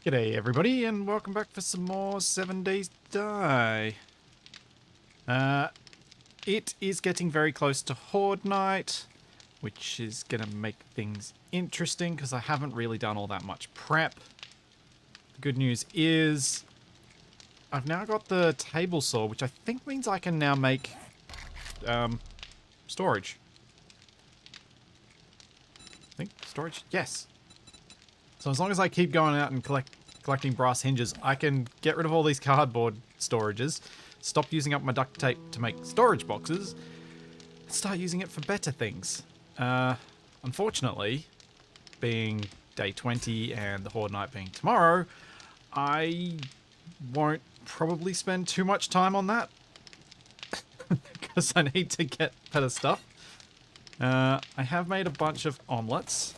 G'day everybody, and welcome back for some more 7 Days to Die. It is getting very close to Horde night, which is going to make things interesting because I haven't really done all that much prep. The good news is I've now got the table saw, which I think means I can now make storage. I think storage? Yes. So as long as I keep going out and collecting brass hinges, I can get rid of all these cardboard storages, stop using up my duct tape to make storage boxes, and start using it for better things. Unfortunately, being day 20 and the Horde night being tomorrow, I won't probably spend too much time on that because I need to get better stuff. I have made a bunch of omelets.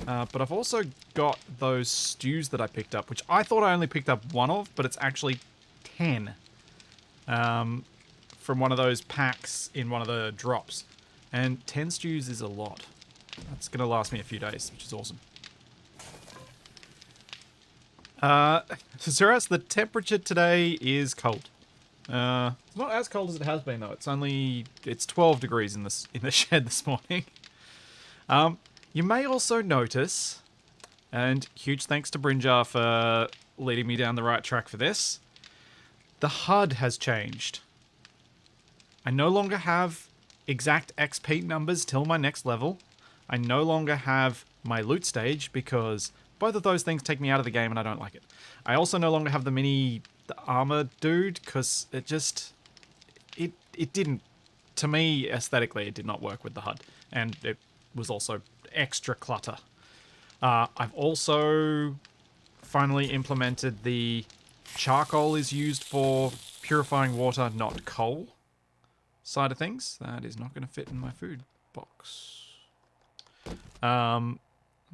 But I've also got those stews that I picked up, which I thought I only picked up one of, but it's actually 10 from one of those packs in one of the drops. And 10 stews is a lot. That's going to last me a few days, which is awesome. Zeras, the temperature today is cold. It's not as cold as it has been, though. It's 12 degrees in the shed this morning. You may also notice, and huge thanks to Brynjar for leading me down the right track for this, the HUD has changed. I no longer have exact XP numbers till my next level. I no longer have my loot stage because both of those things take me out of the game and I don't like it. I also no longer have the armor dude because it didn't, to me aesthetically, it did not work with the HUD. And it was also extra clutter. I've also finally implemented the charcoal is used for purifying water, not coal side of things. That is not going to fit in my food box. I'm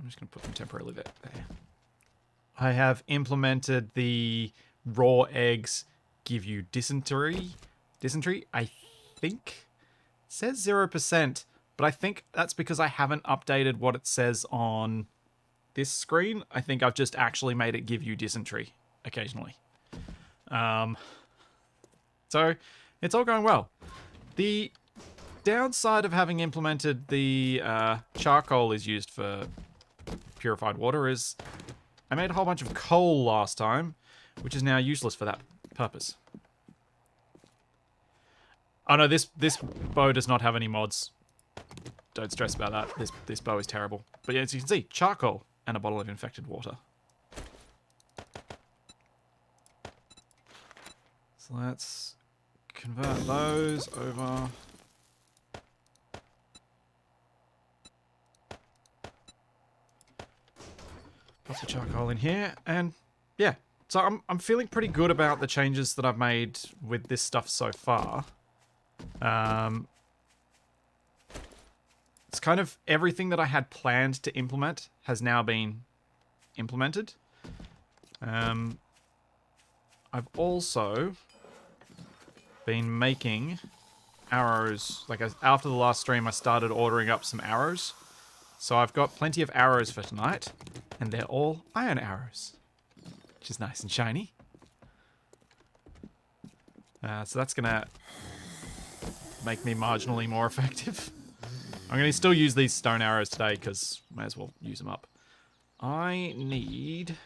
just going to put them temporarily there. I have implemented the raw eggs give you dysentery. Dysentery, I think, it says 0%. But I think that's because I haven't updated what it says on this screen. I think I've just actually made it give you dysentery occasionally. So it's all going well. The downside of having implemented the charcoal is used for purified water is I made a whole bunch of coal last time, which is now useless for that purpose. Oh no, this bow does not have any mods. Don't stress about that. This bow is terrible. But yeah, as you can see, charcoal and a bottle of infected water. So let's convert those over. Put the charcoal in here, and yeah. So I'm feeling pretty good about the changes that I've made with this stuff so far. It's kind of everything that I had planned to implement has now been implemented. I've also been making arrows. Like after the last stream, I started ordering up some arrows. So I've got plenty of arrows for tonight, and they're all iron arrows, which is nice and shiny. So that's gonna make me marginally more effective. I'm going to still use these stone arrows today because may as well use them up. I need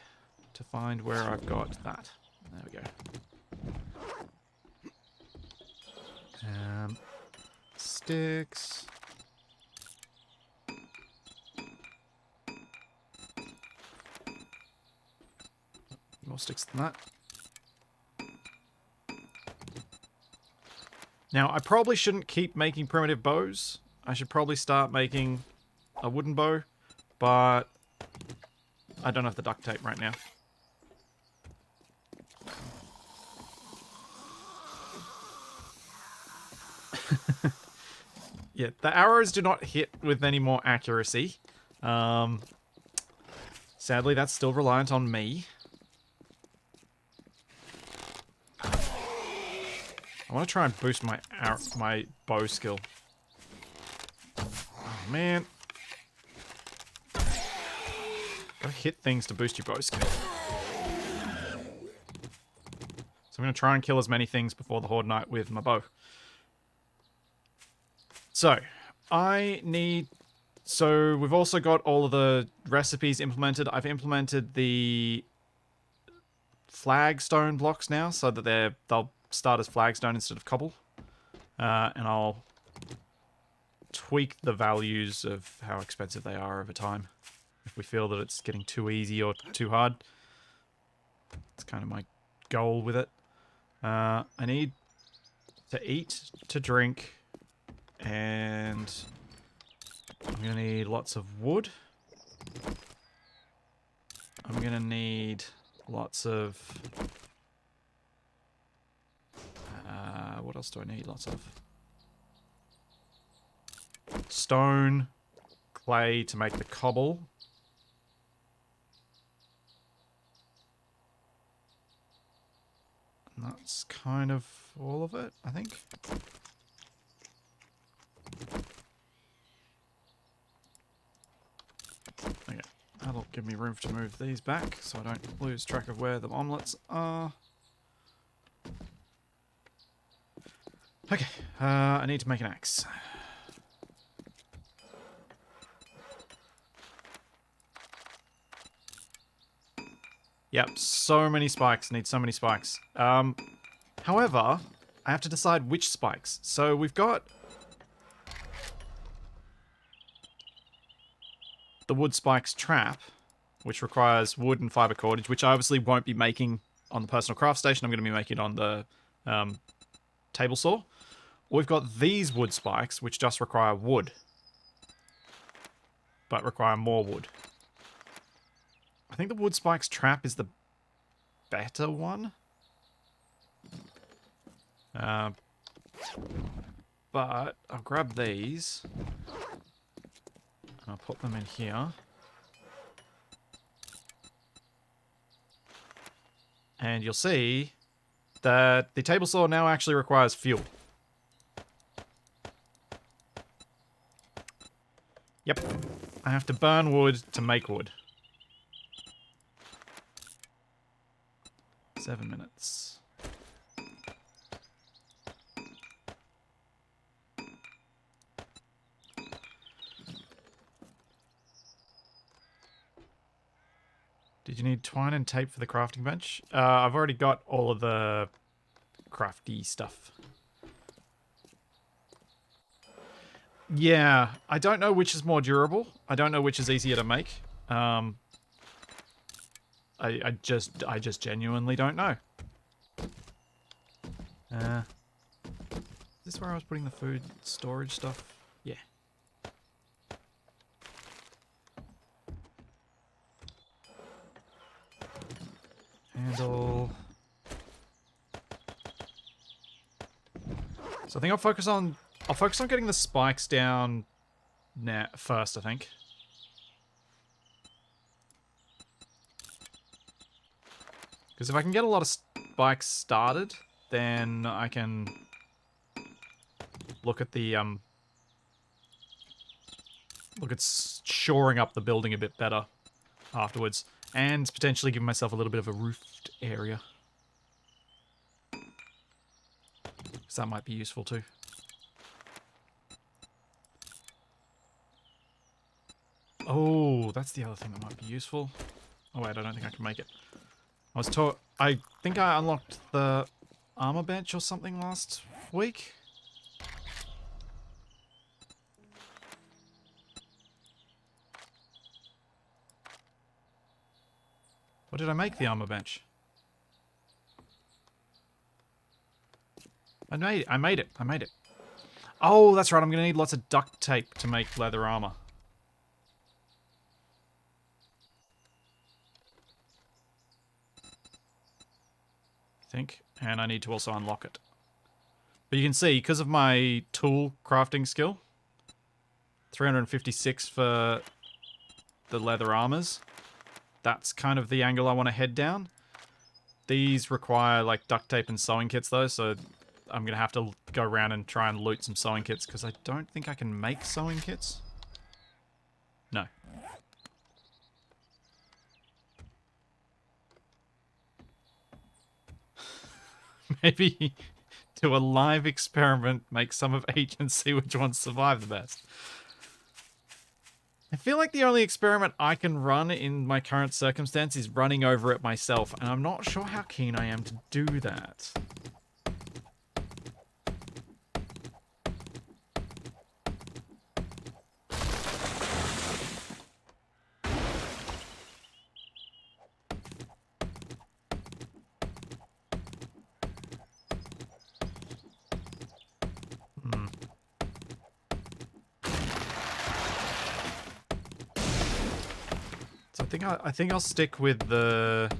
to find where I've got that. There we go. Sticks. More sticks than that. Now, I probably shouldn't keep making primitive bows. I should probably start making a wooden bow, but I don't have the duct tape right now. Yeah, the arrows do not hit with any more accuracy. Sadly, that's still reliant on me. I want to try and boost my bow skill. Oh, man. Gotta hit things to boost your bow skill. I'm going to try and kill as many things before the Horde Night with my bow. So, So, we've also got all of the recipes implemented. I've implemented the flagstone blocks now, so that they'll start as flagstone instead of cobble. And I'll tweak the values of how expensive they are over time. If we feel that it's getting too easy or too hard. That's kind of my goal with it. I need to eat, to drink, and I'm going to need lots of wood. I'm going to need lots of... what else do I need lots of? Stone, clay to make the cobble. And that's kind of all of it, I think. Okay, that'll give me room to move these back so I don't lose track of where the omelets are. Okay, I need to make an axe. Yep, so many spikes. Need so many spikes. However, I have to decide which spikes. So we've got the wood spikes trap, which requires wood and fiber cordage, which I obviously won't be making on the personal craft station. I'm going to be making it on the table saw. We've got these wood spikes, which just require wood, but require more wood. I think the wood spikes trap is the better one. But I'll grab these. I'll put them in here. And you'll see that the table saw now actually requires fuel. Yep. I have to burn wood to make wood. 7 minutes. Did you need twine and tape for the crafting bench? I've already got all of the crafty stuff. Yeah, I don't know which is more durable. I don't know which is easier to make. I just genuinely don't know. Is this where I was putting the food storage stuff? Yeah. Handle. So I think I'll focus on getting the spikes down now first, I think. Because if I can get a lot of spikes started, then I can look at the look at shoring up the building a bit better afterwards, and potentially give myself a little bit of a roofed area. Because that might be useful too. Oh, that's the other thing that might be useful. Oh wait, I don't think I can make it. I think I unlocked the armor bench or something last week. What did I make the armor bench? I made it. Oh, that's right, I'm gonna need lots of duct tape to make leather armor. I think, and I need to also unlock it. But you can see, because of my tool crafting skill, 356 for the leather armors, that's kind of the angle I want to head down. These require like duct tape and sewing kits though, so I'm going to have to go around and try and loot some sewing kits, because I don't think I can make sewing kits. No. Maybe do a live experiment, make some of each and see which ones survive the best. I feel like the only experiment I can run in my current circumstance is running over it myself, and I'm not sure how keen I am to do that. I think I'll stick with the...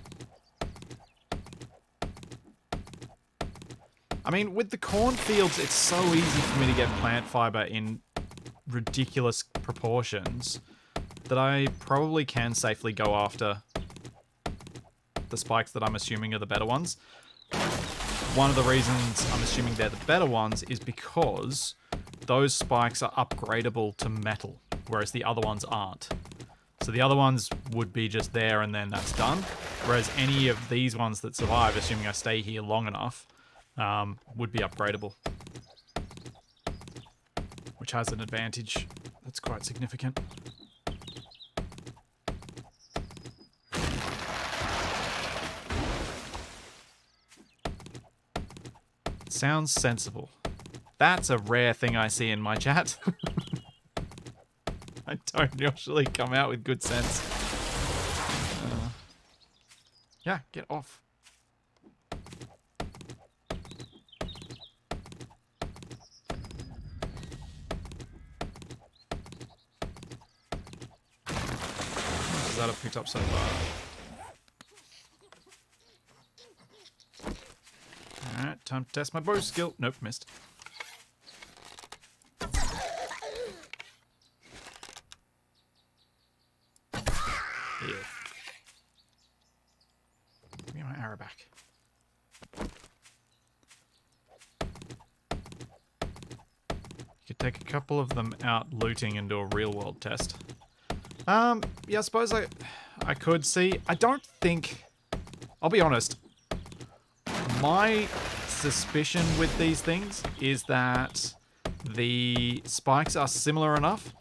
I mean, with the cornfields, it's so easy for me to get plant fiber in ridiculous proportions that I probably can safely go after the spikes that I'm assuming are the better ones. One of the reasons I'm assuming they're the better ones is because those spikes are upgradable to metal, whereas the other ones aren't. So the other ones would be just there and then that's done. Whereas any of these ones that survive, assuming I stay here long enough, would be upgradable. Which has an advantage that's quite significant. Sounds sensible. That's a rare thing I see in my chat. I don't usually come out with good sense. Yeah, get off. How much does that have picked up so far? Alright, time to test my bow skill. Nope, missed. Back. You could take a couple of them out looting and do a real world test. Yeah, I suppose I could see. I don't think... I'll be honest. My suspicion with these things is that the spikes are similar enough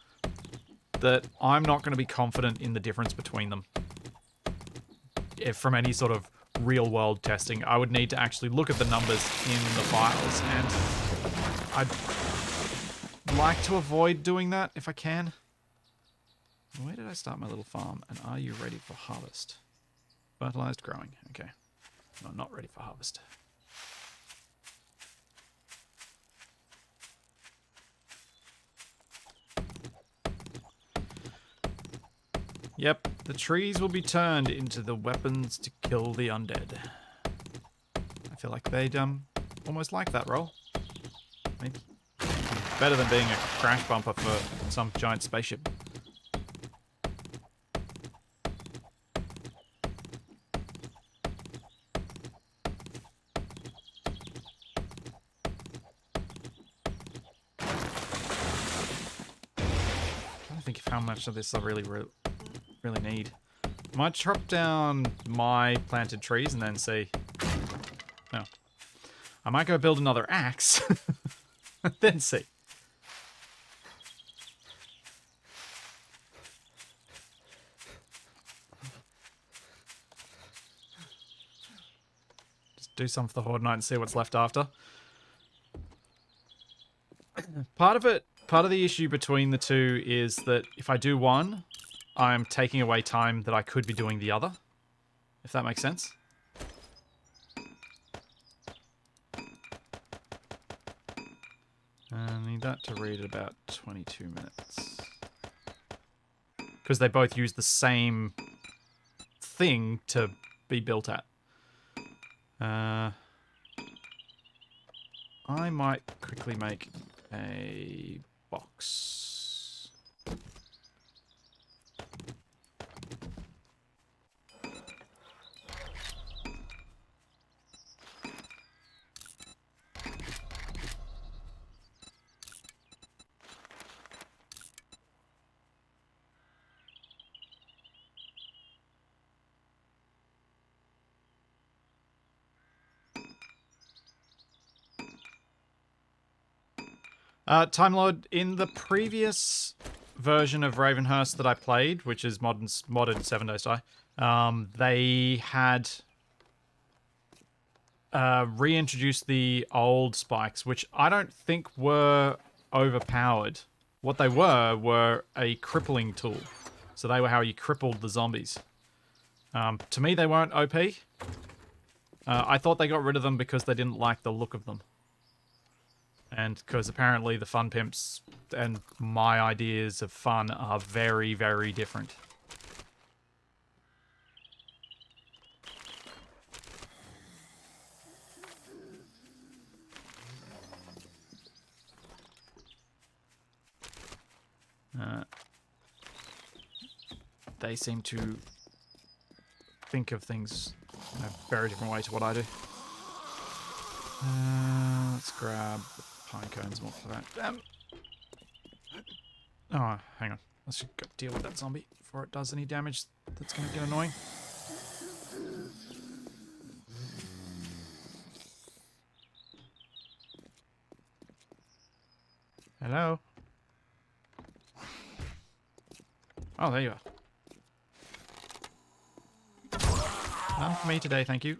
that I'm not going to be confident in the difference between them. If from any sort of real world testing, I would need to actually look at the numbers in the files, and I'd like to avoid doing that if I can. Where did I start my little farm? And are you ready for harvest? Fertilized growing. Okay. No, not ready for harvest. Yep, the trees will be turned into the weapons to kill the undead. I feel like they'd almost like that role. Maybe. Better than being a crash bumper for some giant spaceship. I'm trying to think of how much of this I really need. I might chop down my planted trees and then see. No. I might go build another axe. And then see. Just do some for the Horde Night and see what's left after. Part of the issue between the two is that if I do one, I'm taking away time that I could be doing the other, if that makes sense. I need that to read at about 22 minutes. Because they both use the same thing to be built at. I might quickly make a box. Time Lord, in the previous version of Ravenhearst that I played, which is modded 7 Days Die, they had reintroduced the old spikes, which I don't think were overpowered. What they were a crippling tool. So they were how you crippled the zombies. To me, they weren't OP. I thought they got rid of them because they didn't like the look of them. And because apparently the fun pimps and my ideas of fun are very, very different. They seem to think of things in a very different way to what I do. Let's grab the pine cones more for that. Oh, hang on. Let's go deal with that zombie before it does any damage that's going to get annoying. Hello? Oh, there you are. None for me today, thank you.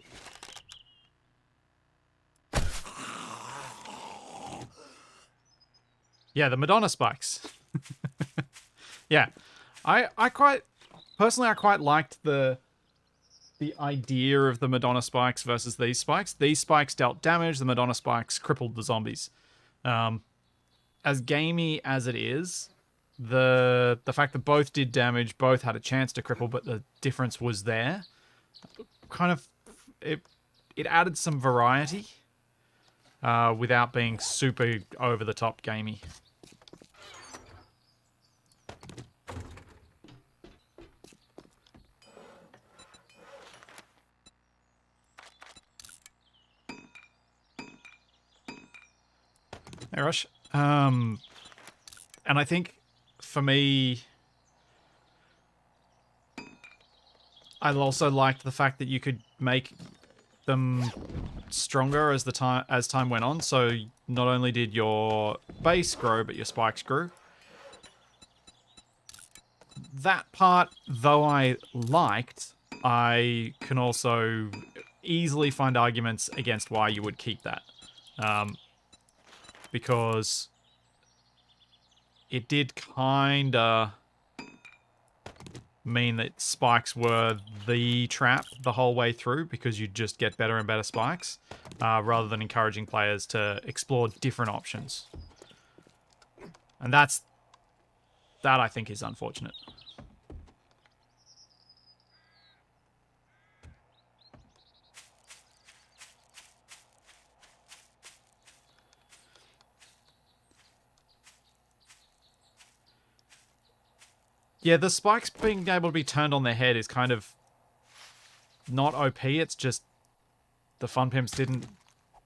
Yeah, the Madonna spikes. Yeah. I quite liked the idea of the Madonna spikes versus these spikes. These spikes dealt damage, the Madonna spikes crippled the zombies. As gamey as it is, the fact that both did damage, both had a chance to cripple, but the difference was there, kind of it added some variety without being super over the top gamey. Hey, Rush. And I think for me, I also liked the fact that you could make them stronger as time went on. So not only did your base grow, but your spikes grew. That part, though I liked, I can also easily find arguments against why you would keep that. Because it did kinda mean that spikes were the trap the whole way through, because you just get better and better spikes, rather than encouraging players to explore different options. And that I think is unfortunate. Yeah, the spikes being able to be turned on their head is kind of not OP, it's just the fun pimps didn't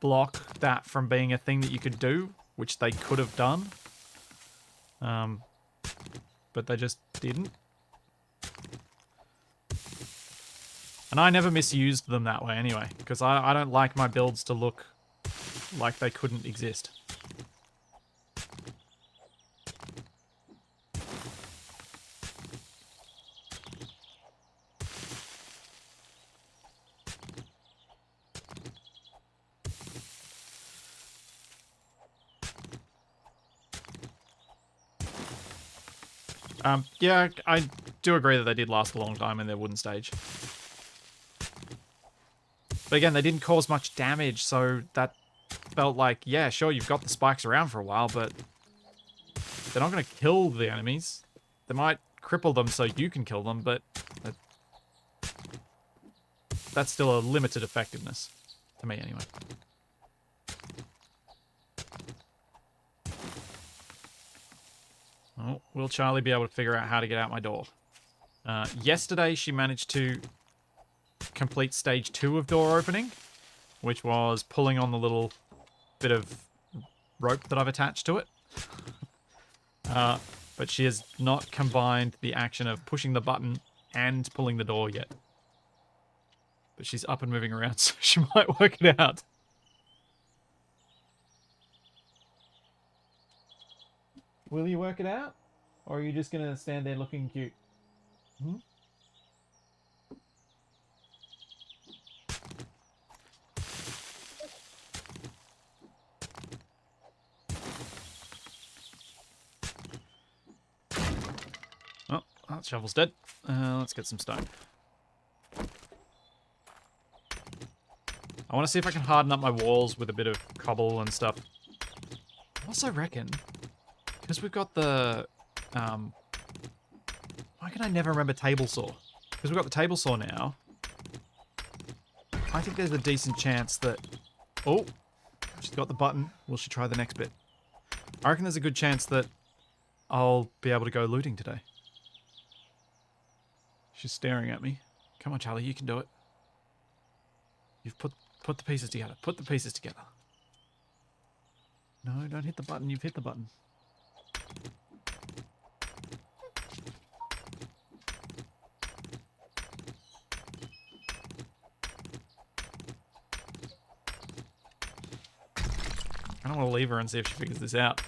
block that from being a thing that you could do, which they could have done. But they just didn't. And I never misused them that way anyway, because I don't like my builds to look like they couldn't exist. Yeah, I do agree that they did last a long time in their wooden stage. But again, they didn't cause much damage, so that felt like, yeah, sure, you've got the spikes around for a while, but they're not going to kill the enemies. They might cripple them so you can kill them, but that's still a limited effectiveness, to me anyway. Oh, will Charlie be able to figure out how to get out my door? Yesterday, she managed to complete stage 2 of door opening, which was pulling on the little bit of rope that I've attached to it. But she has not combined the action of pushing the button and pulling the door yet. But she's up and moving around, so she might work it out. Will you work it out? Or are you just going to stand there looking cute? Hmm? Oh, that shovel's dead. Let's get some stone. I want to see if I can harden up my walls with a bit of cobble and stuff. I also reckon, because we've got the... why can I never remember table saw? Because we've got the table saw now. I think there's a decent chance that... Oh, she's got the button. Will she try the next bit? I reckon there's a good chance that I'll be able to go looting today. She's staring at me. Come on, Charlie, you can do it. You've put the pieces together. Put the pieces together. No, don't hit the button. You've hit the button. I don't want to leave her and see if she figures this out.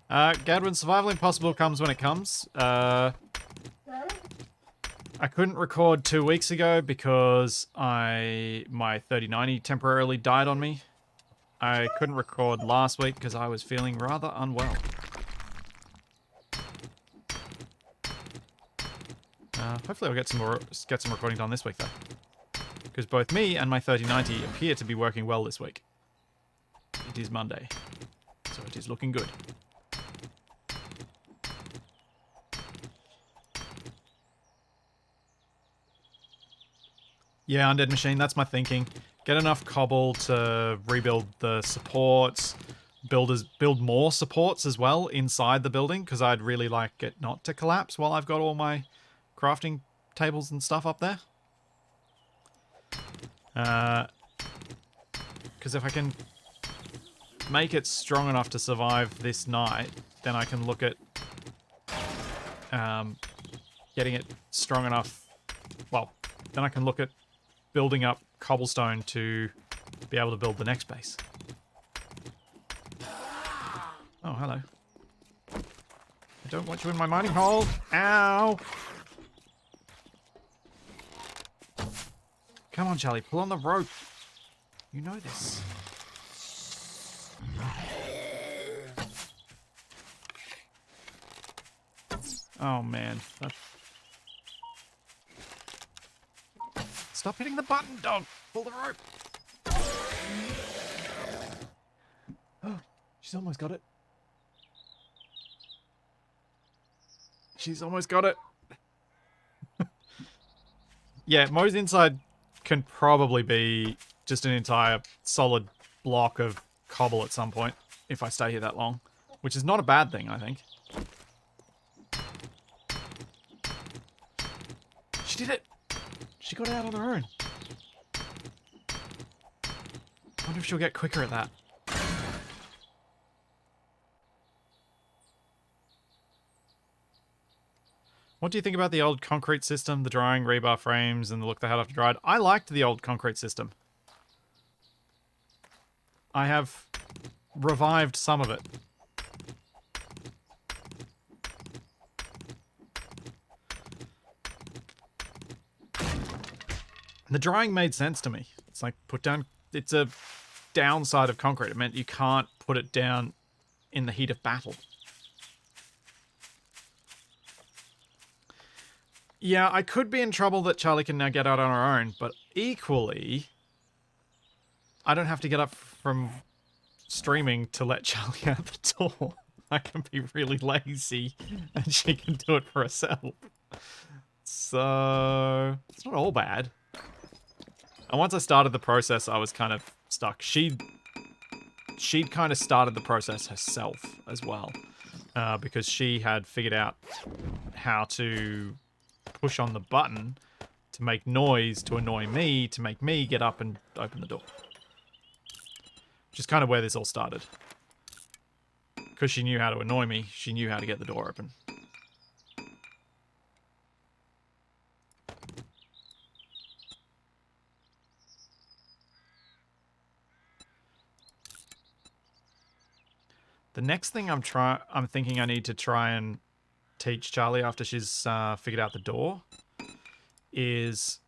Gadwin, survival impossible comes when it comes. I couldn't record 2 weeks ago because my 3090 temporarily died on me. I couldn't record last week because I was feeling rather unwell. Hopefully I'll get some recording done this week though, because both me and my 3090 appear to be working well this week. It is Monday, so it is looking good. Yeah, Undead Machine, that's my thinking. Get enough cobble to rebuild the supports, build more supports as well inside the building, because I'd really like it not to collapse while I've got all my crafting tables and stuff up there. Because if I can make it strong enough to survive this night, then I can look at getting it strong enough. Well, then I can look at building up cobblestone to be able to build the next base. Oh, hello. I don't want you in my mining hole. Ow! Come on, Charlie, pull on the rope. You know this. Oh, man. Stop hitting the button, dog. Pull the rope. Oh, she's almost got it. She's almost got it. Yeah, Mo's inside can probably be just an entire solid block of cobble at some point if I stay here that long, which is not a bad thing, I think. She did it! She got it out on her own. I wonder if she'll get quicker at that. What do you think about the old concrete system, the drying rebar frames, and the look they had after dried? I liked the old concrete system. I have revived some of it. The drying made sense to me. It's like, put down... It's a downside of concrete. It meant you can't put it down in the heat of battle. Yeah, I could be in trouble that Charlie can now get out on her own, but equally, I don't have to get up from streaming to let Charlie out the door. I can be really lazy, and she can do it for herself. So, it's not all bad. And once I started the process, I was kind of stuck. She'd kind of started the process herself as well, because she had figured out how to push on the button to make noise to annoy me, to make me get up and open the door. Which is kind of where this all started. Because she knew how to annoy me, she knew how to get the door open. The next thing I'm thinking I need to try and teach Charlie after she's figured out the door is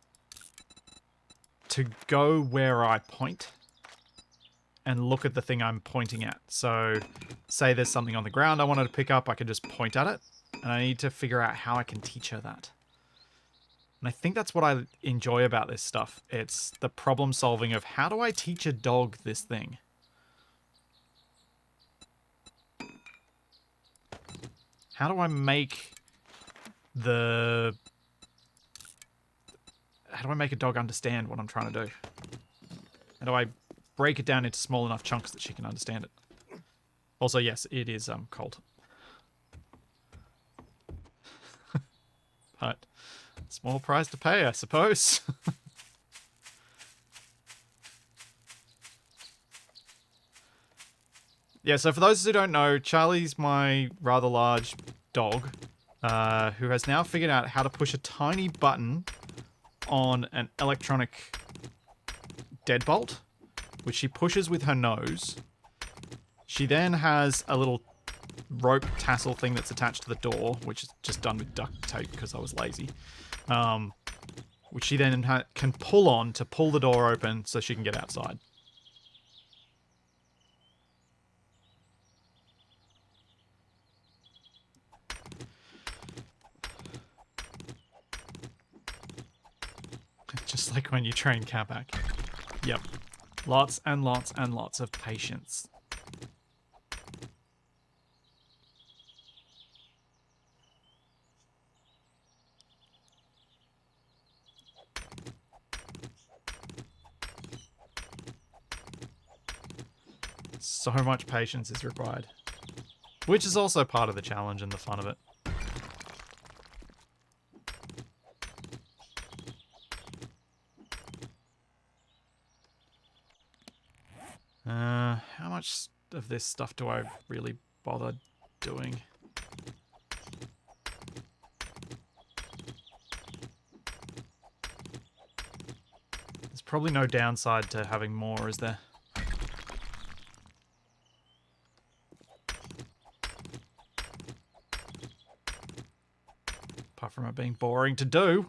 to go where I point and look at the thing I'm pointing at. So say there's something on the ground I wanted to pick up, I can just point at it, and I need to figure out how I can teach her that. And I think that's what I enjoy about this stuff. It's the problem solving of how do I teach a dog this thing? How do I make a dog understand what I'm trying to do? How do I break it down into small enough chunks that she can understand it? Also, yes, it is cold. But small price to pay, I suppose. Yeah, so for those who don't know, Charlie's my rather large dog who has now figured out how to push a tiny button on an electronic deadbolt, which she pushes with her nose. She then has a little rope tassel thing that's attached to the door, which is just done with duct tape because I was lazy, which she then can pull on to pull the door open so she can get outside. Just like when you train Catback. Yep. Lots and lots and lots of patience. So much patience is required. Which is also part of the challenge and the fun of it. How much of this stuff do I really bother doing? There's probably no downside to having more, is there? Apart from it being boring to do.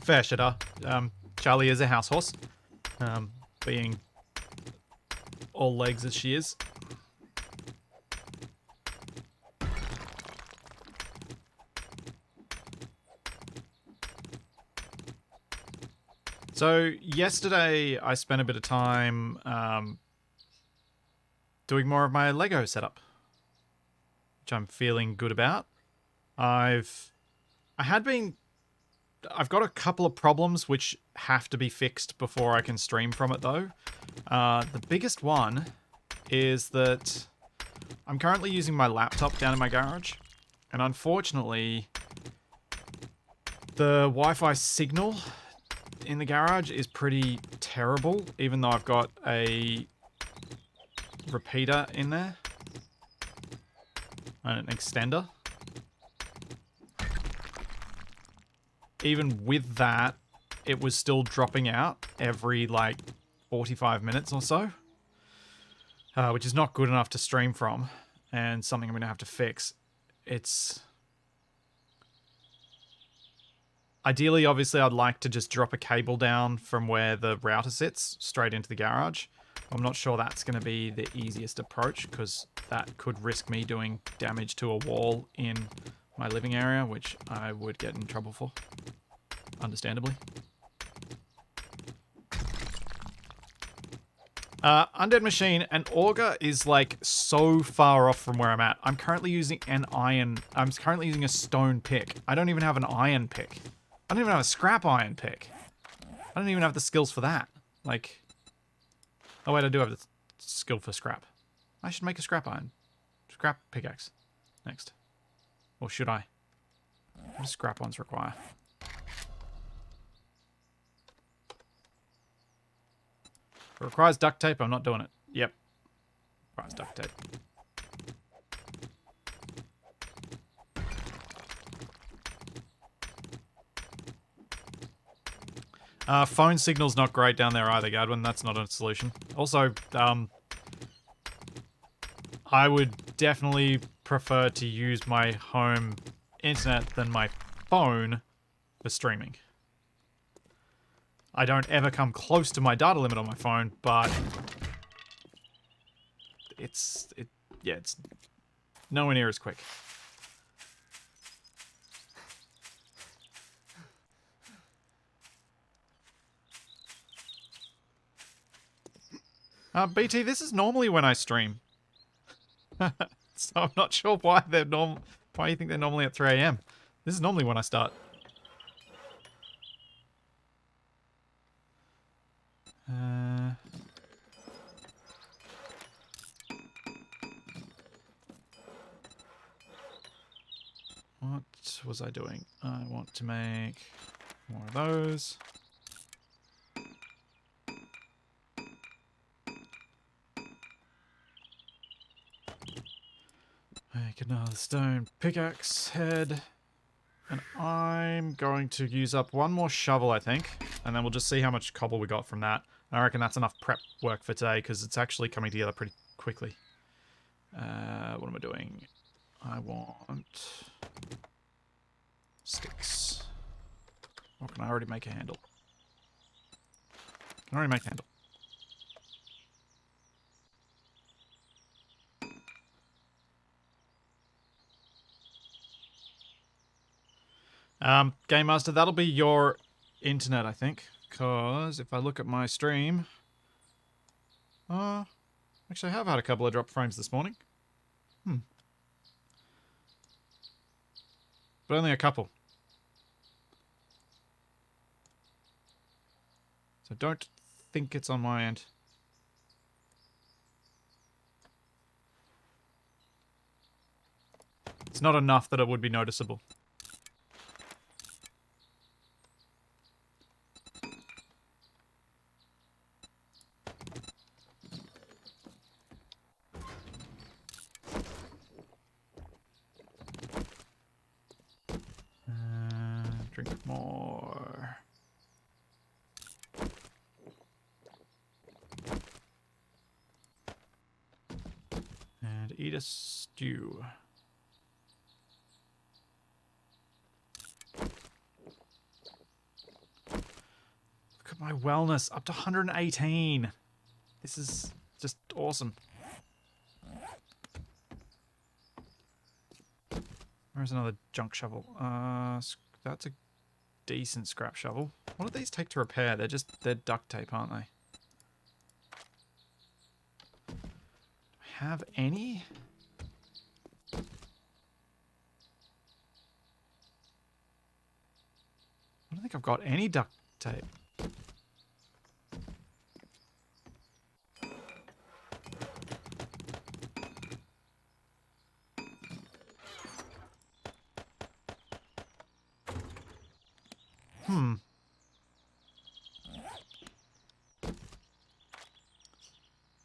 Fair shitter. Charlie is a house horse, being all legs as she is. So yesterday I spent a bit of time doing more of my Lego setup, which I'm feeling good about. I've got a couple of problems which have to be fixed before I can stream from it, though. The biggest one is that I'm currently using my laptop down in my garage, and unfortunately, the Wi-Fi signal in the garage is pretty terrible, even though I've got a repeater in there and an extender. Even with that, it was still dropping out every, like, 45 minutes or so. Which is not good enough to stream from, and something I'm going to have to fix. It's... Ideally, obviously, I'd like to just drop a cable down from where the router sits straight into the garage. I'm not sure that's going to be the easiest approach, because that could risk me doing damage to a wall in my living area, which I would get in trouble for, understandably. Undead Machine, an auger is like so far off from where I'm at. I'm currently using I'm currently using a stone pick. I don't even have an iron pick. I don't even have a scrap iron pick. I don't even have the skills for that. Like, oh wait, I do have the skill for scrap. I should make a scrap pickaxe next. Or should I? What do scrap ones require? If it requires duct tape, I'm not doing it. Yep. Requires duct tape. Phone signal's not great down there either, Gadwin. That's not a solution. Also, I would definitely prefer to use my home internet than my phone for streaming. I don't ever come close to my data limit on my phone, but it's nowhere near as quick. BT, this is normally when I stream. So I'm not sure why why you think they're normally at 3 AM. This is normally when I start. What was I doing? I want to make more of those. Make another stone pickaxe head. And I'm going to use up one more shovel, I think. And then we'll just see how much cobble we got from that. I reckon that's enough prep work for today, because it's actually coming together pretty quickly. What am I doing? I want sticks. Or can I already make a handle? Can I already make a handle? Game Master, that'll be your internet, I think. Because if I look at my stream... actually, I have had a couple of drop frames this morning. But only a couple. So don't think it's on my end. It's not enough that it would be noticeable. Drink more. And eat a stew. Look at my wellness, up to 118. This is just awesome. Where's another junk shovel? That's a decent scrap shovel. What do these take to repair? They're duct tape, aren't they? Do I have any? I don't think I've got any duct tape.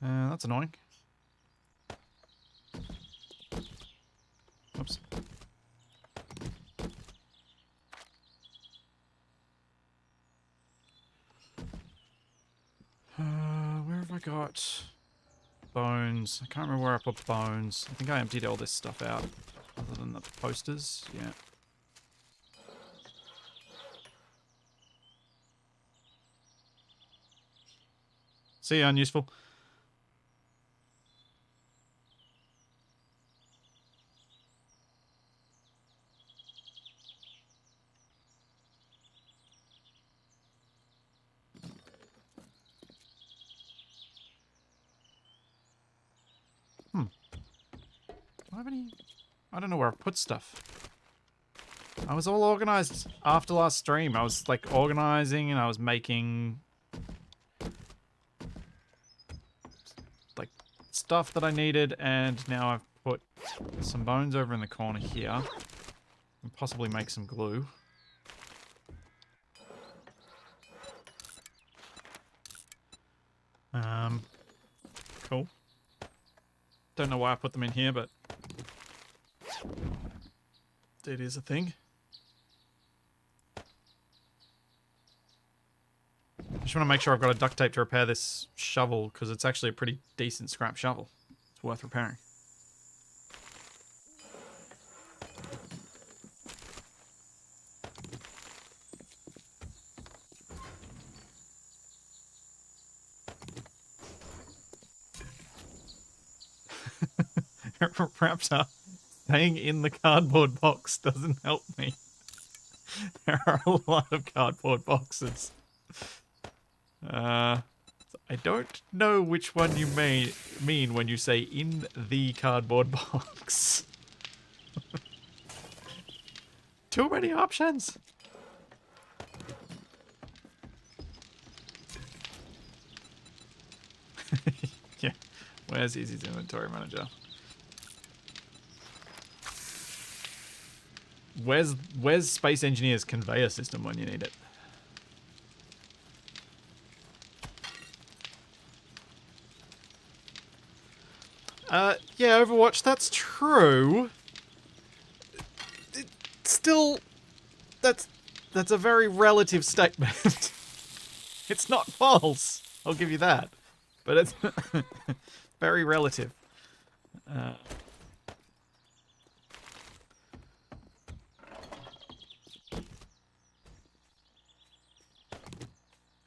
That's annoying. Oops. Where have I got bones? I can't remember where I put bones. I think I emptied all this stuff out, other than the posters. Yeah. See you, unuseful. Do I have any? I don't know where I've put stuff. I was all organized after last stream. I was like organizing and I was making like stuff that I needed, and now I've put some bones over in the corner here. And possibly make some glue. Cool. Don't know why I put them in here, but it is a thing. Just want to make sure I've got a duct tape to repair this shovel, because it's actually a pretty decent scrap shovel. It's worth repairing. Raptor, staying in the cardboard box doesn't help me. There are a lot of cardboard boxes. I don't know which one you mean when you say in the cardboard box. Too many options. Yeah, where's Easy's inventory manager? Where's Space Engineer's conveyor system when you need it? Yeah, Overwatch, that's true. Still, that's a very relative statement. It's not false, I'll give you that. But it's very relative. Oh,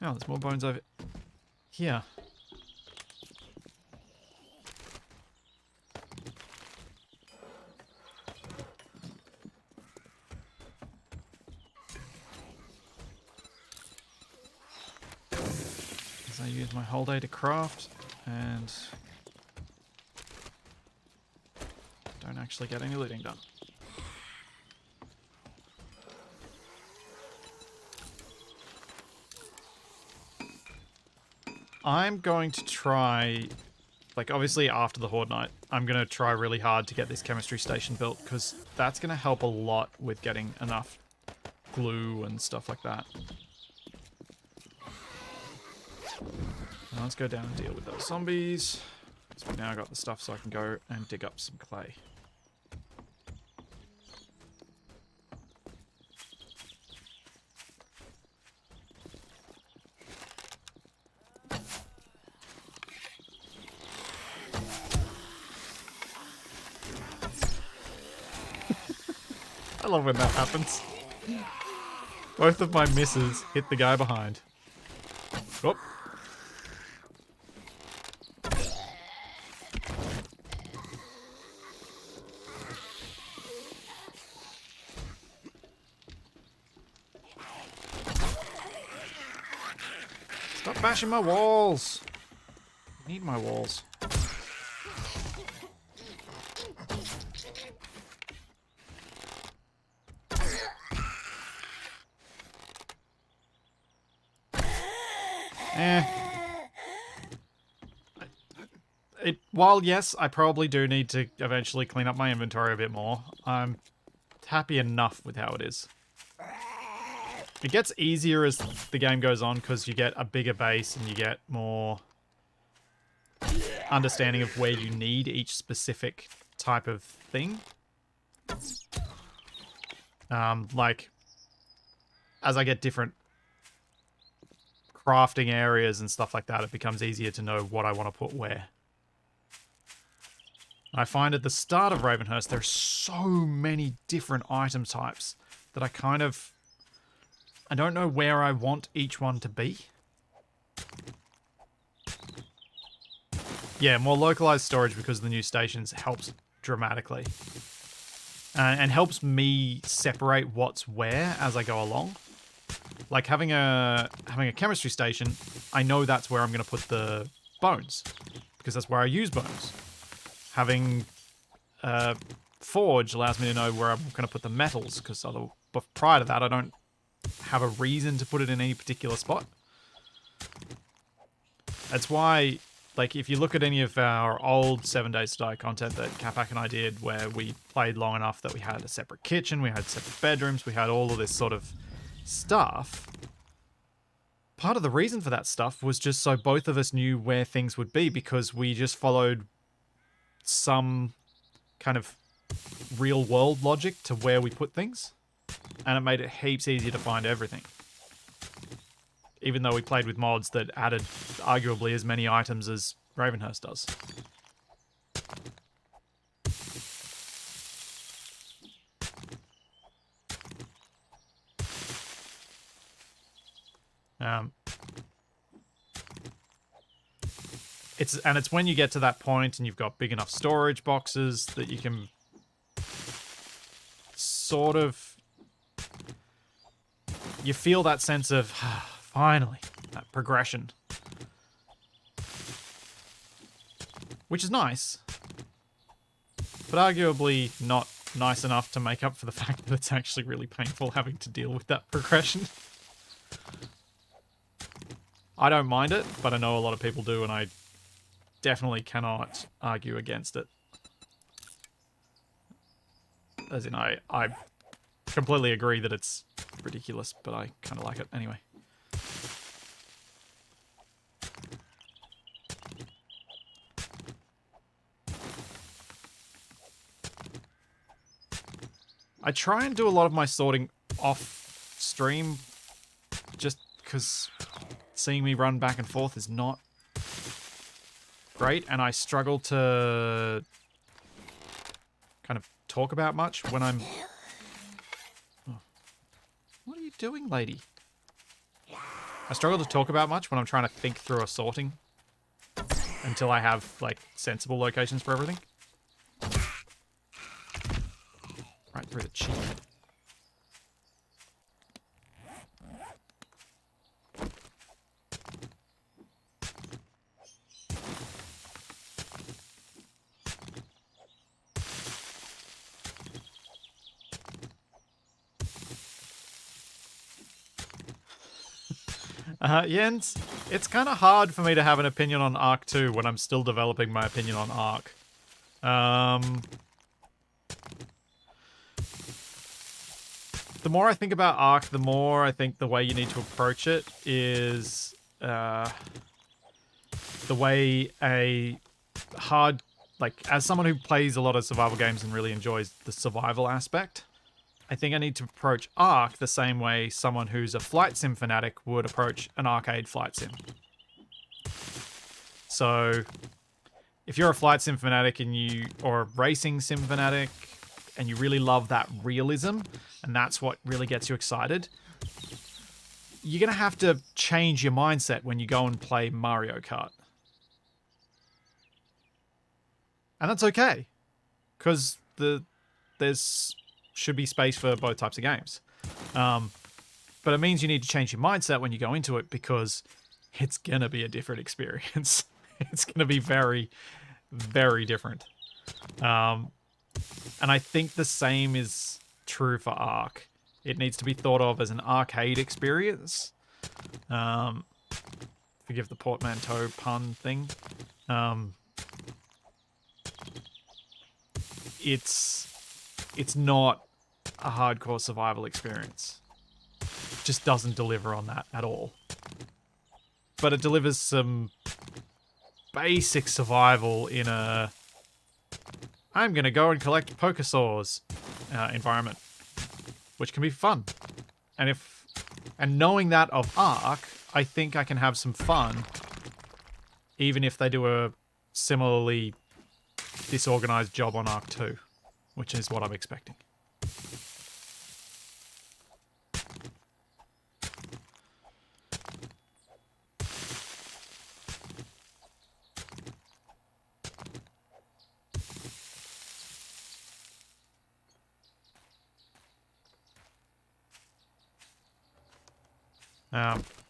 there's more bones over here. As I use my whole day to craft and don't actually get any looting done. I'm going to try, like obviously after the Horde night, I'm going to try really hard to get this chemistry station built, because that's going to help a lot with getting enough glue and stuff like that. Now let's go down and deal with those zombies. So we've now got the stuff so I can go and dig up some clay. I love when that happens. Both of my misses hit the guy behind. Whoop. Stop bashing my walls. I need my walls. While yes, I probably do need to eventually clean up my inventory a bit more, I'm happy enough with how it is. It gets easier as the game goes on because you get a bigger base and you get more understanding of where you need each specific type of thing. Like, as I get different crafting areas and stuff like that, it becomes easier to know what I want to put where. I find at the start of Ravenhearst, there's so many different item types that I don't know where I want each one to be. Yeah, more localized storage because of the new stations helps dramatically. And helps me separate what's where as I go along. Like having a chemistry station, I know that's where I'm going to put the bones, because that's where I use bones. Having a forge allows me to know where I'm going to put the metals, because prior to that, I don't have a reason to put it in any particular spot. That's why, like, if you look at any of our old 7 Days to Die content that Capac and I did, where we played long enough that we had a separate kitchen, we had separate bedrooms, we had all of this sort of stuff, part of the reason for that stuff was just so both of us knew where things would be, because we just followed some kind of real world logic to where we put things, and it made it heaps easier to find everything. even though we played with mods that added arguably as many items as Ravenhearst does. It's when you get to that point and you've got big enough storage boxes that you can sort of, you feel that sense of finally, that progression, which is nice, but arguably not nice enough to make up for the fact that it's actually really painful having to deal with that progression. I don't mind it, but I know a lot of people do, and I definitely cannot argue against it. As in, I completely agree that it's ridiculous, but I kind of like it anyway. I try and do a lot of my sorting off stream just because seeing me run back and forth is not great, and I struggle to kind of talk about much when I'm... Oh. What are you doing, lady? I struggle to talk about much when I'm trying to think through a sorting until I have, like, sensible locations for everything. Right through the cheek. Jens, it's kind of hard for me to have an opinion on Ark 2 when I'm still developing my opinion on Ark. The more I think about Ark, the more I think the way you need to approach it is the way a hard... Like, as someone who plays a lot of survival games and really enjoys the survival aspect, I think I need to approach Ark the same way someone who's a flight sim fanatic would approach an arcade flight sim. So, if you're a flight sim fanatic or a racing sim fanatic, and you really love that realism, and that's what really gets you excited, you're going to have to change your mindset when you go and play Mario Kart. And that's okay, because there's should be space for both types of games. But it means you need to change your mindset when you go into it, because it's going to be a different experience. It's going to be very, very different. And I think the same is true for Ark. It needs to be thought of as an arcade experience. Forgive the portmanteau pun thing. It's not a hardcore survival experience. It just doesn't deliver on that at all. But it delivers some basic survival in a I'm going to go and collect pokesaws environment, which can be fun. And knowing that of Ark, I think I can have some fun, even if they do a similarly disorganized job on Ark 2, which is what I'm expecting.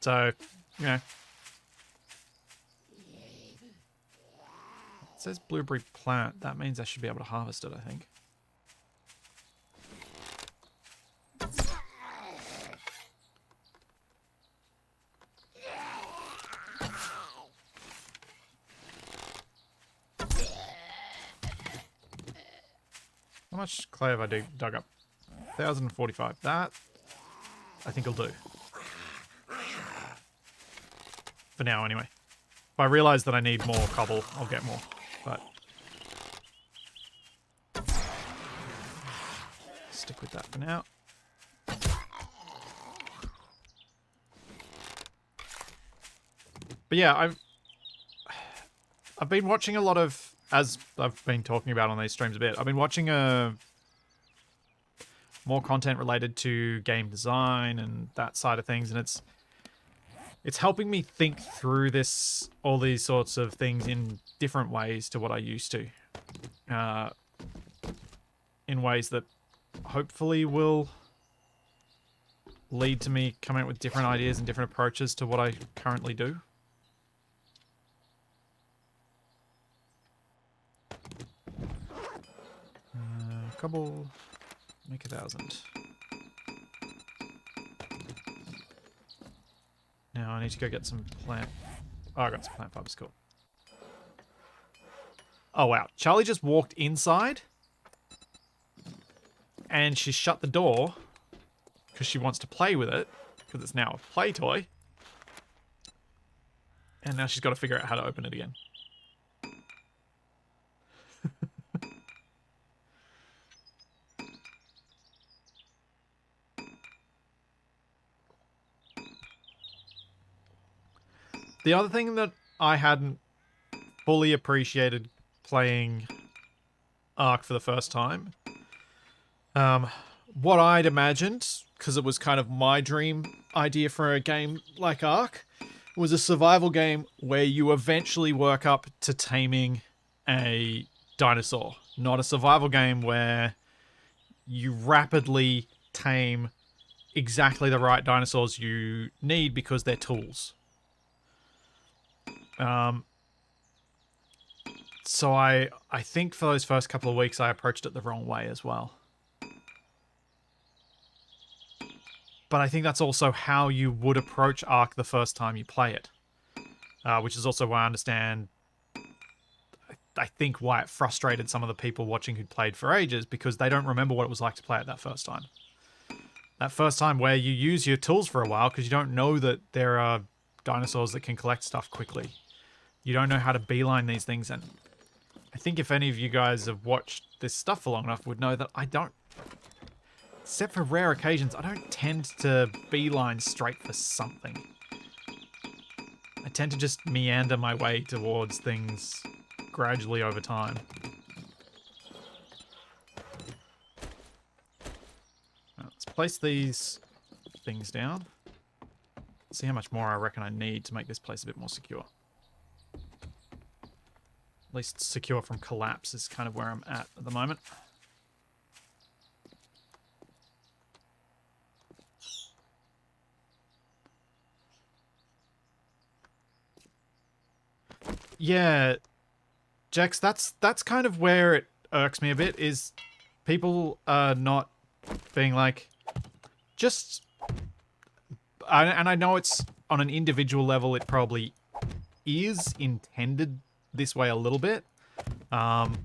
So, you know. It says blueberry plant. That means I should be able to harvest it, I think. How much clay have I dug up? 1,045. That, I think, will do. For now, anyway. If I realise that I need more cobble, I'll get more. But stick with that for now. But yeah, I've been watching a lot of, as I've been talking about on these streams a bit, I've been watching more content related to game design and that side of things, and it's helping me think through all these sorts of things in different ways to what I used to. In ways that hopefully will lead to me coming up with different ideas and different approaches to what I currently do. Cobble, make 1,000. Now I need to go get some plant. Oh, I got some plant fibers, cool. Oh wow, Charlie just walked inside and she shut the door because she wants to play with it, because it's now a play toy. And now she's got to figure out how to open it again. The other thing that I hadn't fully appreciated playing Ark for the first time, what I'd imagined, because it was kind of my dream idea for a game like Ark, was a survival game where you eventually work up to taming a dinosaur. Not a survival game where you rapidly tame exactly the right dinosaurs you need because they're tools. So I think for those first couple of weeks I approached it the wrong way as well. But I think that's also how you would approach Ark the first time you play it. Which is also why I understand, I think why it frustrated some of the people watching who'd played for ages, because they don't remember what it was like to play it that first time. That first time where you use your tools for a while because you don't know that there are dinosaurs that can collect stuff quickly. You don't know how to beeline these things, and I think if any of you guys have watched this stuff for long enough would know that I don't, except for rare occasions, I don't tend to beeline straight for something. I tend to just meander my way towards things gradually over time. Now, let's place these things down. See how much more I reckon I need to make this place a bit more secure. At least secure from collapse is kind of where I'm at the moment. Yeah, Jax, that's kind of where it irks me a bit, is people are not being like, just... And I know it's on an individual level, it probably is intended this way a little bit,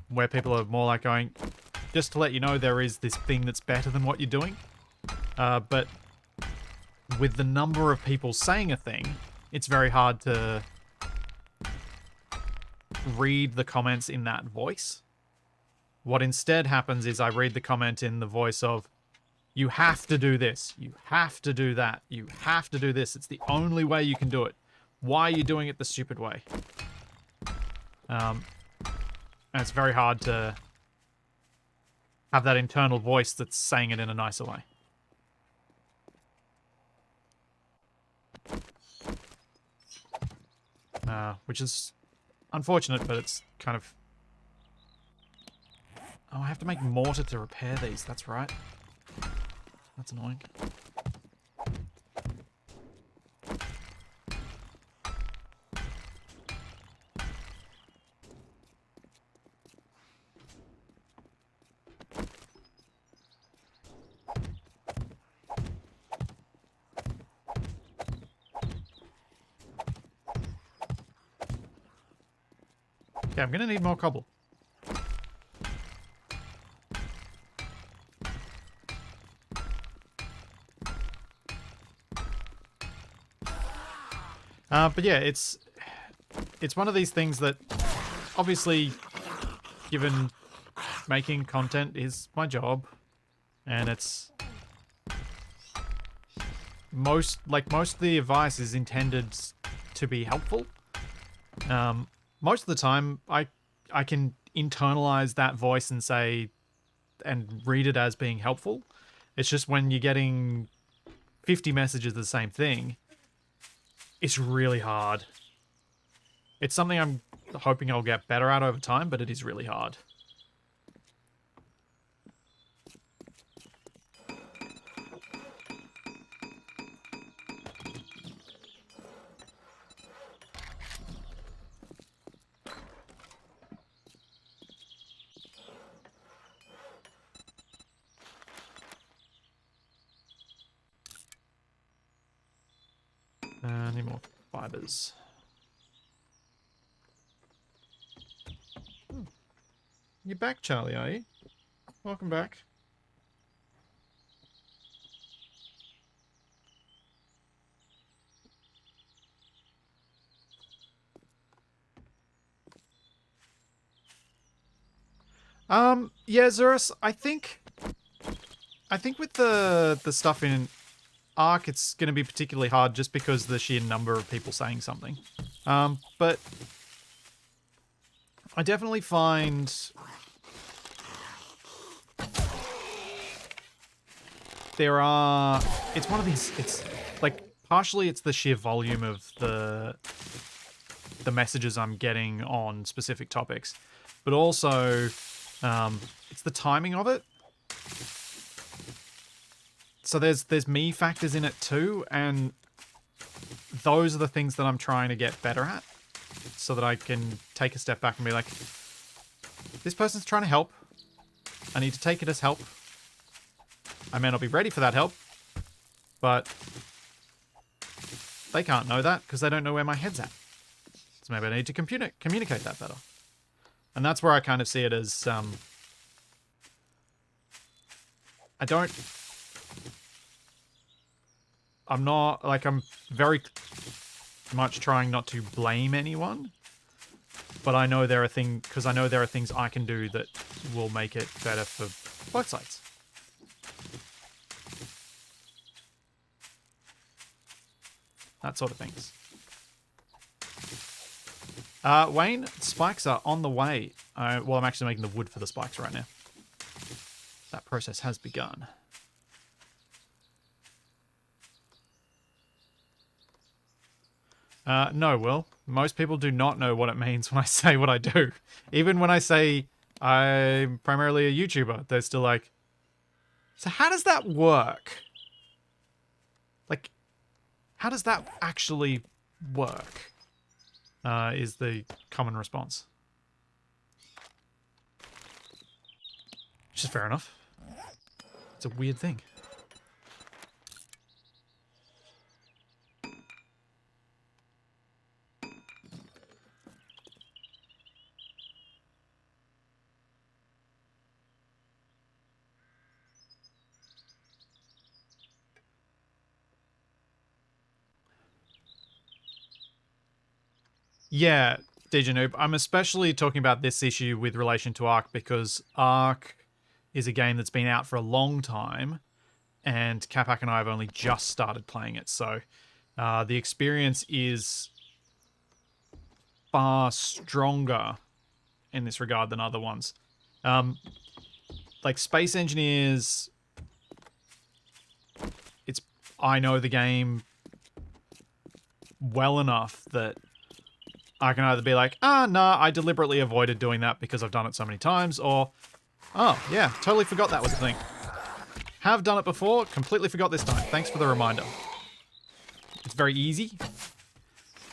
where people are more like going, just to let you know there is this thing that's better than what you're doing. But with the number of people saying a thing, it's very hard to read the comments in that voice. What instead happens is I read the comment in the voice of, you have to do this, you have to do that, you have to do this, it's the only way you can do it. Why are you doing it the stupid way? And it's very hard to have that internal voice that's saying it in a nicer way. Which is unfortunate, but it's kind of... Oh, I have to make mortar to repair these, that's right. That's annoying. Okay, I'm gonna need more cobble. But yeah, it's one of these things that, obviously, given making content is my job, and it's most of the advice is intended to be helpful. Most of the time, I can internalize that voice and say, and read it as being helpful. It's just when you're getting 50 messages of the same thing, it's really hard. It's something I'm hoping I'll get better at over time, but it is really hard. Need more fibers. You're back, Charlie, are you? Welcome back. Yeah, Zurus, I think with the stuff in Ark, it's going to be particularly hard just because of the sheer number of people saying something. But I definitely find there are... It's one of these... It's like, partially it's the sheer volume of the messages I'm getting on specific topics, but also it's the timing of it. So there's me factors in it too, and those are the things that I'm trying to get better at, so that I can take a step back and be like, this person's trying to help. I need to take it as help. I may not be ready for that help, but they can't know that because they don't know where my head's at. So maybe I need to communicate that better. And that's where I kind of see it as, I'm very much trying not to blame anyone, but I know there are things I can do that will make it better for both sides. That sort of things. Wayne, spikes are on the way. Well, I'm actually making the wood for the spikes right now. That process has begun. No, Will. Most people do not know what it means when I say what I do. Even when I say I'm primarily a YouTuber, they're still like, so how does that work? Like, how does that actually work? Is the common response. Which is fair enough. It's a weird thing. Yeah, DJ Noob. I'm especially talking about this issue with relation to Ark because Ark is a game that's been out for a long time, and Capac and I have only just started playing it, so the experience is far stronger in this regard than other ones. Like Space Engineers, I know the game well enough that I can either be like, nah, I deliberately avoided doing that because I've done it so many times, or, oh, yeah, totally forgot that was a thing. Have done it before, completely forgot this time. Thanks for the reminder. It's very easy,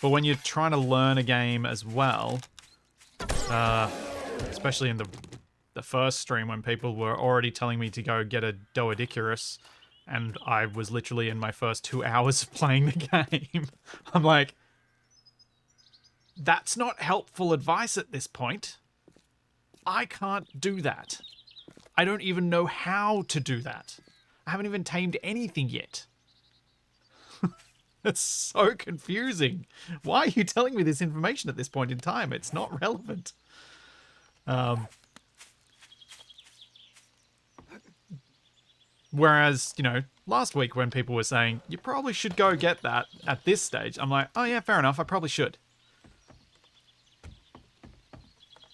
but when you're trying to learn a game as well, especially in the first stream when people were already telling me to go get a Doedicurus, and I was literally in my first 2 hours of playing the game, I'm like, that's not helpful advice at this point. I can't do that. I don't even know how to do that. I haven't even tamed anything yet. It's so confusing. Why are you telling me this information at this point in time? It's not relevant. Whereas, you know, last week when people were saying, you probably should go get that at this stage, I'm like, oh yeah, fair enough, I probably should.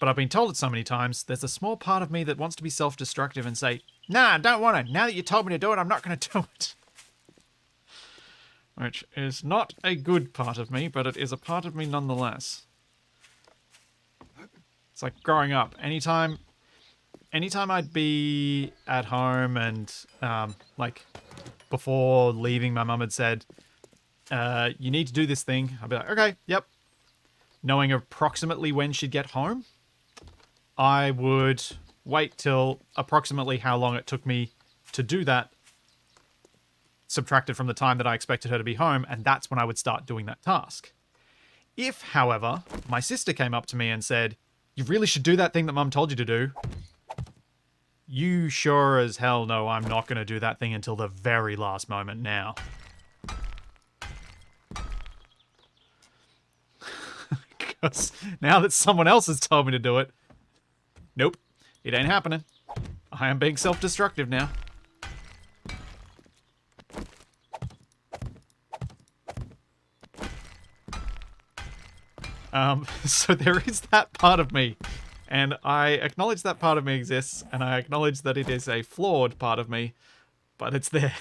but I've been told it so many times, there's a small part of me that wants to be self-destructive and say, nah, I don't want to. Now that you told me to do it, I'm not going to do it. Which is not a good part of me, but it is a part of me nonetheless. It's like growing up. Anytime I'd be at home and, like, before leaving, my mum had said, you need to do this thing. I'd be like, okay, yep. Knowing approximately when she'd get home, I would wait till approximately how long it took me to do that, subtracted from the time that I expected her to be home, and that's when I would start doing that task. If, however, my sister came up to me and said, you really should do that thing that Mum told you to do, you sure as hell know I'm not going to do that thing until the very last moment now. Because now that someone else has told me to do it, nope, it ain't happening. I am being self-destructive now. So there is that part of me, and I acknowledge that part of me exists, and I acknowledge that it is a flawed part of me, but it's there.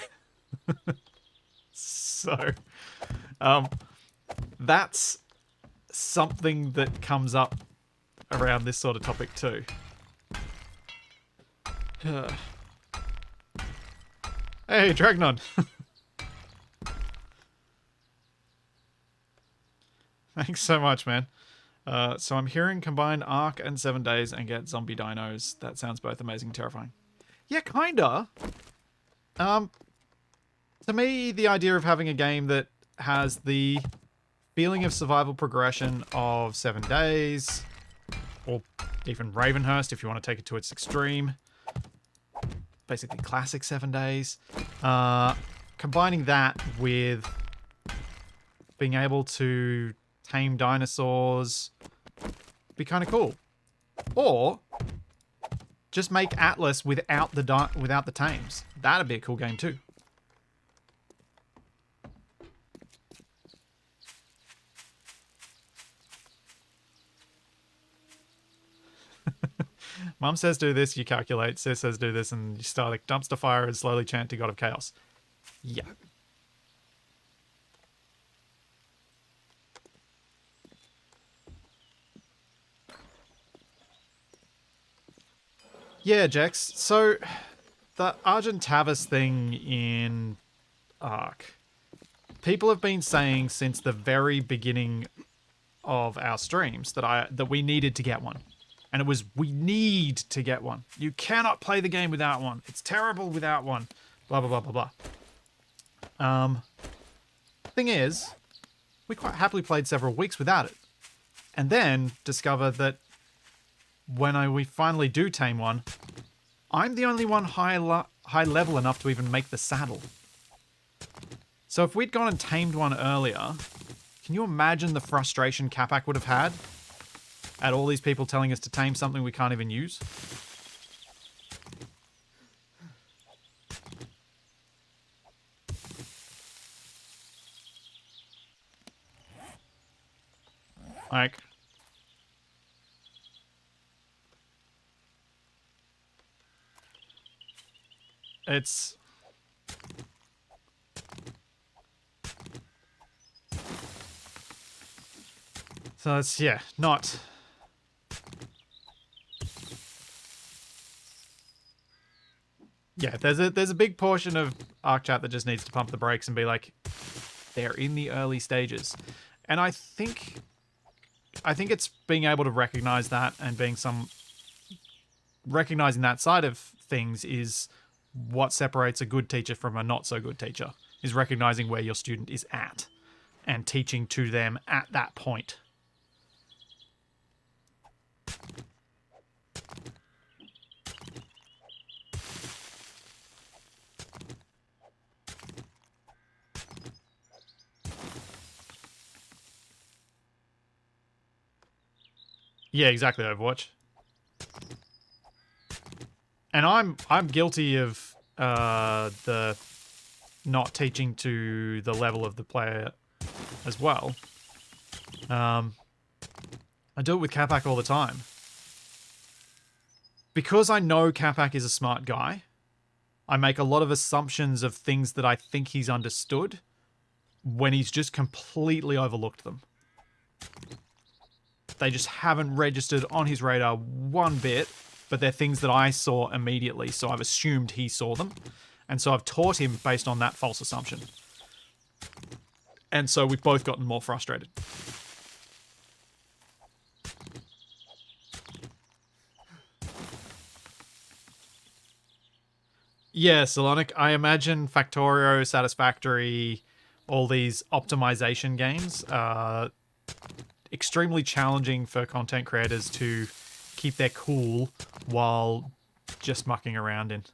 So, that's something that comes up around this sort of topic too. Hey, Dragnon! Thanks so much, man. So I'm hearing combine Ark and 7 days and get zombie dinos. That sounds both amazing and terrifying. Yeah, kinda. To me, the idea of having a game that has the feeling of survival progression of 7 days, or even Ravenhearst if you want to take it to its extreme, basically classic 7 days, combining that with being able to tame dinosaurs be kind of cool. Or just make Atlas without the tames. That'd be a cool game too. Mum says do this, you calculate. Sis says do this, and you start like dumpster fire and slowly chant to God of Chaos. Yeah. Yeah, Jex. So, the Argentavis thing in Ark. People have been saying since the very beginning of our streams that we needed to get one. And it was, we need to get one. You cannot play the game without one. It's terrible without one. Blah, blah, blah, blah, blah. Thing is, we quite happily played several weeks without it. And then discovered that when we finally do tame one, I'm the only one high level enough to even make the saddle. So if we'd gone and tamed one earlier, can you imagine the frustration Capac would have had at all these people telling us to tame something we can't even use? Like, it's... So it's, yeah, not... Yeah, there's a big portion of Ark chat that just needs to pump the brakes and be like, they're in the early stages. And I think it's being able to recognize that and recognizing that side of things is what separates a good teacher from a not so good teacher, is recognizing where your student is at and teaching to them at that point. Yeah, exactly, Overwatch. And I'm guilty of the not teaching to the level of the player as well. I do it with Capac all the time. because I know Capac is a smart guy, I make a lot of assumptions of things that I think he's understood when he's just completely overlooked them. They just haven't registered on his radar one bit, but they're things that I saw immediately, so I've assumed he saw them. And so I've taught him based on that false assumption. And so we've both gotten more frustrated. Yeah, Solonic, I imagine Factorio, Satisfactory, all these optimization games are extremely challenging for content creators to keep their cool while just mucking around in.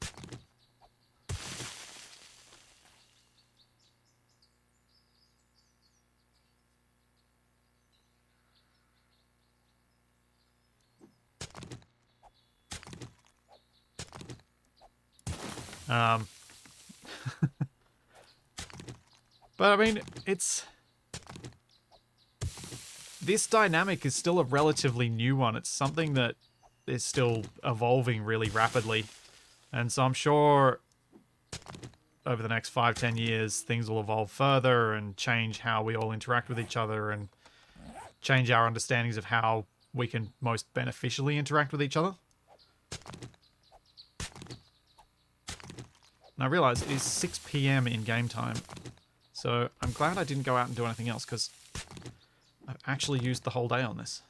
But I mean, this dynamic is still a relatively new one. It's something that is still evolving really rapidly. And so I'm sure over the next 5-10 years, things will evolve further and change how we all interact with each other and change our understandings of how we can most beneficially interact with each other. And I realize it is 6 PM in game time. So I'm glad I didn't go out and do anything else, because I've actually used the whole day on this.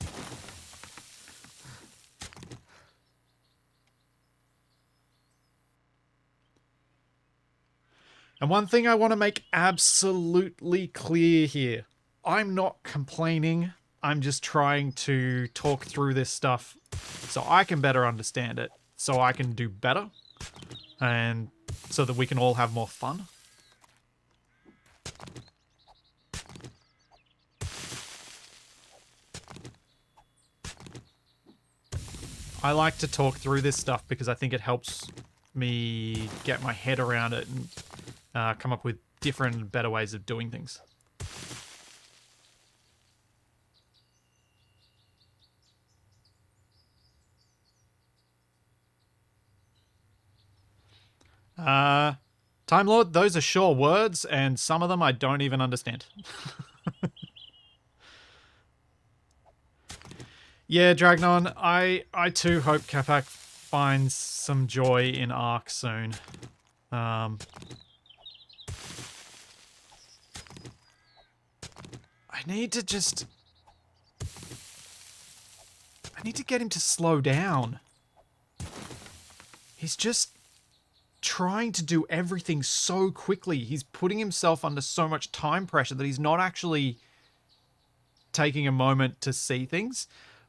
And one thing I want to make absolutely clear here. I'm not complaining. I'm just trying to talk through this stuff so I can better understand it, so I can do better, and so that we can all have more fun. I like to talk through this stuff because I think it helps me get my head around it and come up with different and better ways of doing things. Time Lord, those are sure words, and some of them I don't even understand. Yeah, Dragnon, I too hope Capac finds some joy in Ark soon. I need to get him to slow down. He's just trying to do everything so quickly. He's putting himself under so much time pressure that he's not actually taking a moment to see things.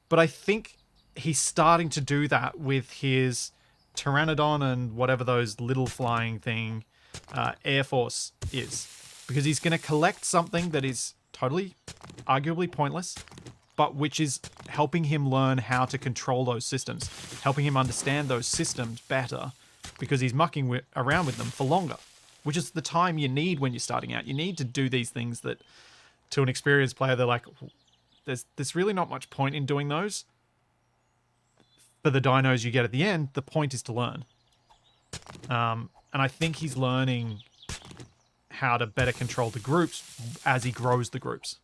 But I think he's starting to do that with his Pteranodon and whatever those little flying thing Air Force is. Because he's going to collect something that is totally, arguably pointless, but which is helping him learn how to control those systems, helping him understand those systems better, because he's mucking around with them for longer, which is the time you need when you're starting out. You need to do these things that, to an experienced player, they're like, there's really not much point in doing those. For the dinos you get at the end, the point is to learn. And I think he's learning how to better control the groups as he grows the groups.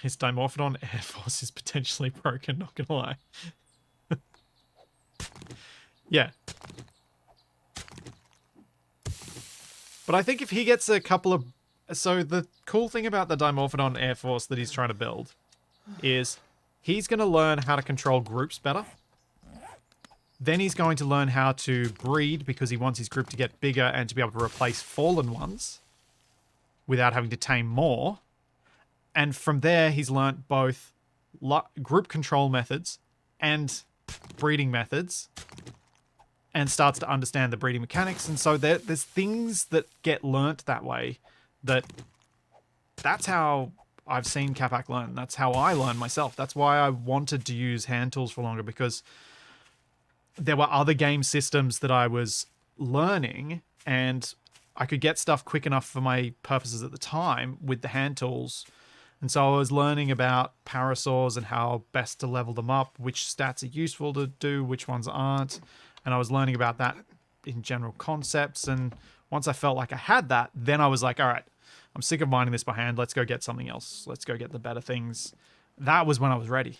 His Dimorphodon Air Force is potentially broken, not gonna lie. Yeah. But I think if he gets a couple of... So the cool thing about the Dimorphodon Air Force that he's trying to build is he's going to learn how to control groups better. Then he's going to learn how to breed, because he wants his group to get bigger and to be able to replace fallen ones without having to tame more. And from there, he's learnt both group control methods and breeding methods, and starts to understand the breeding mechanics. And so there's things that get learnt that way. That's how I've seen Capac learn. That's how I learn myself. That's why I wanted to use hand tools for longer, because there were other game systems that I was learning, and I could get stuff quick enough for my purposes at the time with the hand tools. And so I was learning about parasaurs and how best to level them up, which stats are useful to do, which ones aren't. And I was learning about that in general concepts. And once I felt like I had that, then I was like, all right, I'm sick of mining this by hand. Let's go get something else. Let's go get the better things. That was when I was ready.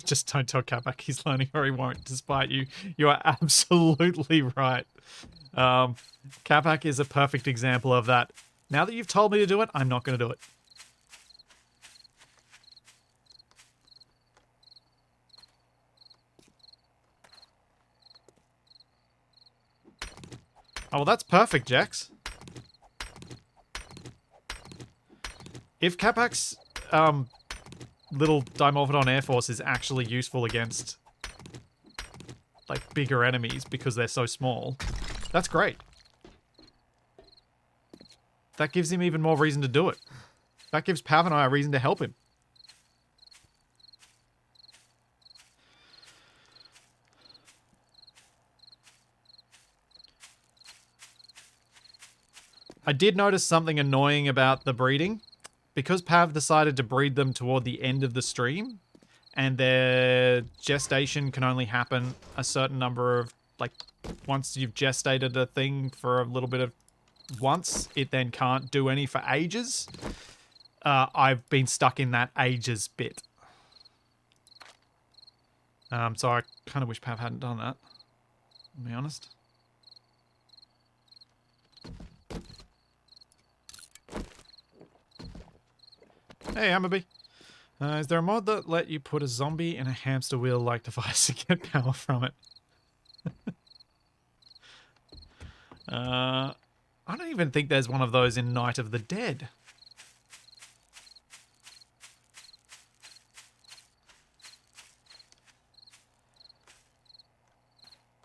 Just don't tell Capac he's learning or he won't, despite you. You are absolutely right. Capac is a perfect example of that. Now that you've told me to do it, I'm not going to do it. Oh, well, that's perfect, Jax. If Capac's little Dimorphodon Air Force is actually useful against like bigger enemies because they're so small, that's great. That gives him even more reason to do it. That gives Pav and I a reason to help him. I did notice something annoying about the breeding. Because Pav decided to breed them toward the end of the stream, and their gestation can only happen a certain number of, like, once you've gestated a thing for a little bit of once, it then can't do any for ages. I've been stuck in that ages bit. So I kind of wish Pav hadn't done that, to be honest. Hey, Hammerby. Is there a mod that let you put a zombie in a hamster wheel-like device to get power from it? I don't even think there's one of those in Night of the Dead.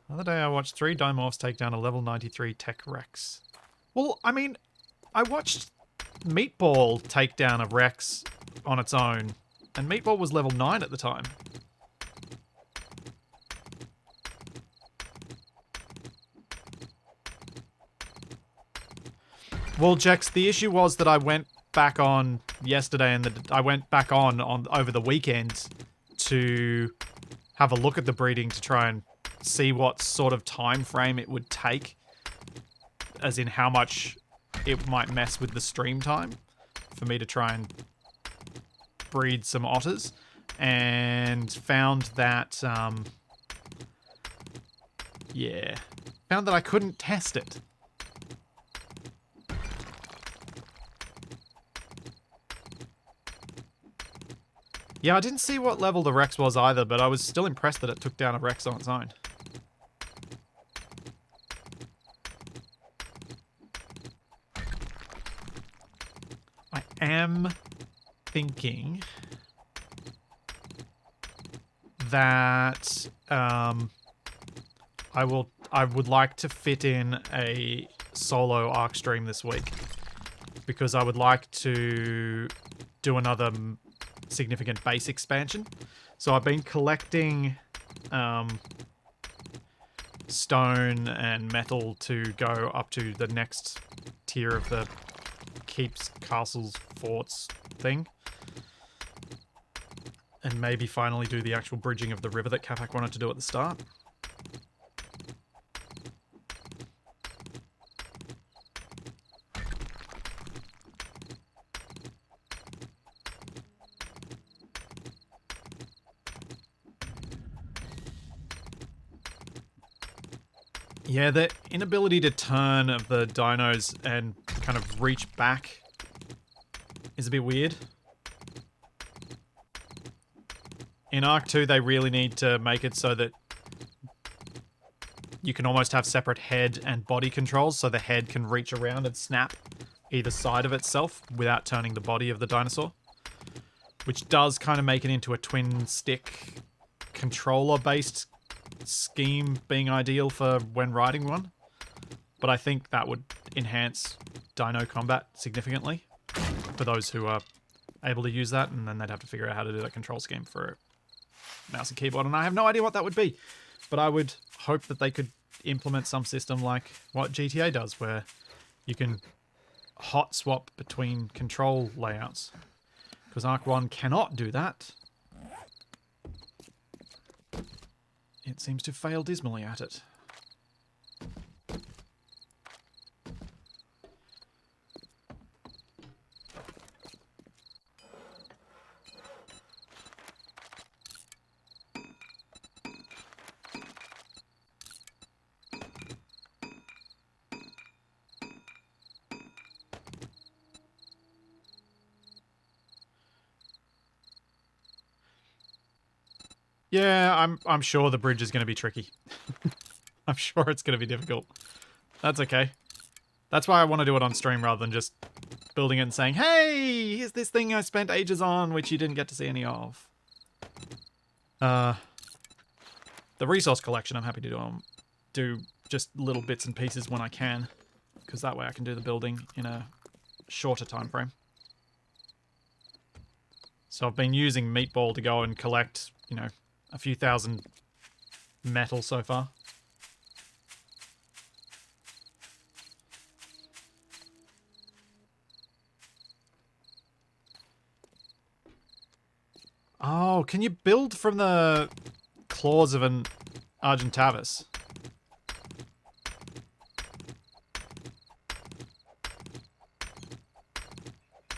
The other day I watched 3 Dimorphs take down a level 93 Tech Rex. Well, I mean, I watched Meatball take down a Rex on its own, and Meatball was level 9 at the time. Well, Jex, the issue was that I went back on yesterday, and I went back on over the weekend to have a look at the breeding to try and see what sort of time frame it would take, as in how much it might mess with the stream time for me to try and breed some otters, and found that, yeah, found that I couldn't test it. Yeah, I didn't see what level the Rex was either, but I was still impressed that it took down a Rex on its own. I am thinking that I would like to fit in a solo Arc stream this week, because I would like to do another significant base expansion. So I've been collecting stone and metal to go up to the next tier of the keeps, castles, forts thing. And maybe finally do the actual bridging of the river that Capac wanted to do at the start. Yeah, the inability to turn of the dinos and kind of reach back is a bit weird. In Arc 2, they really need to make it so that you can almost have separate head and body controls, so the head can reach around and snap either side of itself without turning the body of the dinosaur, which does kind of make it into a twin stick controller-based scheme being ideal for when riding one. But I think that would enhance dino combat significantly for those who are able to use that, and then they'd have to figure out how to do that control scheme for mouse and keyboard, and I have no idea what that would be. But I would hope that they could implement some system like what GTA does, where you can hot swap between control layouts. Because Arc 1 cannot do that. It seems to fail dismally at it. Yeah, I'm sure the bridge is going to be tricky. I'm sure it's going to be difficult. That's okay. That's why I want to do it on stream rather than just building it and saying, hey, here's this thing I spent ages on, which you didn't get to see any of. The resource collection, I'm happy to do just little bits and pieces when I can, because that way I can do the building in a shorter time frame. So I've been using Meatball to go and collect, you know, a few thousand metal so far. Oh, can you build from the claws of an Argentavis?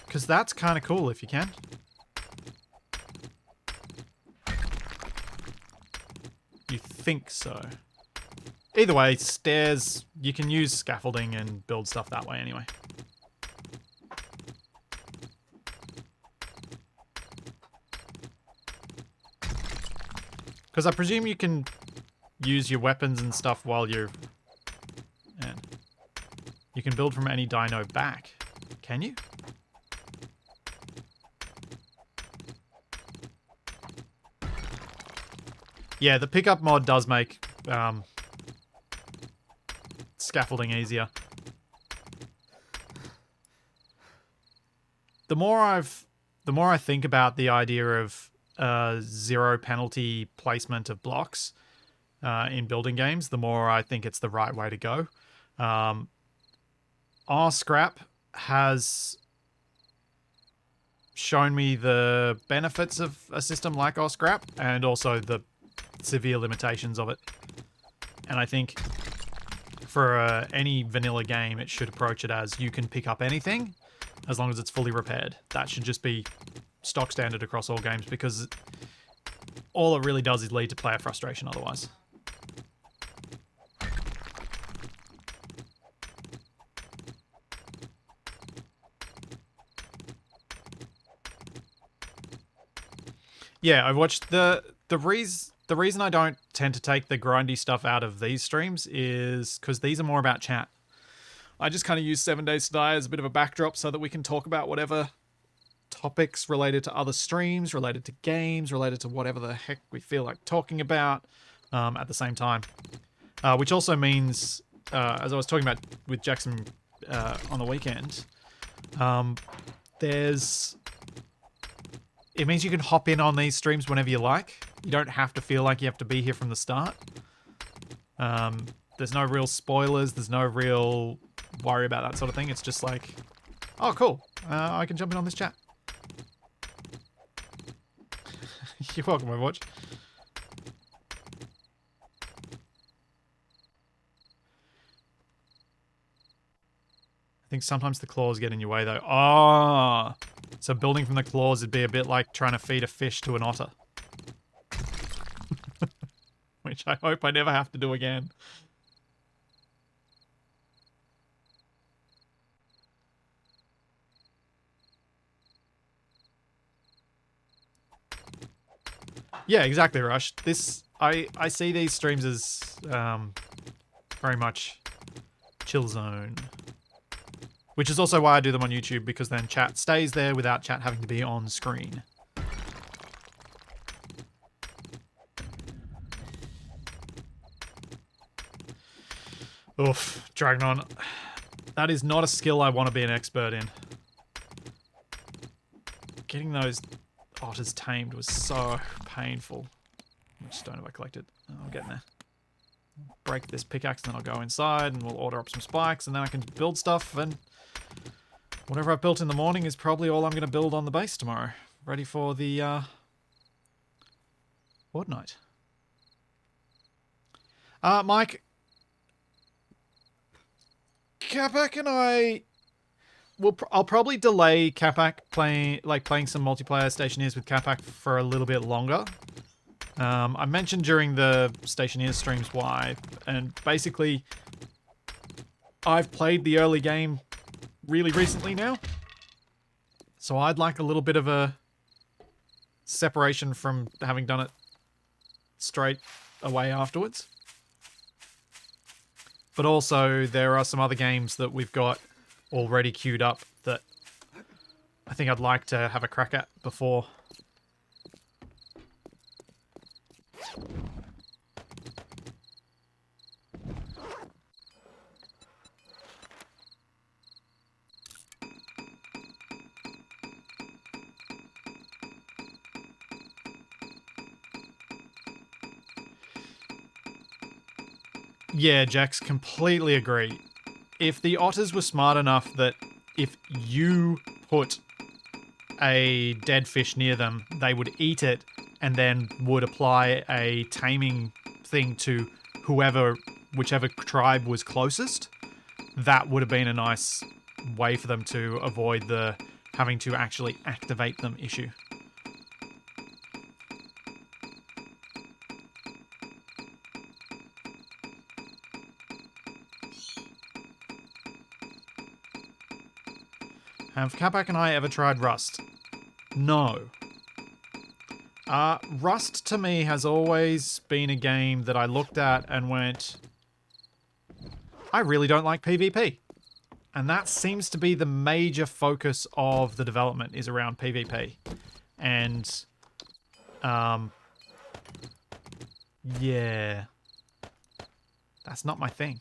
Because that's kind of cool if you can. You think so. Either way, stairs, you can use scaffolding and build stuff that way anyway. Because I presume you can use your weapons and stuff while you're... And you can build from any dino back. Can you? Yeah, the pickup mod does make scaffolding easier. The more I think about the idea of zero penalty placement of blocks in building games, the more I think it's the right way to go. RScrap has shown me the benefits of a system like RScrap and also the severe limitations of it. And I think for any vanilla game, it should approach it as you can pick up anything as long as it's fully repaired. That should just be stock standard across all games, because all it really does is lead to player frustration otherwise. Yeah, I've watched the reason I don't tend to take the grindy stuff out of these streams is because these are more about chat. I just kind of use 7 Days to Die as a bit of a backdrop so that we can talk about whatever topics related to other streams, related to games, related to whatever the heck we feel like talking about at the same time. Which also means, as I was talking about with Jackson on the weekend, it means you can hop in on these streams whenever you like. You don't have to feel like you have to be here from the start. There's no real spoilers. There's no real worry about that sort of thing. It's just like, oh, cool. I can jump in on this chat. You're welcome, Overwatch. I think sometimes the claws get in your way, though. Oh, so building from the claws would be a bit like trying to feed a fish to an otter. Which I hope I never have to do again. Yeah, exactly, Rush. I see these streams as very much chill zone. Which is also why I do them on YouTube, because then chat stays there without chat having to be on screen. Oof, Dragnon. That is not a skill I want to be an expert in. getting those otters tamed was so painful. How much stone have I collected? Oh, I'm getting there. Break this pickaxe, and then I'll go inside and we'll order up some spikes, and then I can build stuff, and whatever I've built in the morning is probably all I'm going to build on the base tomorrow. Ready for the Horde night. Mike, Capac and I I'll probably delay Capac playing some multiplayer Stationeers with Capac for a little bit longer. I mentioned during the Stationeers streams why, and basically I've played the early game really recently now, so I'd like a little bit of a separation from having done it straight away afterwards. But also there are some other games that we've got already queued up that I think I'd like to have a crack at before. Yeah, Jax, completely agree. If the otters were smart enough that if you put a dead fish near them, they would eat it and then would apply a taming thing to whichever tribe was closest, that would have been a nice way for them to avoid the having to actually activate them issue. Have Capac and I ever tried Rust? No. Rust to me has always been a game that I looked at and went, I really don't like PvP. And that seems to be the major focus of the development, is around PvP. And, yeah. That's not my thing.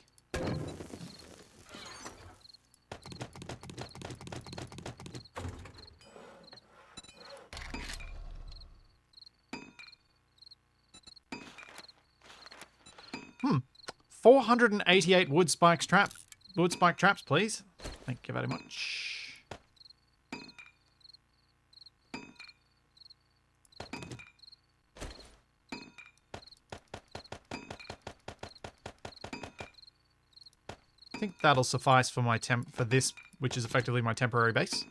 488 wood spike traps, please. Thank you very much. I think that'll suffice for my for this, which is effectively my temporary base.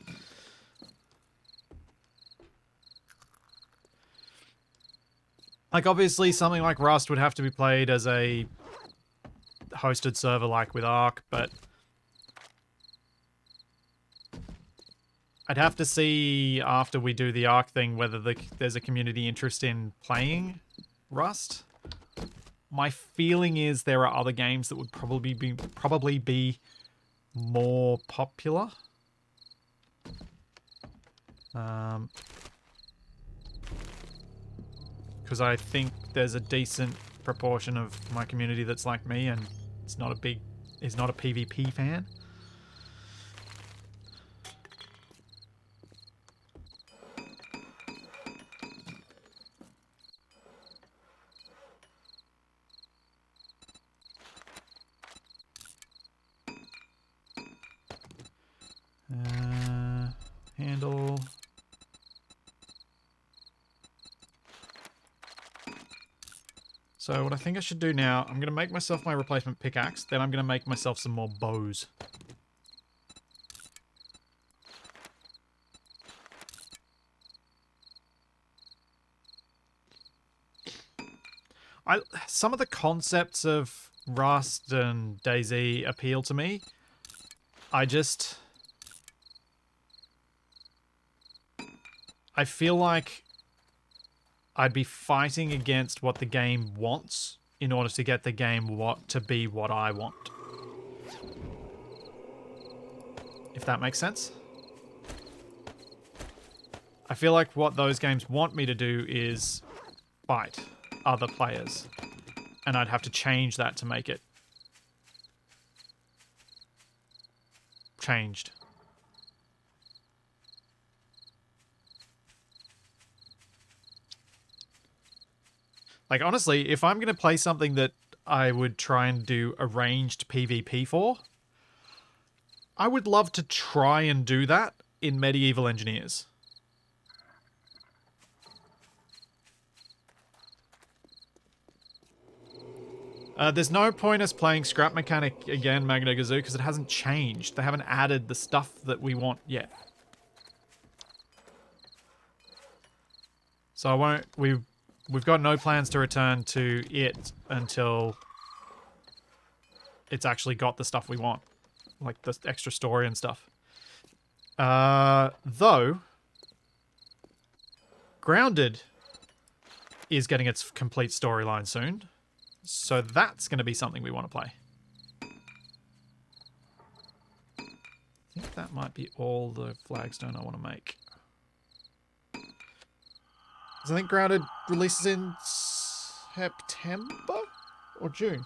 Like, obviously, something like Rust would have to be played as a hosted server, like with Ark, but I'd have to see after we do the Ark thing whether there's a community interest in playing Rust. My feeling is there are other games that would probably be more popular. Because I think there's a decent proportion of my community that's like me and is not a PvP fan. Handle. So what I think I should do now, I'm going to make myself my replacement pickaxe, then I'm going to make myself some more bows. Some of the concepts of Rust and DayZ appeal to me. I feel like I'd be fighting against what the game wants in order to get the game to be what I want. If that makes sense. I feel like what those games want me to do is fight other players. And I'd have to change that to make it changed. Like, honestly, if I'm going to play something that I would try and do arranged PvP for, I would love to try and do that in Medieval Engineers. There's no point us playing Scrap Mechanic again, Magna Gazoo, because it hasn't changed. They haven't added the stuff that we want yet. So I won't... We've got no plans to return to it until it's actually got the stuff we want. Like the extra story and stuff. Though... Grounded is getting its complete storyline soon. So that's going to be something we want to play. I think that might be all the flagstone I want to make. Because I think Grounded releases in September? Or June?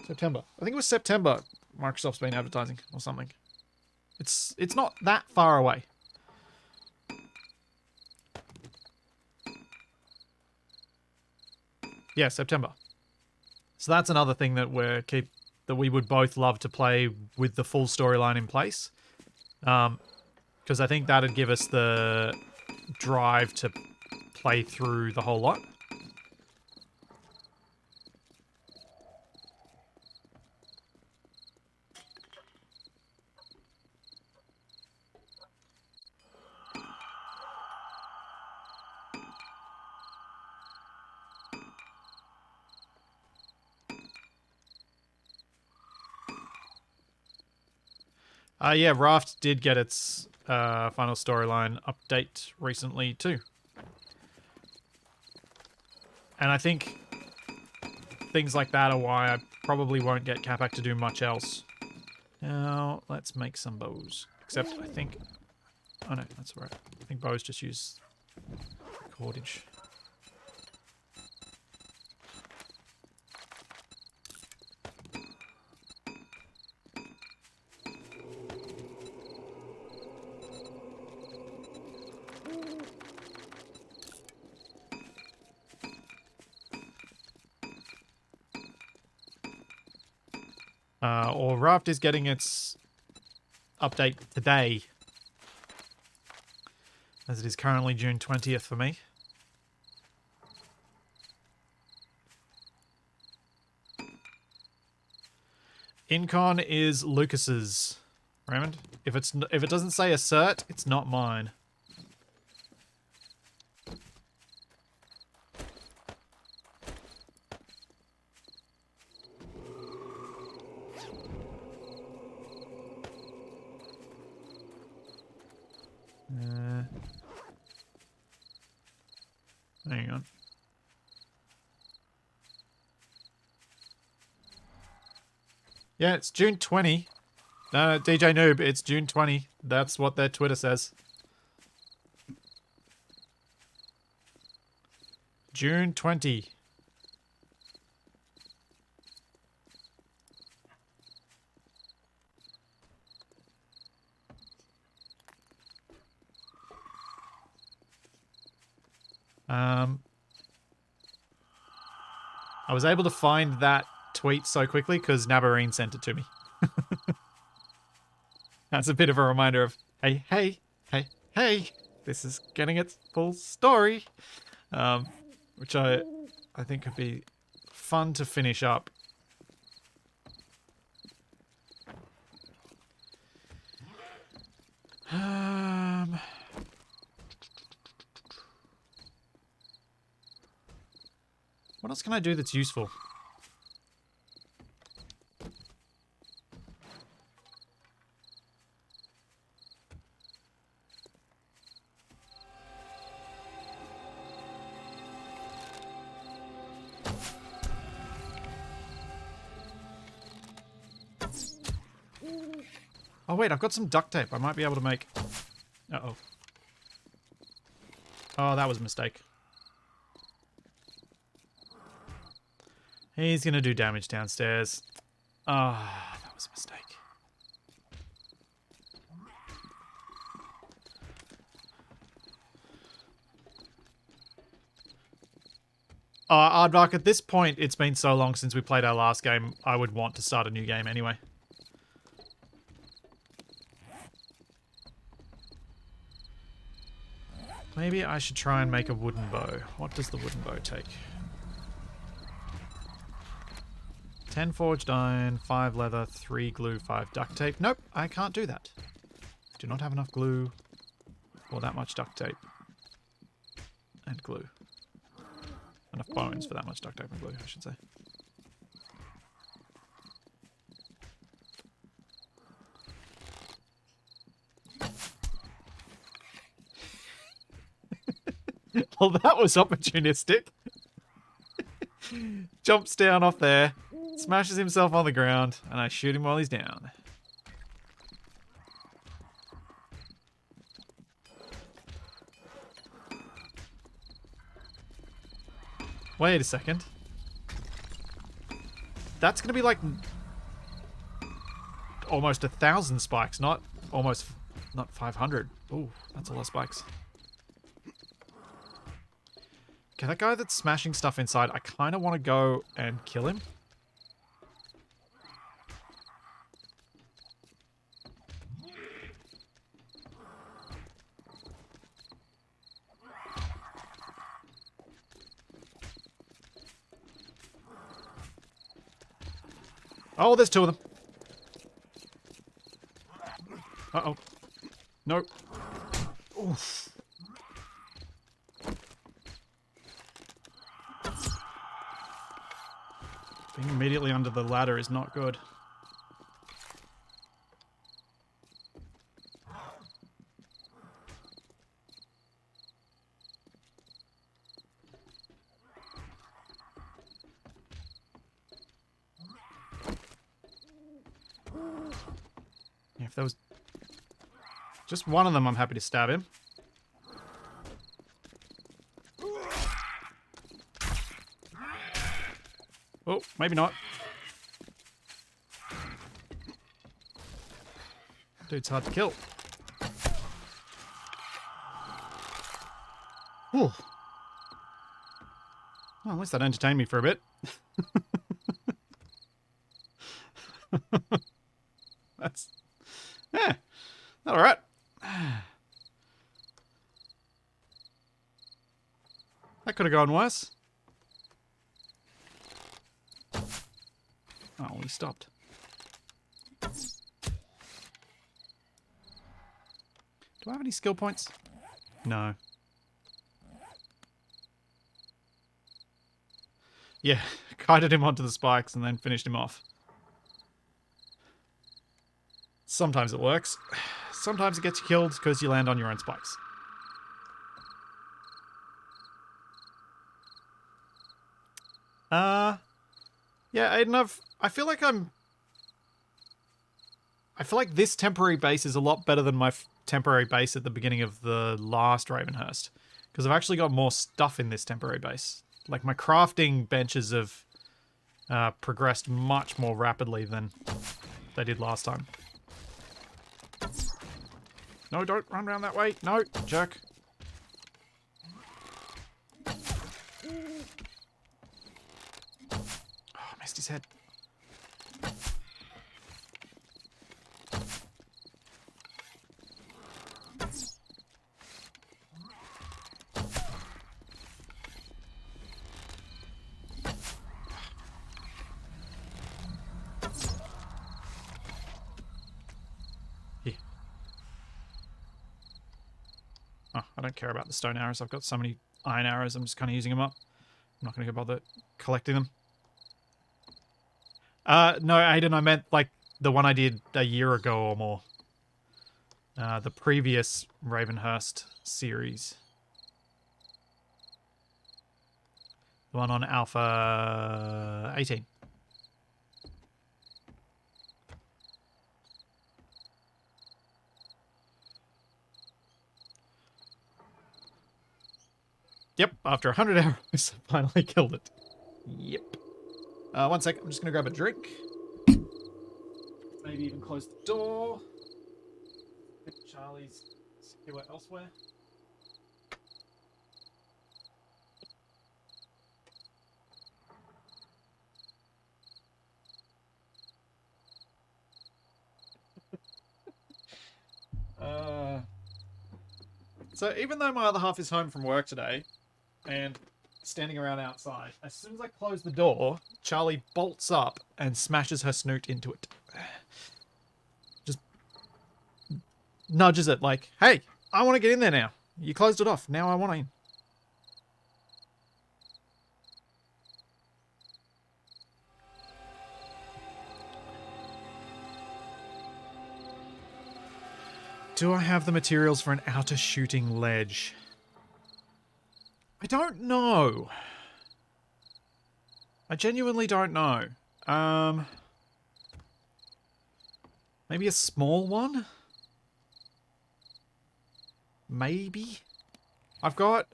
September. I think it was September Microsoft's been advertising or something. It's not that far away. Yeah, September. So that's another thing that we would both love to play with the full storyline in place. Because I think that'd give us the drive to play through the whole lot. Yeah, Raft did get its final storyline update recently too. And I think things like that are why I probably won't get Capac to do much else. Now, let's make some bows. Except, I think... Oh no, that's all right. I think bows just use cordage. Or Raft is getting its update today, as it is currently June 20th for me. Incon is Lucas's, Raymond. If it doesn't say assert, it's not mine. Hang on. Yeah, it's June 20. No, DJ Noob, it's June 20. That's what their Twitter says. June 20. I was able to find that tweet so quickly because Nabarine sent it to me. That's a bit of a reminder of, hey, hey, hey, hey, this is getting its full story. Which I think could be fun to finish up. What else can I do that's useful? Oh wait, I've got some duct tape. I might be able to make... Uh-oh. Oh, that was a mistake. He's gonna do damage downstairs. Ah, that was a mistake. Aardvark, at this point, it's been so long since we played our last game, I would want to start a new game anyway. Maybe I should try and make a wooden bow. What does the wooden bow take? 10 forged iron, 5 leather, 3 glue, 5 duct tape. Nope, I can't do that. I do not have enough glue or that much duct tape and glue. Enough bones for that much duct tape and glue, I should say. Well, that was opportunistic. Jumps down off there, smashes himself on the ground, and I shoot him while he's down. Wait a second. That's going to be like almost 1,000 spikes, not 500. Ooh, that's a lot of spikes. Okay, that guy that's smashing stuff inside, I kind of want to go and kill him. Oh, there's 2 of them. Uh-oh. Nope. Oof. Being immediately under the ladder is not good. Yeah, if there was just one of them, I'm happy to stab him. Oh, maybe not. Dude's hard to kill. Ooh. Well, at least that entertained me for a bit. That's... yeah. Alright. That could have gone worse. Oh, he stopped. Do I have any skill points? No. Yeah, kited him onto the spikes and then finished him off. Sometimes it works. Sometimes it gets you killed because you land on your own spikes. Yeah, Aiden, I feel like this temporary base is a lot better than my temporary base at the beginning of the last Ravenhearst. Because I've actually got more stuff in this temporary base. Like, my crafting benches have progressed much more rapidly than they did last time. No, don't run around that way. No, jerk. Oh, I missed his head. Oh, I don't care about the stone arrows. I've got so many iron arrows, I'm just kind of using them up. I'm not going to go bother collecting them. No, Aiden, I meant like the one I did a year ago or more. The previous Ravenhearst series. The one on Alpha 18. Yep, after 100 arrows, I finally killed it. Yep. 1 sec, I'm just going to grab a drink. Maybe even close the door. Get Charlie's secure elsewhere. So even though my other half is home from work today and standing around outside, as soon as I close the door, Charlie bolts up and smashes her snoot into it. Just nudges it like, hey, I want to get in there now. You closed it off. Now I want in. Do I have the materials for an outer shooting ledge? I don't know. I genuinely don't know. Maybe a small one? Maybe? I've got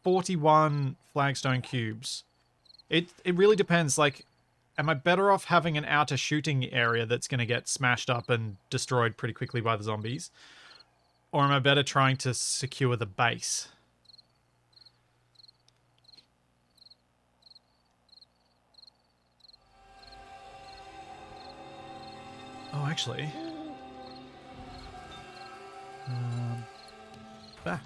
41 flagstone cubes. It really depends, like, am I better off having an outer shooting area that's going to get smashed up and destroyed pretty quickly by the zombies? Or am I better trying to secure the base? Oh, actually... Ah.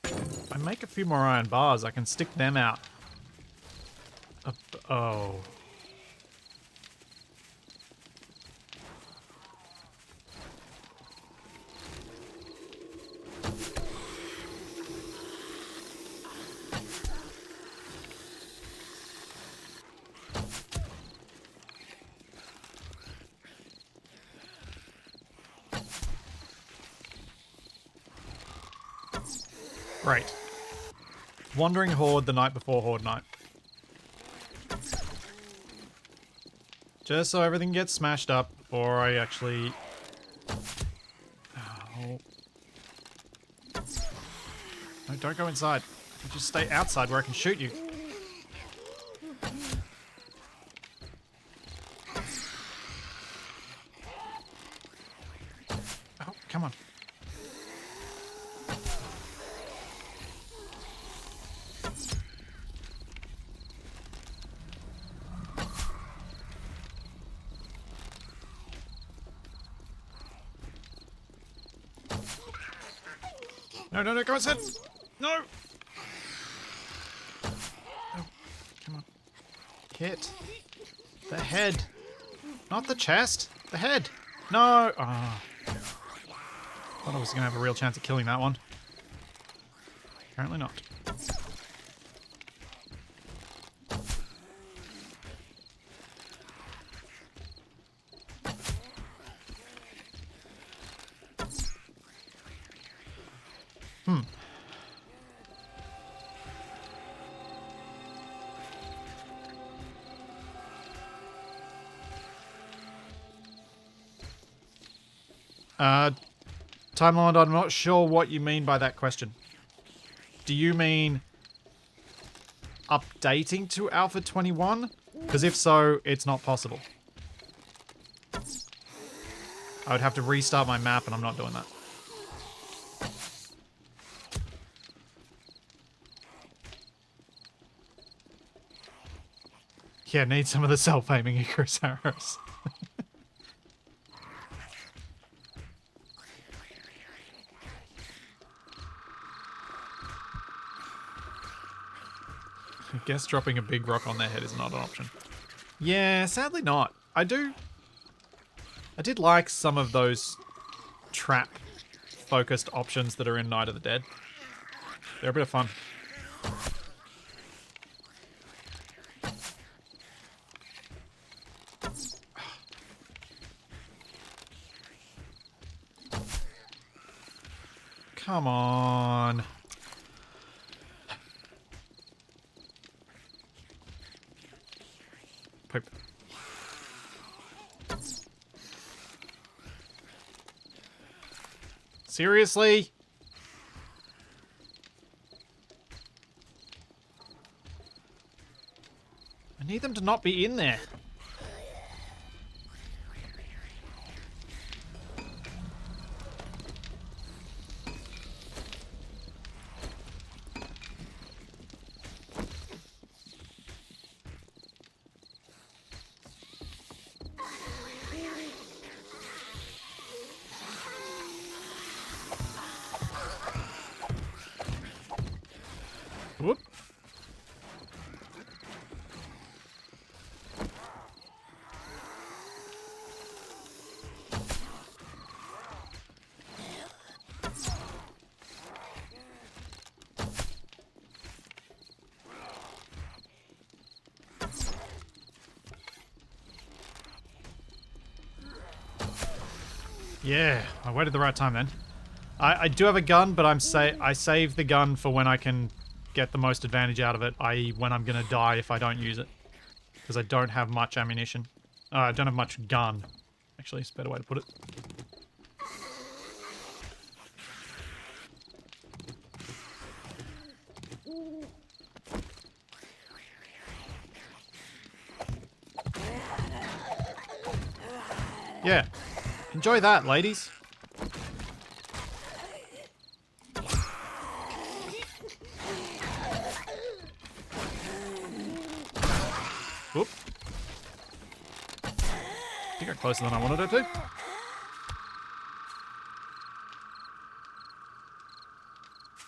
If I make a few more iron bars, I can stick them out. Oh. Right. Wandering Horde the night before Horde night. Just so everything gets smashed up before I actually... Oh. No, don't go inside. You just stay outside where I can shoot you. Oh, come on. No, no, no, go inside! No! Oh, come on. Hit. The head. Not the chest. The head. No! Ah. Oh. Thought I was going to have a real chance of killing that one. Apparently not. Time Lord, I'm not sure what you mean by that question. Do you mean updating to Alpha 21? Because if so, it's not possible. I would have to restart my map, and I'm not doing that. Yeah, need some of the self-aiming Icarus arrows. I guess dropping a big rock on their head is not an option. Yeah, sadly not. I did like some of those trap-focused options that are in Night of the Dead. They're a bit of fun. Come on. Poop. Seriously? I need need them to not be in there. Whoop. Yeah, I waited the right time then. I do have a gun, but I save the gun for when I can get the most advantage out of it, i.e. when I'm going to die if I don't use it. Because I don't have much ammunition. I don't have much gun. Actually, it's a better way to put it. Yeah. Enjoy that, ladies. Whoop. You got closer than I wanted it to.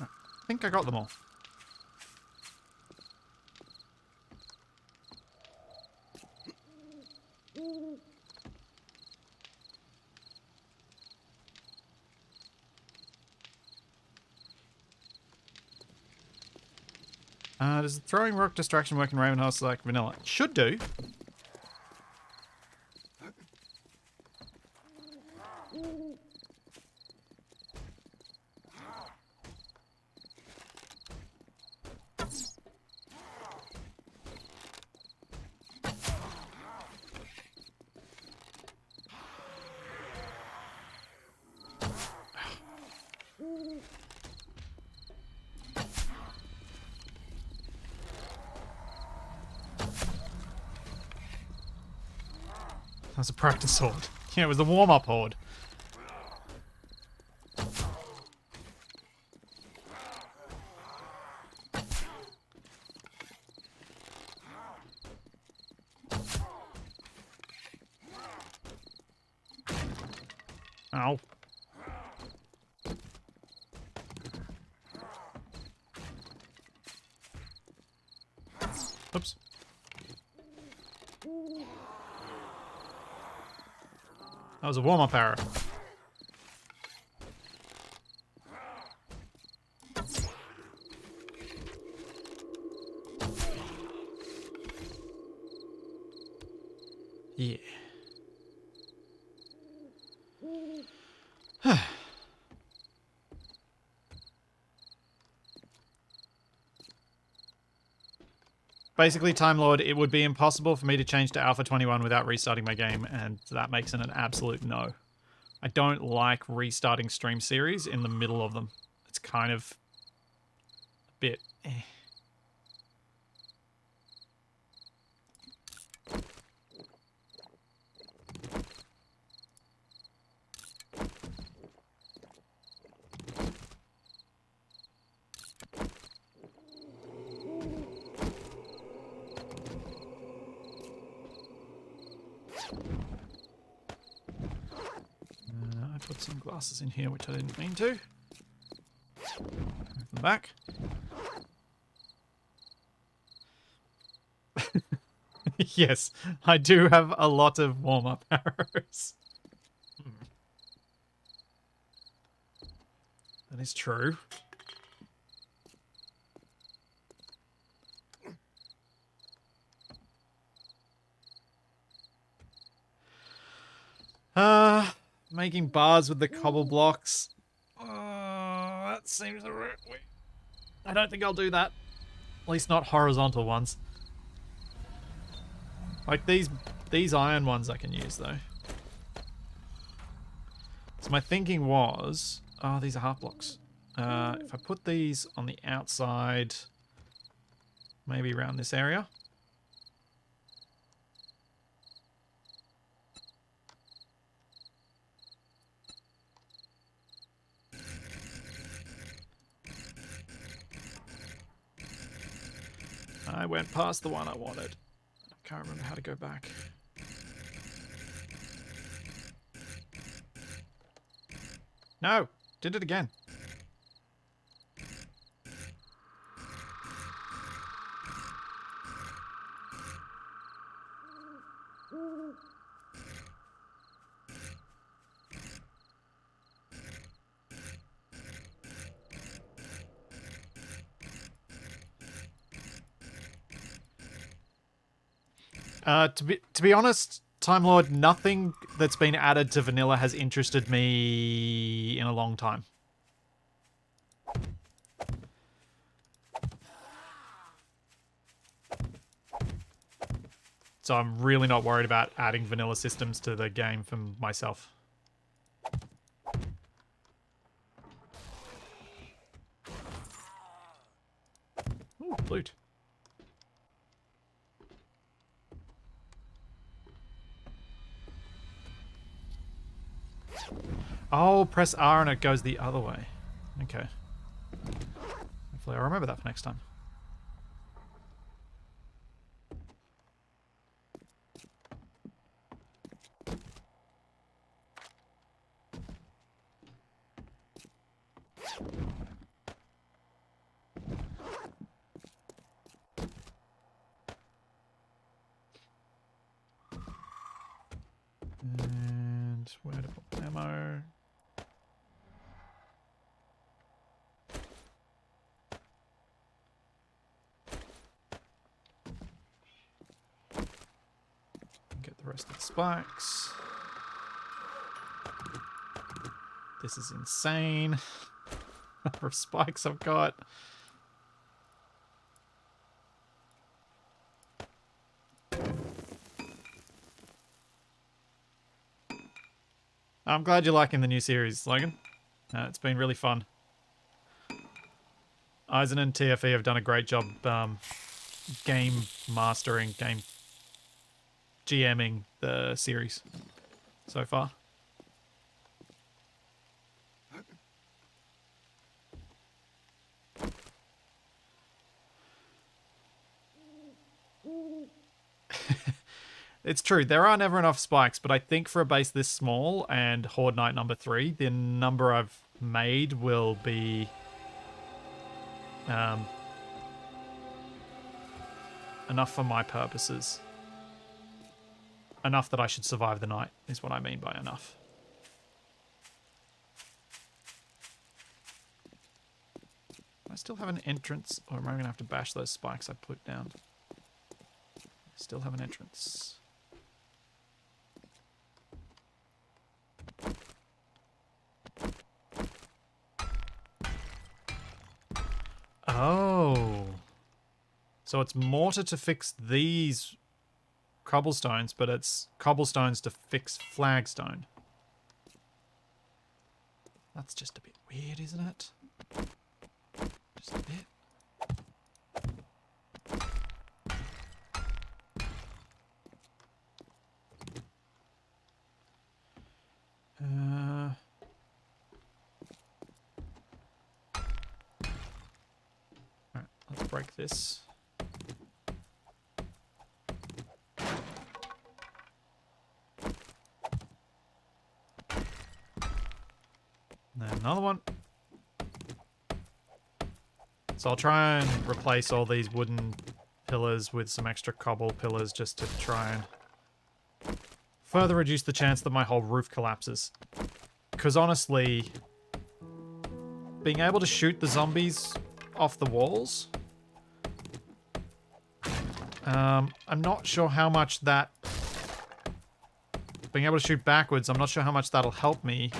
I think I got them all. Does the throwing rock distraction work in Ravenhearst like vanilla? It should do. That was a practice horde. Yeah, it was the warm-up horde. Ow. Oops. That was a warm-up arrow. Yeah. Basically, Time Lord, it would be impossible for me to change to Alpha 21 without restarting my game, and that makes it an absolute no. I don't like restarting stream series in the middle of them. It's kind of a bit eh. I put some glasses in here, which I didn't mean to. Move them back. Yes, I do have a lot of warm-up arrows. That is true. Making bars with the cobble blocks. That seems the right way. I don't think I'll do that. At least not horizontal ones. Like these iron ones I can use though. So my thinking was, oh, these are heart blocks. If I put these on the outside, maybe around this area. I went past the one I wanted. I can't remember how to go back. No! Did it again. To be honest, Time Lord, nothing that's been added to vanilla has interested me in a long time. So I'm really not worried about adding vanilla systems to the game for myself. Ooh, loot. Oh, press R and it goes the other way. Okay. Hopefully I'll remember that for next time. And where to put ammo? Get the rest of the spikes. This is insane. Number of spikes I've got. I'm glad you're liking the new series, Logan. It's been really fun. Eisen and TFE have done a great job game mastering, game GMing the series so far. It's true, there are never enough spikes, but I think for a base this small and Horde Night number 3, the number I've made will be enough for my purposes. Enough that I should survive the night is what I mean by enough. I still have an entrance, or am I going to have to bash those spikes I put down? I still have an entrance. Oh. So it's mortar to fix these cobblestones, but it's cobblestones to fix flagstone. That's just a bit weird, isn't it? Just a bit. Alright, let's break this. And then another one. So I'll try and replace all these wooden pillars with some extra cobble pillars just to try and further reduce the chance that my whole roof collapses. Because honestly, being able to shoot the zombies off the walls, I'm not sure how much that... Being able to shoot backwards, I'm not sure how much that'll help me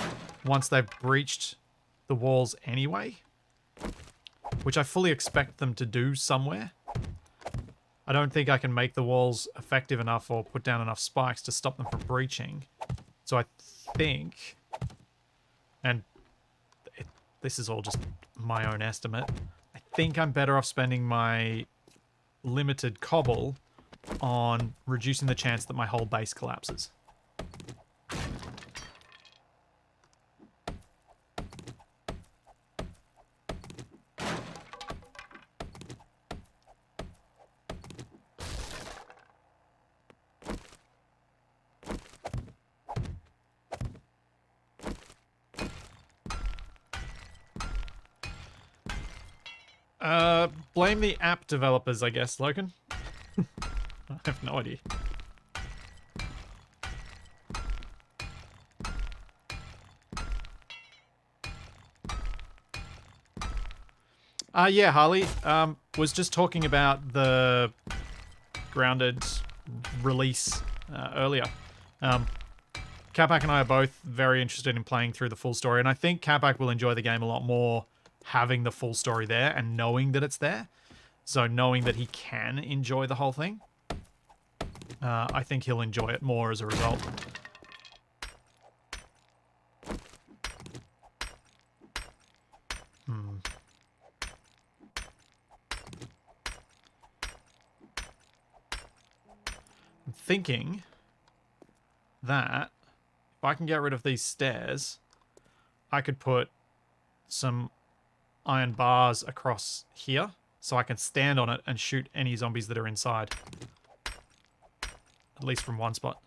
once they've breached the walls anyway. Which I fully expect them to do somewhere. I don't think I can make the walls effective enough or put down enough spikes to stop them from breaching. So I think... And this is all just my own estimate. I think I'm better off spending my limited cobble on reducing the chance that my whole base collapses. Blame the app developers, I guess, Logan. I have no idea. Yeah, Harley. Was just talking about the Grounded release earlier. Capac and I are both very interested in playing through the full story, and I think Capac will enjoy the game a lot more having the full story there and knowing that it's there. So knowing that he can enjoy the whole thing, I think he'll enjoy it more as a result. I'm thinking that if I can get rid of these stairs, I could put some iron bars across here so I can stand on it and shoot any zombies that are inside. At least from one spot.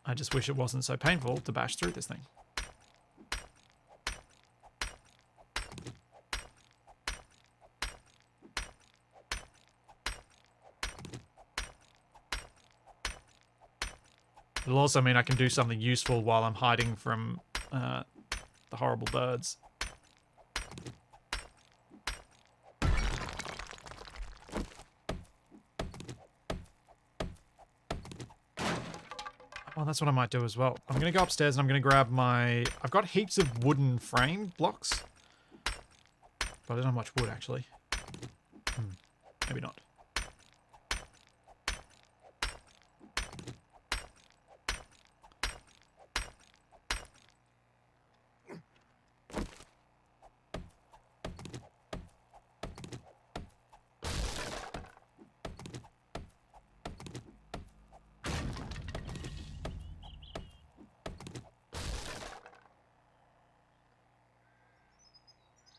I just wish it wasn't so painful to bash through this thing. It'll also mean I can do something useful while I'm hiding from the horrible birds. Oh, that's what I might do as well. I'm going to go upstairs and I'm going to grab my... I've got heaps of wooden frame blocks. But I don't have much wood, actually. Maybe not.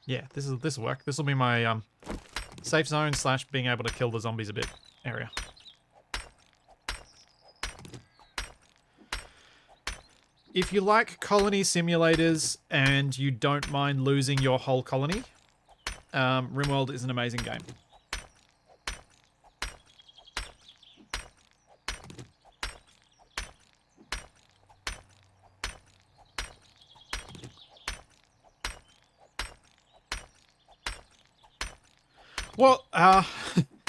Yeah, this will work. This will be my safe zone / being able to kill the zombies a bit area. If you like colony simulators and you don't mind losing your whole colony, RimWorld is an amazing game. Well,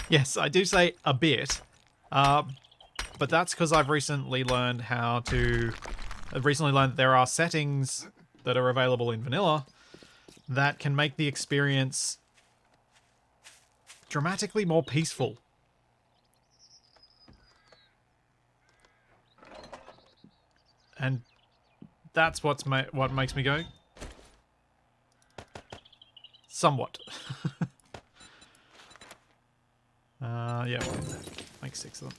yes, I do say a bit, but that's because I've recently learned that there are settings that are available in vanilla that can make the experience dramatically more peaceful. And that's what makes me go somewhat. Yeah, we'll make 6 of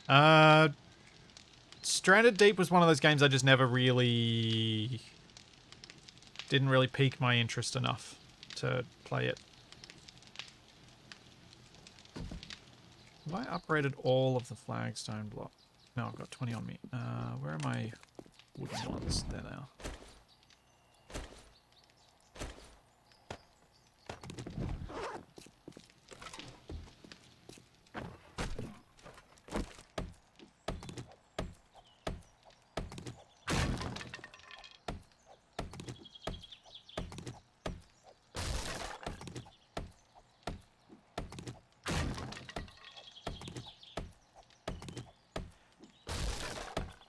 them. Stranded Deep was one of those games I just never really... didn't really pique my interest enough to play it. Have I upgraded all of the flagstone block? No, I've got 20 on me. Where are my wooden ones? There they are.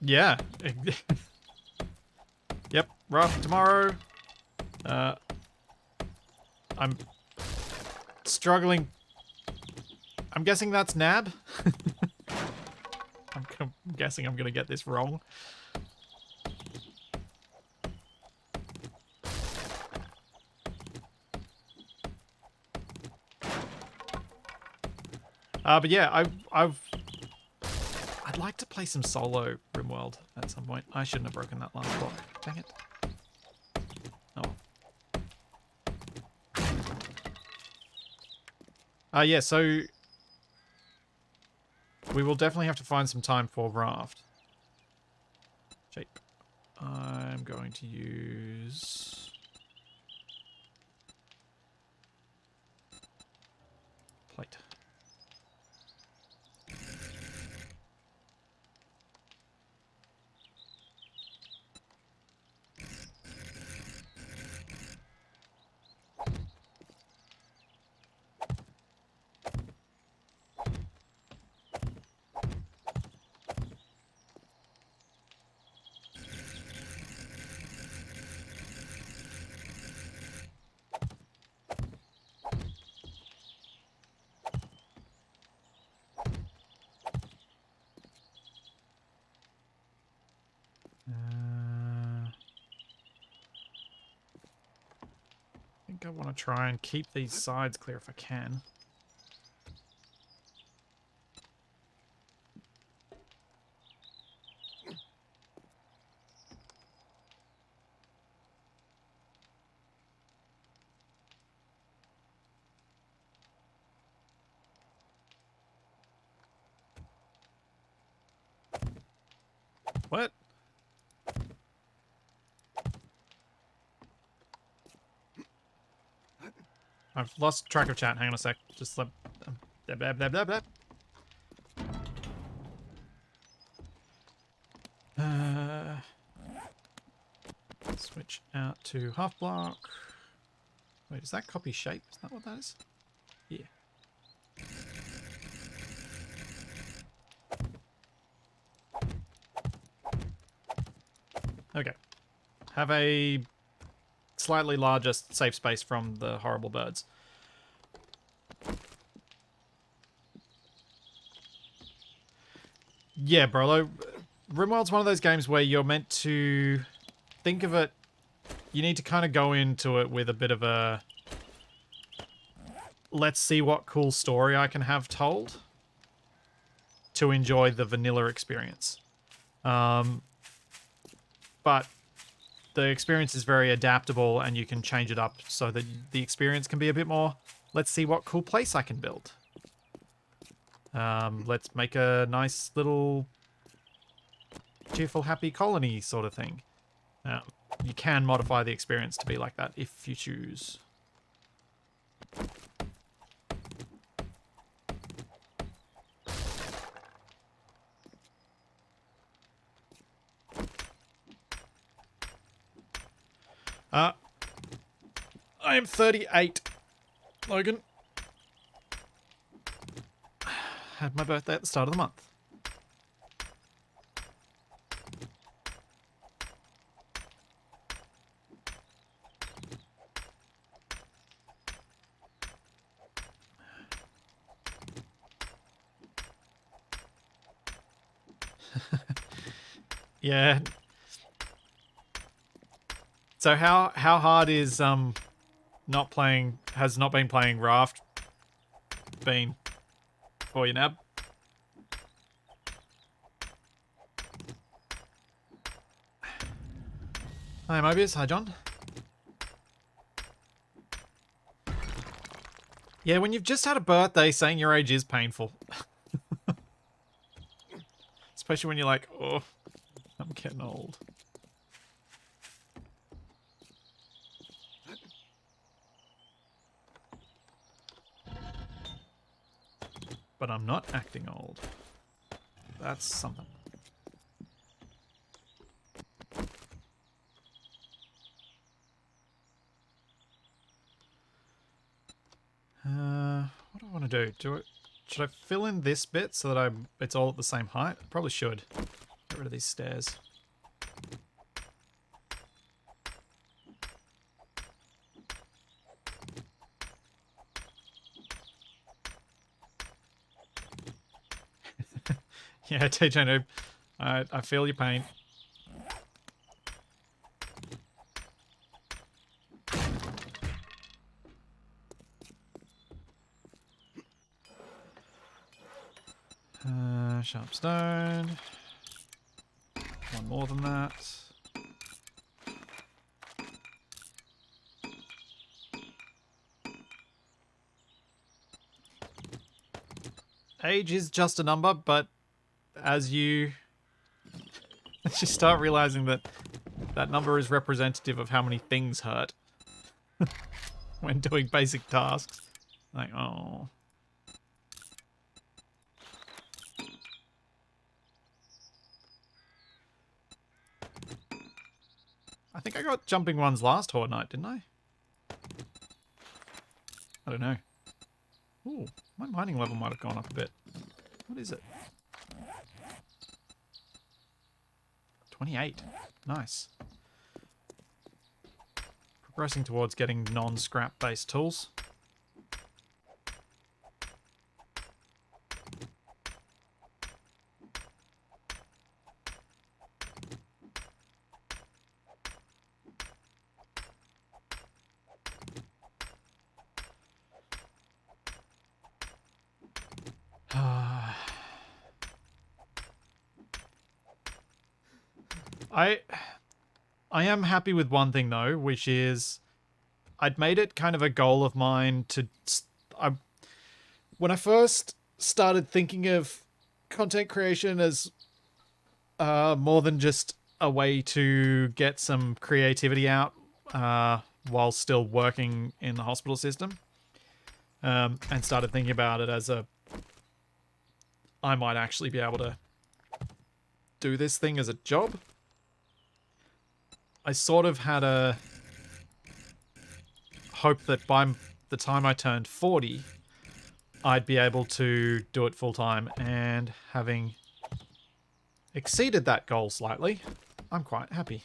Yeah. Yep, rough tomorrow. I'm struggling. I'm guessing that's Nab. I'm guessing I'm going to get this wrong. But yeah, I'd like to play some solo RimWorld at some point. I shouldn't have broken that last block. Dang it. Oh. Yeah, so we will definitely have to find some time for raft. Shape. I'm going to use plate. I think I want to try and keep these sides clear if I can. What? I've lost track of chat. Hang on a sec. Just let... blah, blah, blah, blah. Switch out to half block. Wait, is that copy shape? Is that what that is? Yeah. Okay. Have a slightly larger safe space from the horrible birds. Yeah, Brolo. RimWorld's one of those games where you're meant to think of it. You need to kind of go into it with a bit of a let's see what cool story I can have told to enjoy the vanilla experience. But the experience is very adaptable and you can change it up so that the experience can be a bit more, let's see what cool place I can build. Let's make a nice little cheerful, happy colony sort of thing. You can modify the experience to be like that if you choose. I am 38, Logan. Had my birthday at the start of the month. Yeah. So how hard is not been playing Raft been for you, Nab? Hi Mobius, hi John. Yeah, when you've just had a birthday, saying your age is painful. Especially when you're like, oh, I'm getting old. But I'm not acting old. That's something. What do I want to do? Should I fill in this bit so that it's all at the same height? I probably should. Get rid of these stairs. Yeah, TJ Noob. I feel your pain. Sharp stone. One more than that. age is just a number, but as you start realizing that that number is representative of how many things hurt when doing basic tasks. Like, oh. I think I got jumping ones last Horde night, didn't I? I don't know. Ooh, my mining level might have gone up a bit. What is it? 28. Nice. Progressing towards getting non-scrap based tools. I am happy with one thing though, which is I'd made it kind of a goal of mine to... when I first started thinking of content creation as more than just a way to get some creativity out while still working in the hospital system, and started thinking about it as I might actually be able to do this thing as a job. I sort of had a hope that by the time I turned 40, I'd be able to do it full time, and having exceeded that goal slightly, I'm quite happy.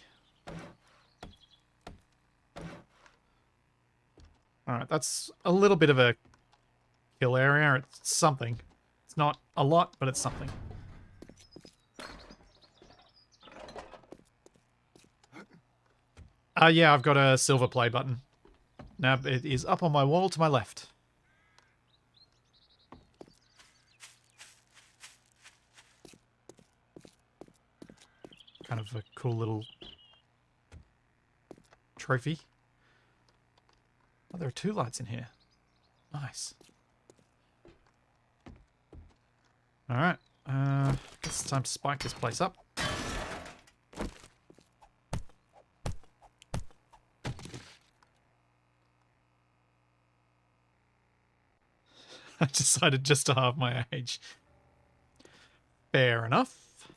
Alright, that's a little bit of a kill area. It's something. It's not a lot, but it's something. Yeah, I've got a silver play button. Now it is up on my wall to my left. Kind of a cool little trophy. Oh, there are 2 lights in here. Nice. Alright. Guess it's time to spike this place up. I decided just to halve my age. Fair enough.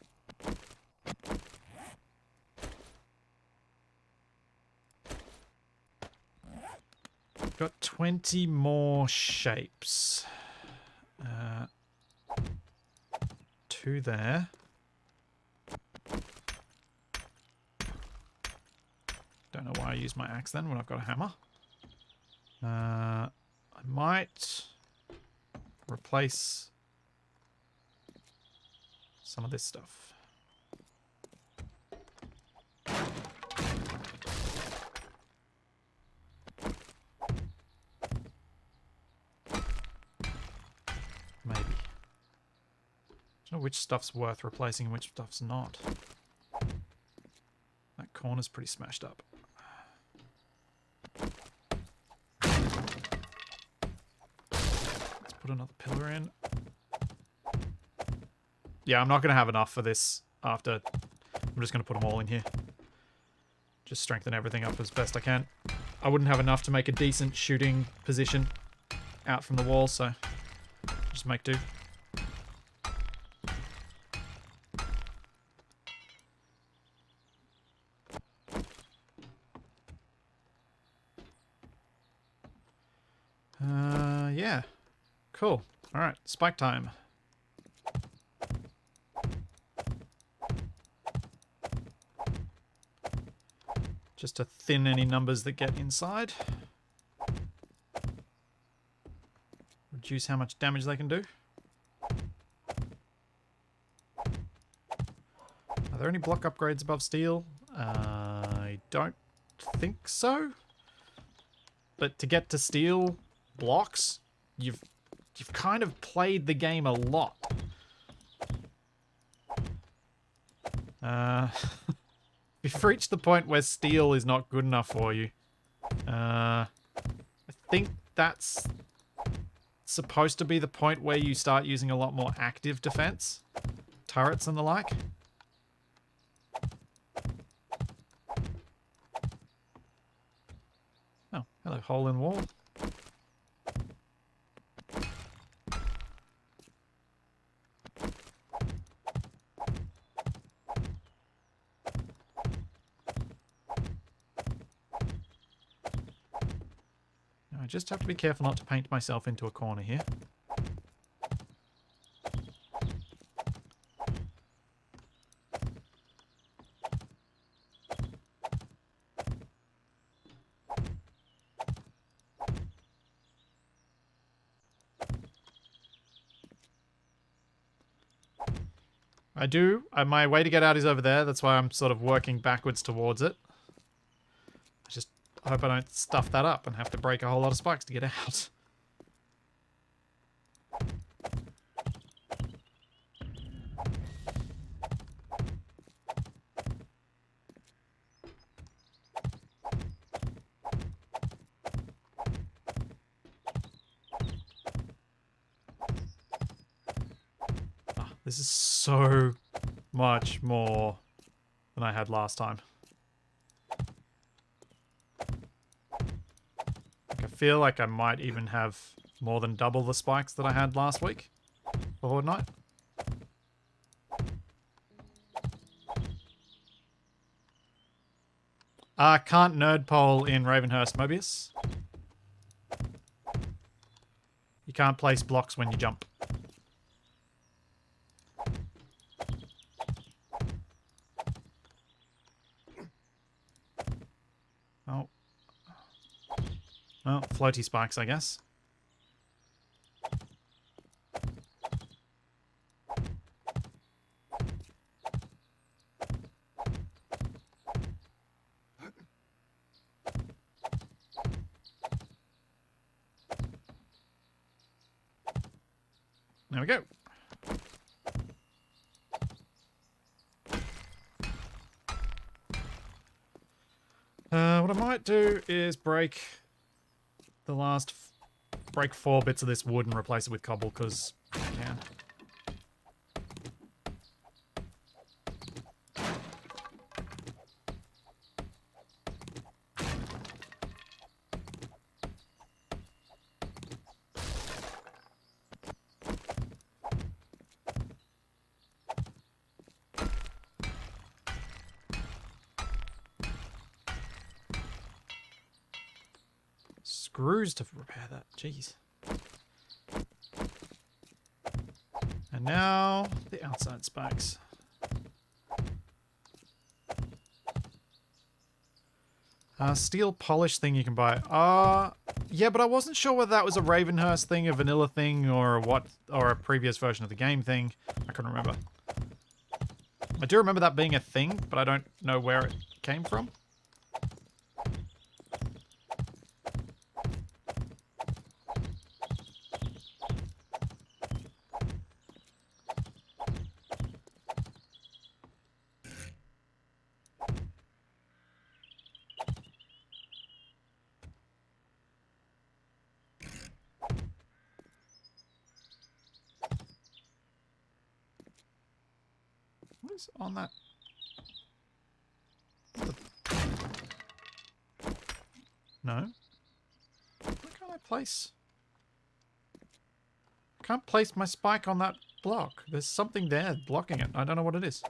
Got 20 more shapes. 2 there. Don't know why I used my axe then when I've got a hammer. I might replace some of this stuff. Maybe. Don't know which stuff's worth replacing and which stuff's not. That corner's pretty smashed up. Put another pillar in. Yeah, I'm not going to have enough for this after. I'm just going to put them all in here. Just strengthen everything up as best I can. I wouldn't have enough to make a decent shooting position out from the wall, so just make do. Yeah. Cool. Alright, spike time. Just to thin any numbers that get inside. Reduce how much damage they can do. Are there any block upgrades above steel? I don't think so. But to get to steel blocks, you've kind of played the game a lot. You've reached the point where steel is not good enough for you. I think that's supposed to be the point where you start using a lot more active defense. Turrets and the like. Oh, hello, hole in wall. I just have to be careful not to paint myself into a corner here. My way to get out is over there. That's why I'm sort of working backwards towards it. I just hope I don't stuff that up and have to break a whole lot of spikes to get out. This is so much more than I had last time. I feel like I might even have more than double the spikes that I had last week for Horde Night. Can't nerd pole in Ravenhearst, Mobius. You can't place blocks when you jump. Well, floaty spikes, I guess. There we go. What I might do is break 4 bits of this wood and replace it with cobble, because I can. Screws to repair that. Jeez. And now the outside spikes. Steel polish thing you can buy. Yeah, but I wasn't sure whether that was a Ravenhearst thing, a vanilla thing, or a previous version of the game thing. I couldn't remember. I do remember that being a thing, but I don't know where it came from. What is on that? No. Why can't I place? I can't place my spike on that block. There's something there blocking it. I don't know what it is.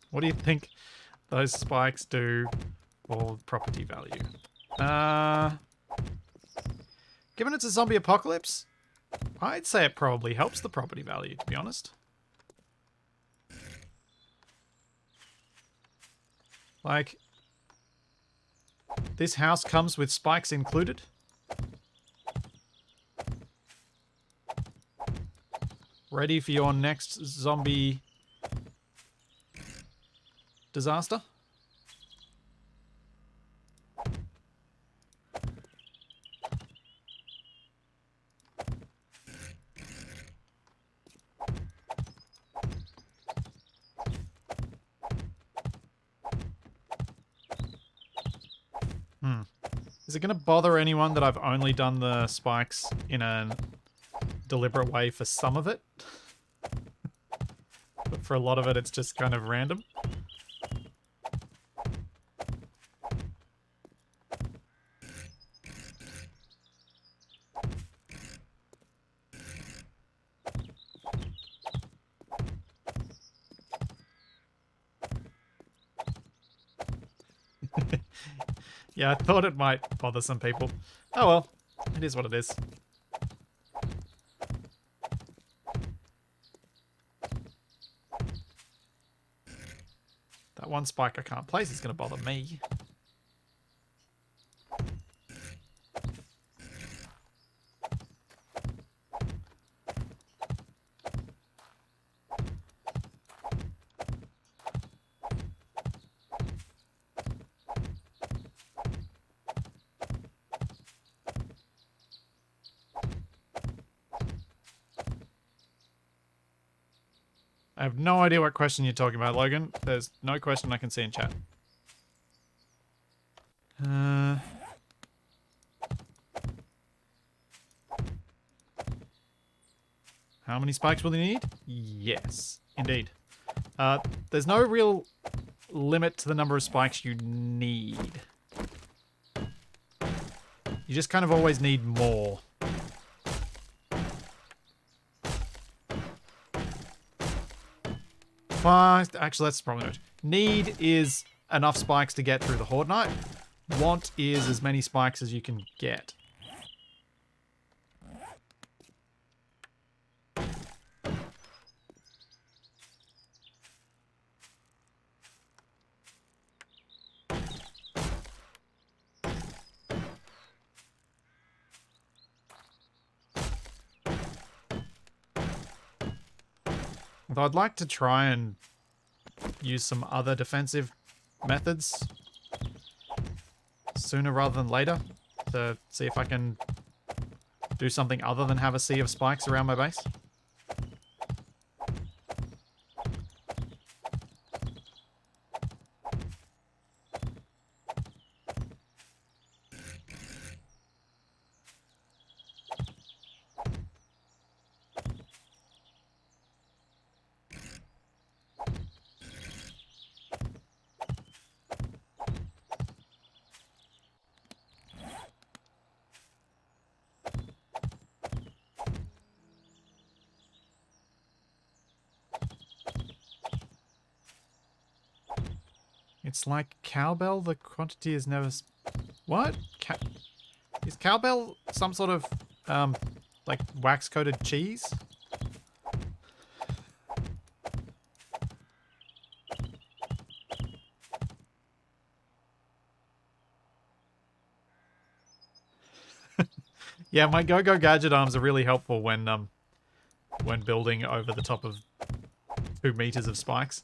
What do you think those spikes do for property value? Given it's a zombie apocalypse, I'd say it probably helps the property value, to be honest. Like, this house comes with spikes included. Ready for your next zombie disaster? Is it going to bother anyone that I've only done the spikes in a deliberate way for some of it? But for a lot of it, it's just kind of random. Yeah, I thought it might bother some people. Oh well, it is what it is. That one spike I can't place is going to bother me. I have no idea what question you're talking about, Logan. There's no question I can see in chat. How many spikes will you need? Yes, indeed. There's no real limit to the number of spikes you need. You just kind of always need more. Well, actually, that's probably not. Need is enough spikes to get through the Horde Night. Want is as many spikes as you can get. Although I'd like to try and use some other defensive methods sooner rather than later to see if I can do something other than have a sea of spikes around my base. It's like cowbell, the quantity is never... What? Is cowbell some sort of, like, wax-coated cheese? Yeah, my go-go gadget arms are really helpful when building over the top of 2 meters of spikes.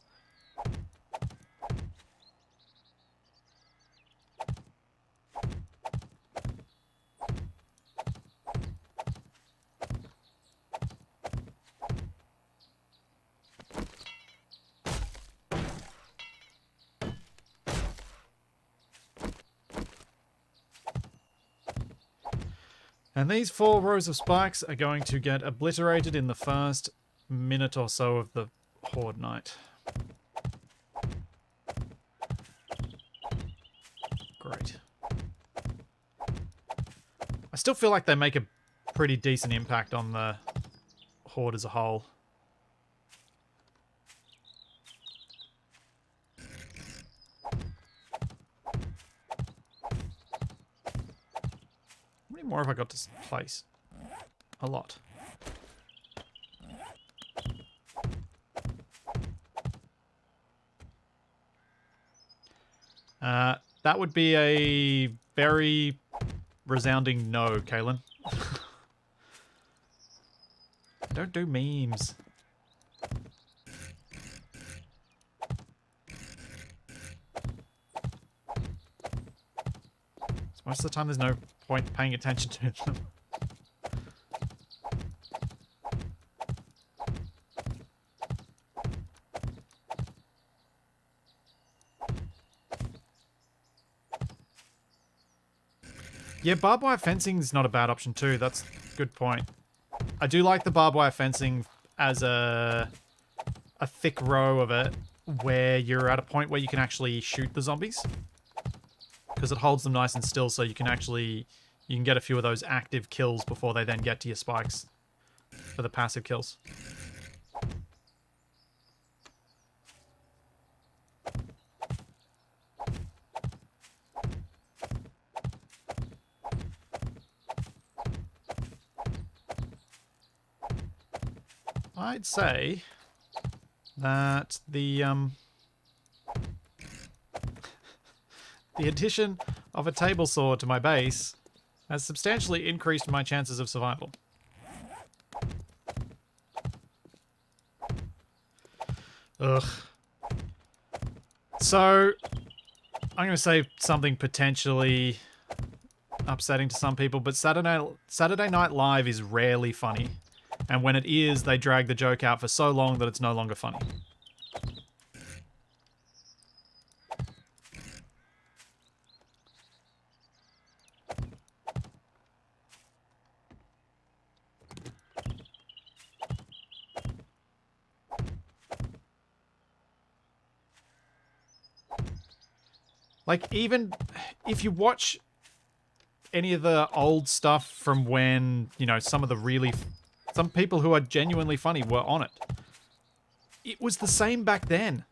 And these 4 rows of spikes are going to get obliterated in the first minute or so of the Horde Night. Great. I still feel like they make a pretty decent impact on the Horde as a whole. How many more have I got to place? A lot. That would be a very resounding no, Kaylin. Don't do memes. So most of the time there's no point paying attention to them. Yeah, barbed wire fencing is not a bad option too. That's a good point. I do like the barbed wire fencing as a thick row of it where you're at a point where you can actually shoot the zombies. Because it holds them nice and still so you can get a few of those active kills before they then get to your spikes for the passive kills. I'd say that the addition of a table saw to my base has substantially increased my chances of survival. Ugh. So, I'm going to say something potentially upsetting to some people, but Saturday Night Live is rarely funny. And when it is, they drag the joke out for so long that it's no longer funny. Like, even if you watch any of the old stuff from when, you know, some people who are genuinely funny were on it. It was the same back then.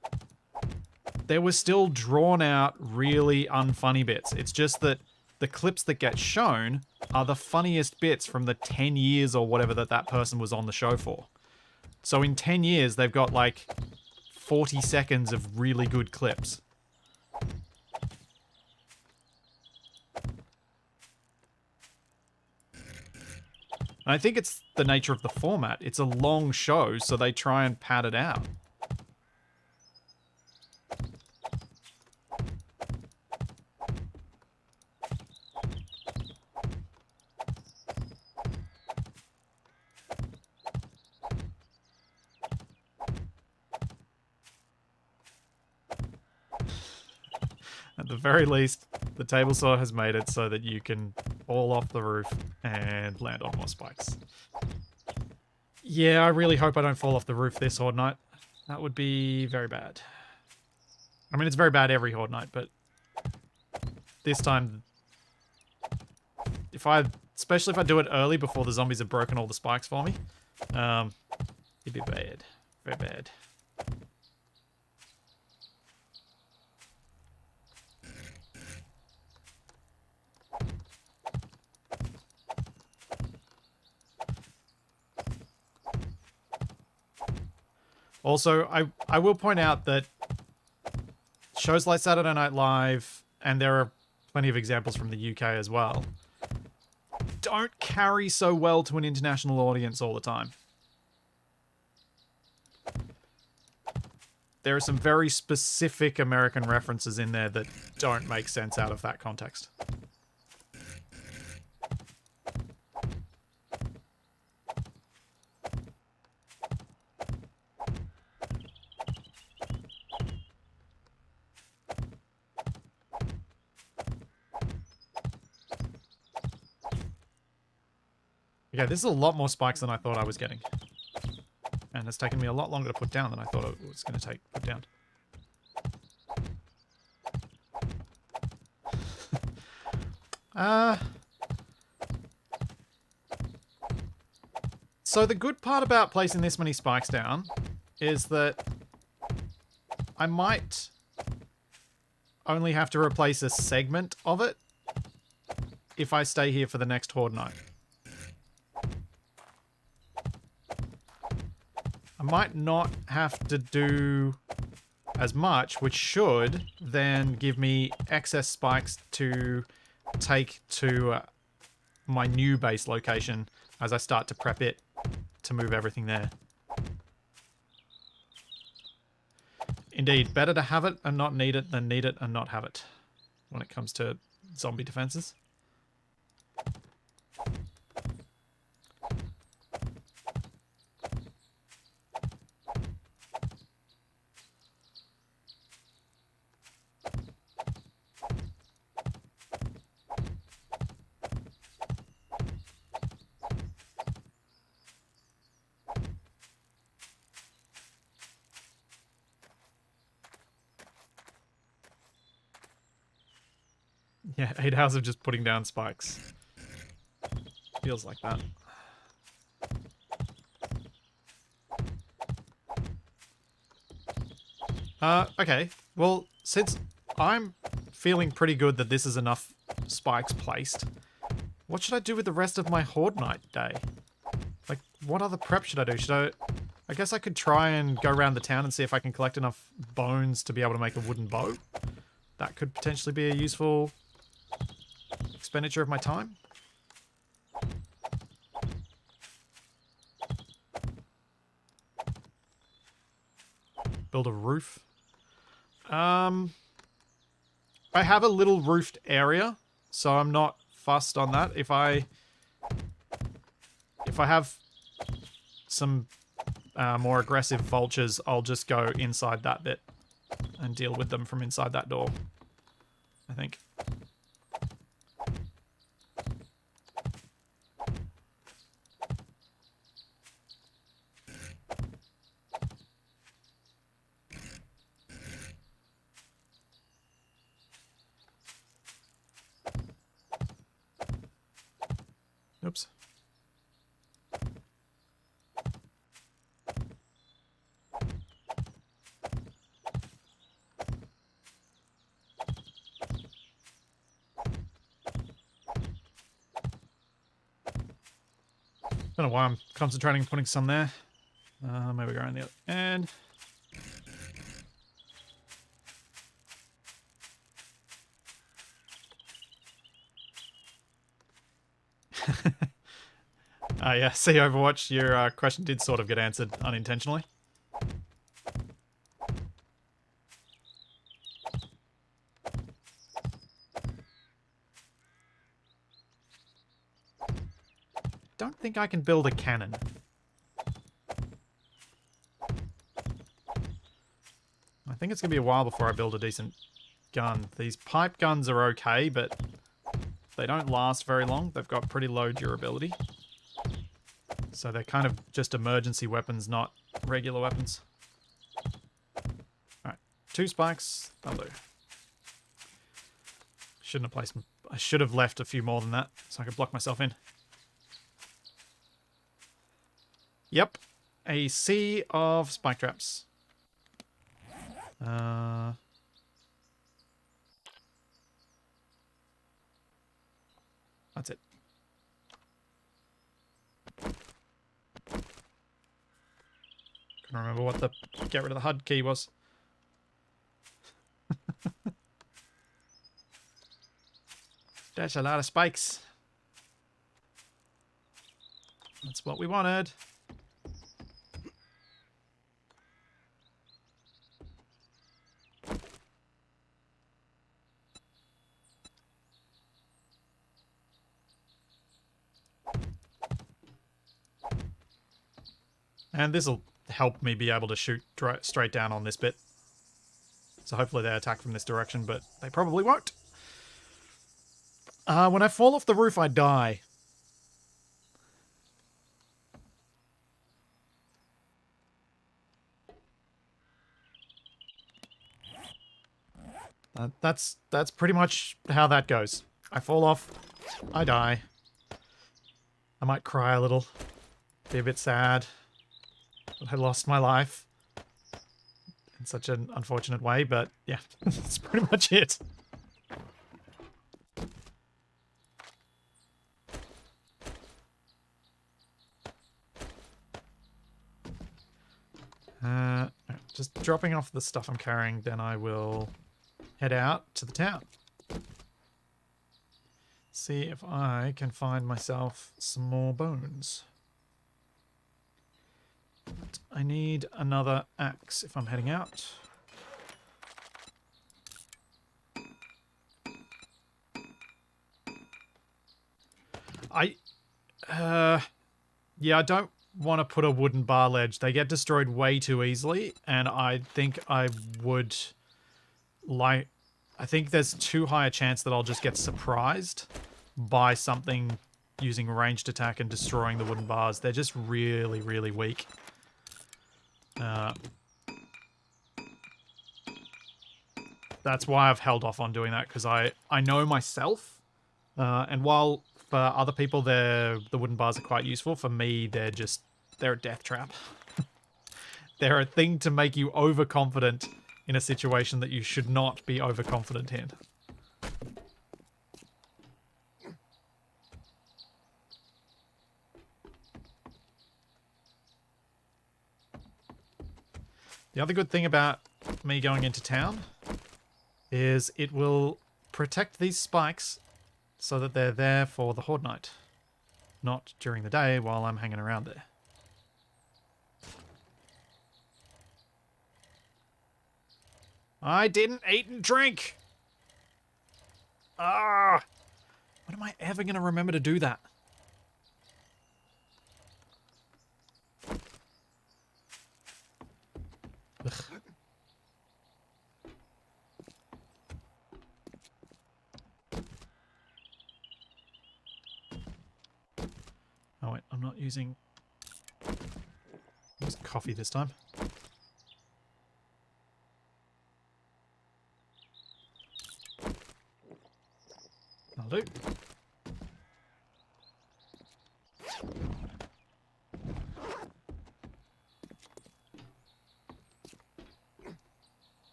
There were still drawn out, really unfunny bits. It's just that the clips that get shown are the funniest bits from the 10 years or whatever that person was on the show for. So in 10 years, they've got like 40 seconds of really good clips. And I think it's the nature of the format. It's a long show, so they try and pad it out. At the very least, the table saw has made it so that you can fall off the roof and land on more spikes. Yeah, I really hope I don't fall off the roof this Horde night. That would be very bad. I mean, it's very bad every Horde night, but this time, especially if I do it early before the zombies have broken all the spikes for me, it'd be bad. Very bad. Also, I will point out that shows like Saturday Night Live, and there are plenty of examples from the UK as well, don't carry so well to an international audience all the time. There are some very specific American references in there that don't make sense out of that context. Okay, this is a lot more spikes than I thought I was getting. And it's taken me a lot longer to put down than I thought it was going to put down. So the good part about placing this many spikes down is that I might only have to replace a segment of it if I stay here for the next Horde night. I might not have to do as much, which should then give me excess spikes to take to my new base location as I start to prep it to move everything there. Indeed, better to have it and not need it than need it and not have it when it comes to zombie defenses. Yeah, 8 hours of just putting down spikes. Feels like that. Okay. Well, since I'm feeling pretty good that this is enough spikes placed, what should I do with the rest of my Horde Night day? Like, what other prep should I do? I guess I could try and go around the town and see if I can collect enough bones to be able to make a wooden bow. That could potentially be a useful expenditure of my time. Build a roof. I have a little roofed area, so I'm not fussed on that. If I have some more aggressive vultures, I'll just go inside that bit and deal with them from inside that door, I think. Oops. Don't know why I'm concentrating on putting some there. Maybe go around the other end. Yeah, see Overwatch, your question did sort of get answered unintentionally. Don't think I can build a cannon. I think it's going to be a while before I build a decent gun. These pipe guns are okay, but they don't last very long. They've got pretty low durability. So they're kind of just emergency weapons, not regular weapons. Alright, 2 spikes. That'll do. Shouldn't have placed them. I should have left a few more than that so I could block myself in. Yep. A sea of spike traps. That's it. Couldn't remember what the get rid of the HUD key was. That's a lot of spikes. That's what we wanted. And this will help me be able to shoot straight down on this bit. So hopefully they attack from this direction, but they probably won't. When I fall off the roof, I die. That's pretty much how that goes. I fall off, I die. I might cry a little, be a bit sad that I lost my life in such an unfortunate way, but yeah, that's pretty much it. Just dropping off the stuff I'm carrying, then I will head out to the town. See if I can find myself some more bones. But I need another axe if I'm heading out. Yeah, I don't want to put a wooden bar ledge. They get destroyed way too easily, and I think I would like... I think there's too high a chance that I'll just get surprised by something using ranged attack and destroying the wooden bars. They're just really, really weak. that's why I've held off on doing that, because I know myself, and while for other people the wooden bars are quite useful, for me they're a death trap. They're a thing to make you overconfident in a situation that you should not be overconfident in. The other good thing about me going into town is it will protect these spikes so that they're there for the Horde night, not during the day while I'm hanging around there. I didn't eat and drink! Ah! When am I ever going to remember to do that? Ugh. Oh wait, I'm not using coffee this time. I'll do.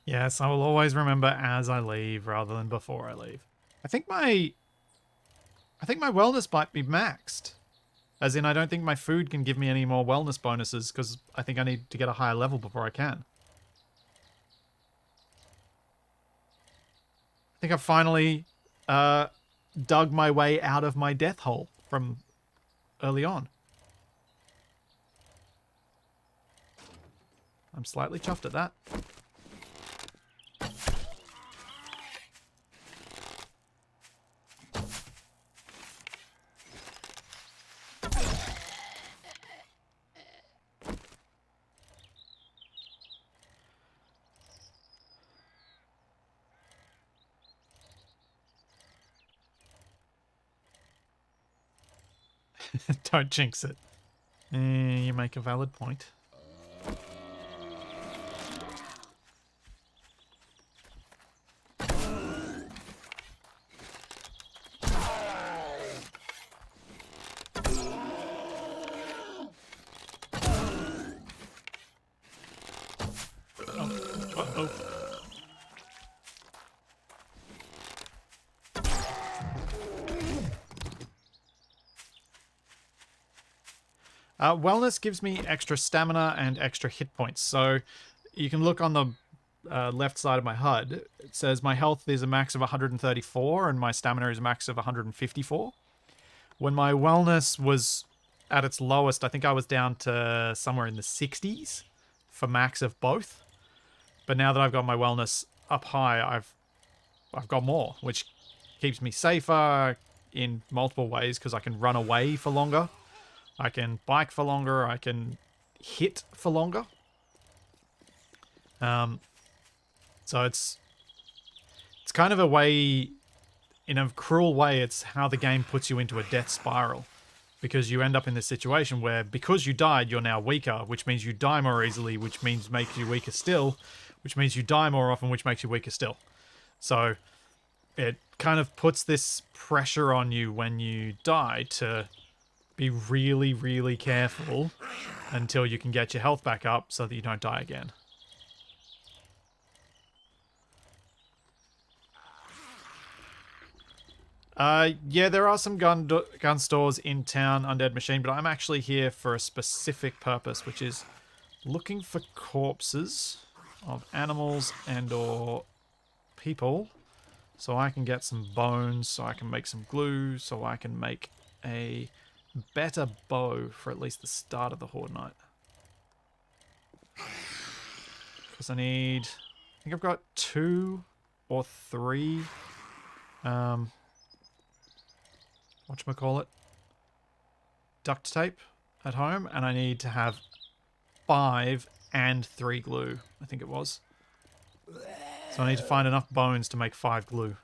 Yes, I will always remember as I leave rather than before I leave. I think my wellness might be maxed. As in, I don't think my food can give me any more wellness bonuses because I think I need to get a higher level before I can. I think I've finally dug my way out of my death hole from early on. I'm slightly chuffed at that. Don't jinx it. You make a valid point. Wellness gives me extra stamina and extra hit points. So you can look on the left side of my HUD. It says my health is a max of 134 and my stamina is a max of 154. When my wellness was at its lowest, I think I was down to somewhere in the 60s for max of both. But now that I've got my wellness up high, I've got more, which keeps me safer in multiple ways because I can run away for longer. I can bike for longer. I can hit for longer. So it's kind of a way, in a cruel way, it's how the game puts you into a death spiral. Because you end up in this situation where, because you died, you're now weaker, which means you die more easily, which means makes you weaker still, which means you die more often, which makes you weaker still. So it kind of puts this pressure on you when you die to be really, really careful until you can get your health back up so that you don't die again. Yeah, there are some gun stores in town, Undead Machine, but I'm actually here for a specific purpose, which is looking for corpses of animals and or people so I can get some bones, so I can make some glue, so I can make a better bow for at least the start of the Horde night. Because I think I've got 2 or 3 whatchamacallit, duct tape at home, and I need to have 5 and 3 glue, I think it was. So I need to find enough bones to make 5 glue.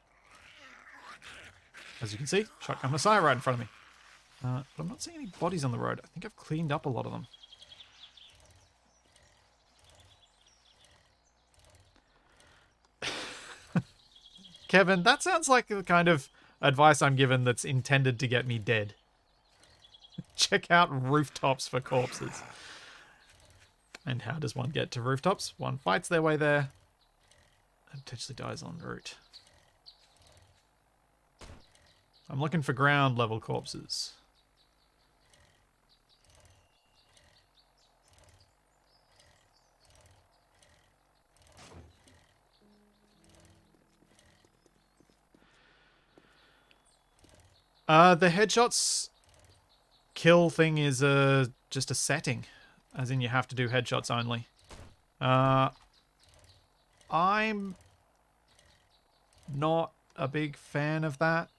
As you can see, Shotgun Messiah right in front of me. But I'm not seeing any bodies on the road. I think I've cleaned up a lot of them. Kevin, that sounds like the kind of advice I'm given that's intended to get me dead. Check out rooftops for corpses. And how does one get to rooftops? One fights their way there and potentially dies en route. I'm looking for ground level corpses. The headshots kill thing is just a setting, as in you have to do headshots only. I'm not a big fan of that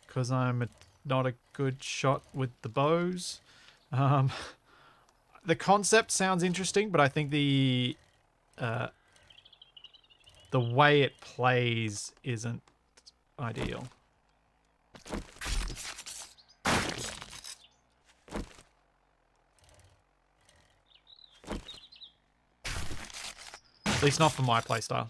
because I'm not a good shot with the bows. The concept sounds interesting, but I think the way it plays isn't ideal. At least not for my playstyle.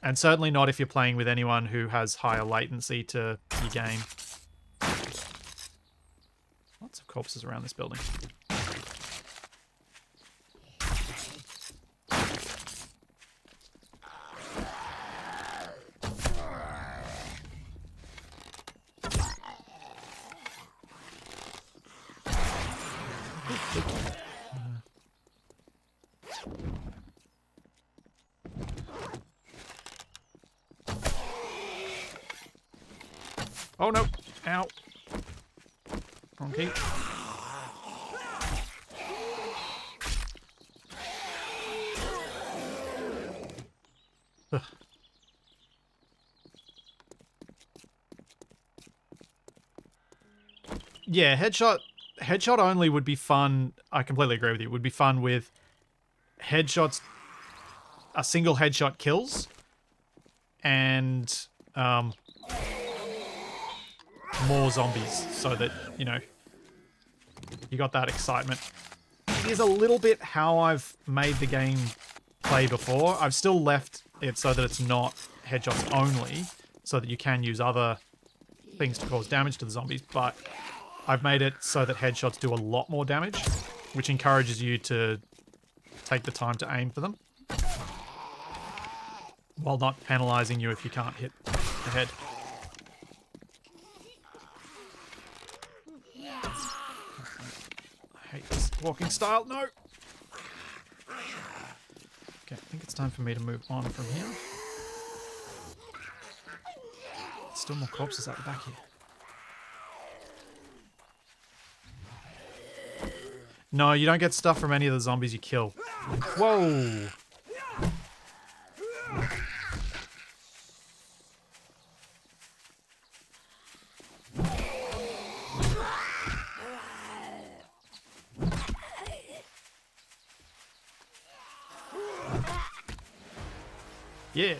And certainly not if you're playing with anyone who has higher latency to your game. Lots of corpses around this building. Oh no! Ow! Wrong key. Ugh. Yeah, headshot only would be fun. I completely agree with you. It would be fun with headshots, a single headshot kills, and more zombies, so that, you know, you got that excitement. It is a little bit how I've made the game play before. I've still left it so that it's not headshots only, so that you can use other things to cause damage to the zombies, but I've made it so that headshots do a lot more damage, which encourages you to take the time to aim for them, while not penalizing you if you can't hit the head. I hate this walking style. No! Okay, I think it's time for me to move on from here. Still more corpses out the back here. No, you don't get stuff from any of the zombies you kill. Whoa! Yeah.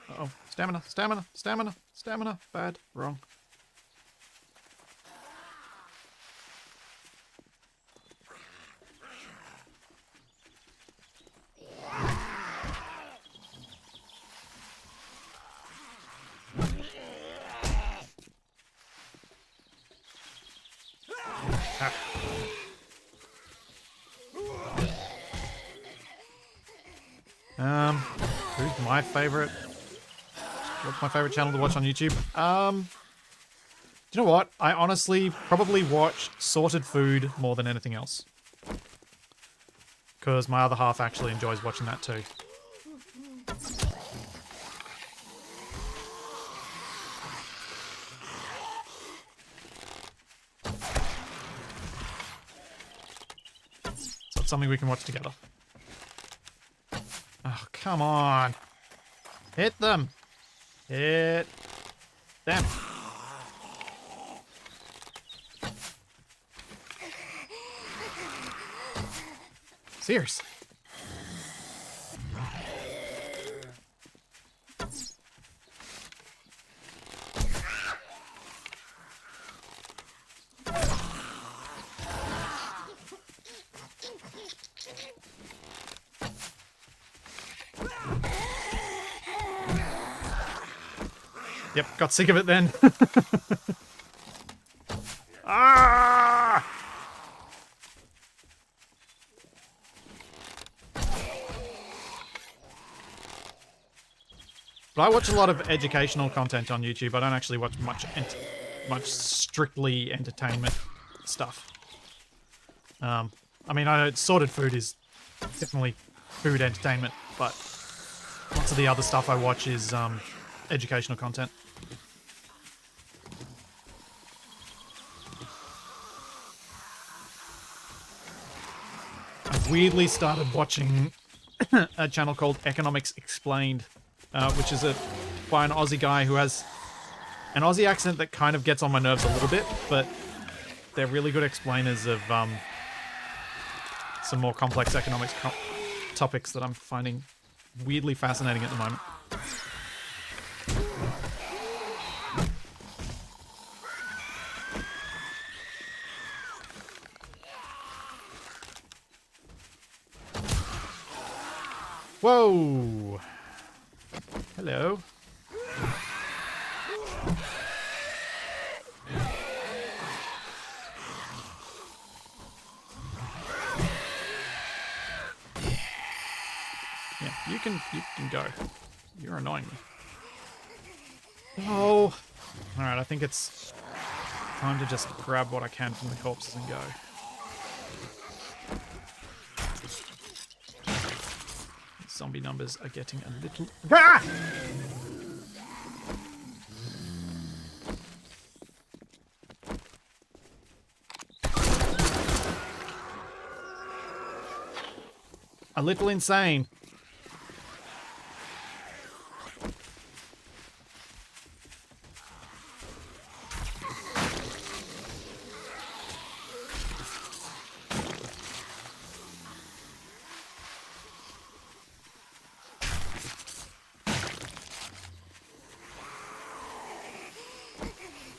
Uh-oh. Stamina, stamina, stamina, stamina. Bad. Wrong. Who's my favorite? What's my favorite channel to watch on YouTube? You know what? I honestly probably watch Sorted Food more than anything else, because my other half actually enjoys watching that too. So it's something we can watch together. Oh, come on. Hit them. Hit them. Seriously. Yep, got sick of it then. Ah! But I watch a lot of educational content on YouTube. I don't actually watch much strictly entertainment stuff. I mean, I know sorted food is definitely food entertainment, but lots of the other stuff I watch is educational content. I weirdly started watching a channel called Economics Explained, which is by an Aussie guy who has an Aussie accent that kind of gets on my nerves a little bit, but they're really good explainers of some more complex economics topics that I'm finding weirdly fascinating at the moment. Whoa! Hello. Yeah, you can go. You're annoying me. Oh. Alright, I think it's time to just grab what I can from the corpses and go. Zombie numbers are getting a little... Ah! A little insane.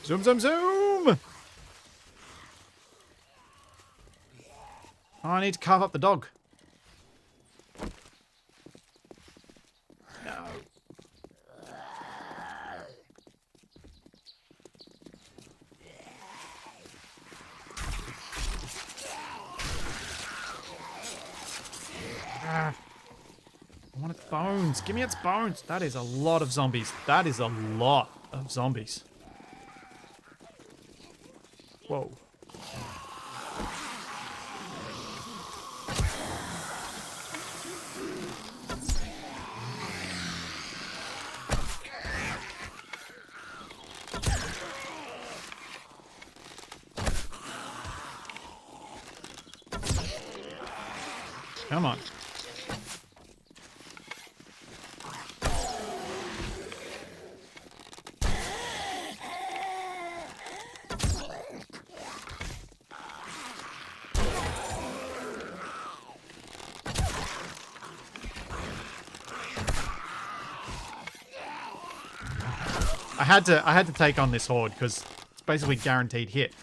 Zoom, zoom, zoom! Oh, I need to carve up the dog. No. Ah. I want its bones. Give me its bones. That is a lot of zombies. That is a lot of zombies. Whoa. Come on. I had to take on this Horde because it's basically guaranteed hit.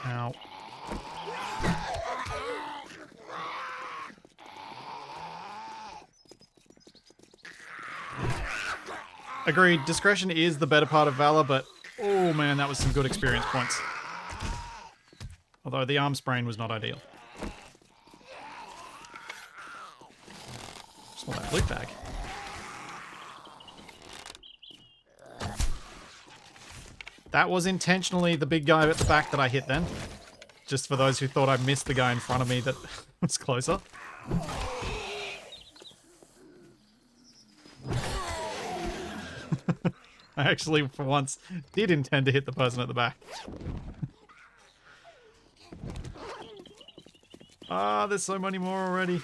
Ow. Agreed, discretion is the better part of valor, but oh man, that was some good experience points. Although the arm sprain was not ideal. Just want that loot bag. That was intentionally the big guy at the back that I hit then. Just for those who thought I missed the guy in front of me that was closer. I actually, for once, did intend to hit the person at the back. Ah, there's so many more already.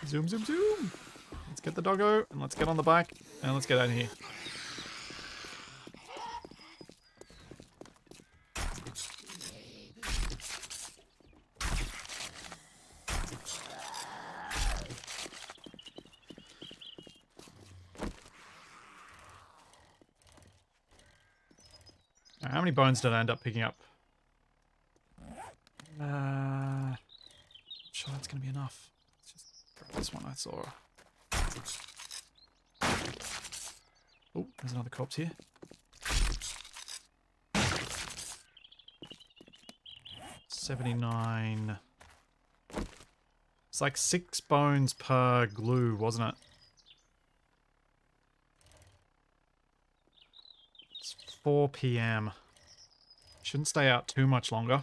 Zoom, zoom, zoom. Let's get the doggo, and let's get on the bike, and let's get out of here. How many bones did I end up picking up? I'm sure that's going to be enough. Let's just grab this one I saw. Oh, there's another corpse here. $79. It's like 6 bones per glue, wasn't it? It's 4 PM. Shouldn't stay out too much longer.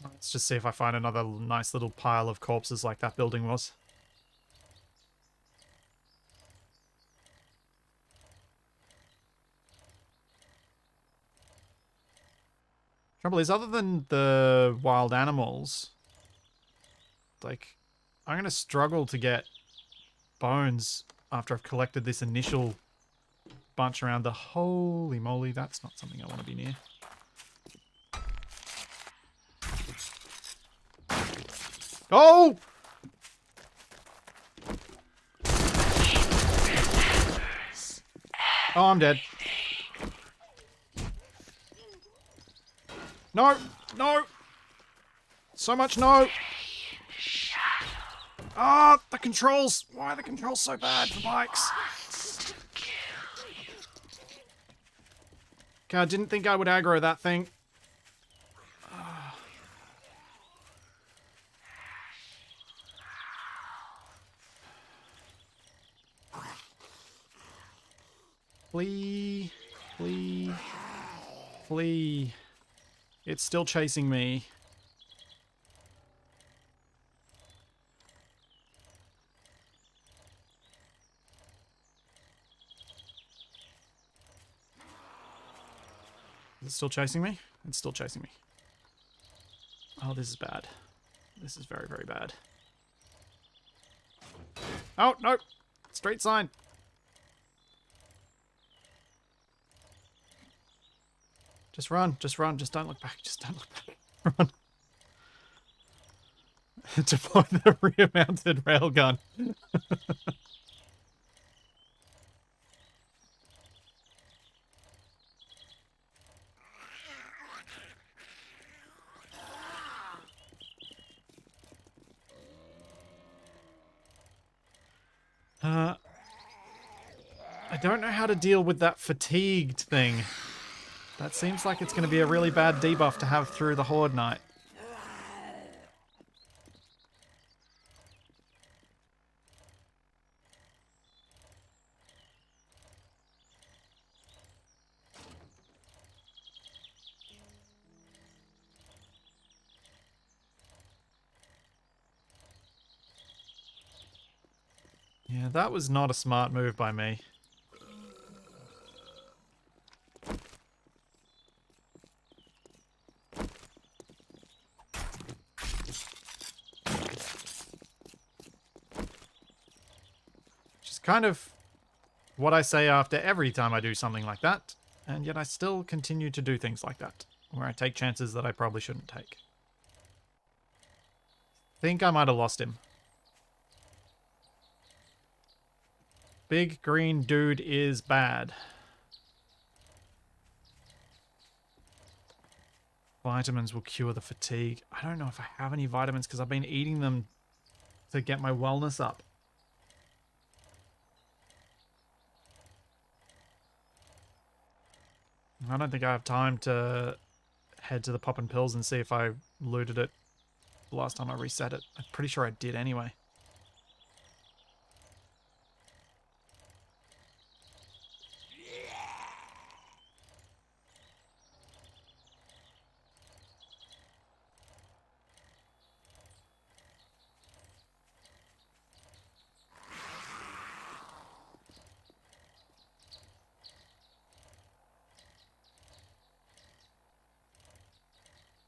Let's just see if I find another nice little pile of corpses like that building was. Trouble is, other than the wild animals, like, I'm going to struggle to get bones after I've collected this initial bunch around the... Holy moly, that's not something I want to be near. Oh! Oh, I'm dead. No! No! So much no! Ah, the controls! Why are the controls so bad for bikes? Okay, I didn't think I would aggro that thing. Flee. Flee. Flee. It's still chasing me. Is it still chasing me? It's still chasing me. Oh, this is bad. This is very, very bad. Oh, no! Straight sign. Just run, just run, just don't look back, just don't look back. Run. Deploy the rear-mounted railgun. I don't know how to deal with that fatigued thing. That seems like it's going to be a really bad debuff to have through the Horde night. Yeah, that was not a smart move by me. Kind of what I say after every time I do something like that, and yet I still continue to do things like that, where I take chances that I probably shouldn't take. Think I might have lost him. Big green dude is bad. Vitamins will cure the fatigue. I don't know if I have any vitamins because I've been eating them to get my wellness up. I don't think I have time to head to the Poppin' Pills and see if I looted it the last time I reset it. I'm pretty sure I did anyway.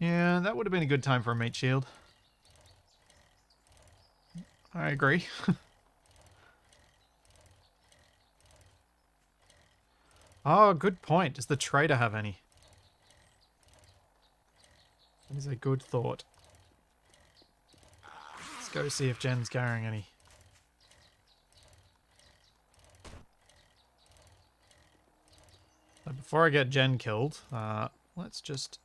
Yeah, that would have been a good time for a meat shield. I agree. Oh, good point. Does the trader have any? That is a good thought. Let's go see if Jen's carrying any. But before I get Jen killed, let's just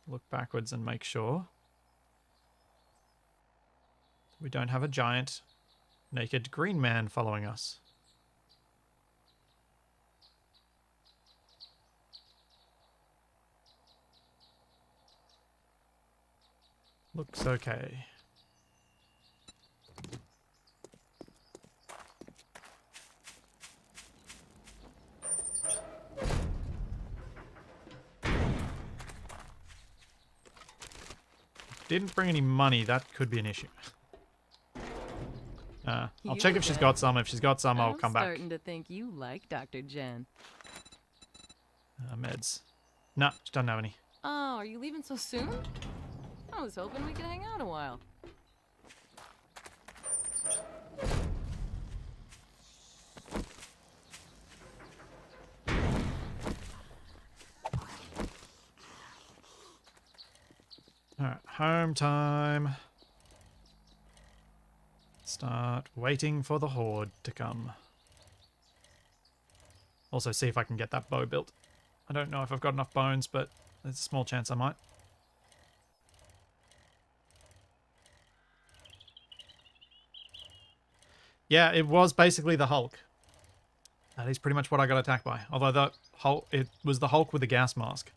look backwards and make sure we don't have a giant naked green man following us. Looks okay. Didn't bring any money, that could be an issue. I'll check if she's got some. If she's got some, I'll come back. I'm starting to think you like Dr. Jen. Meds. No, she doesn't have any. Oh, are you leaving so soon? I was hoping we could hang out a while. Alright, home time. Start waiting for the Horde to come. Also see if I can get that bow built. I don't know if I've got enough bones, but there's a small chance I might. Yeah, it was basically the Hulk. That is pretty much what I got attacked by. Although it was the Hulk with the gas mask.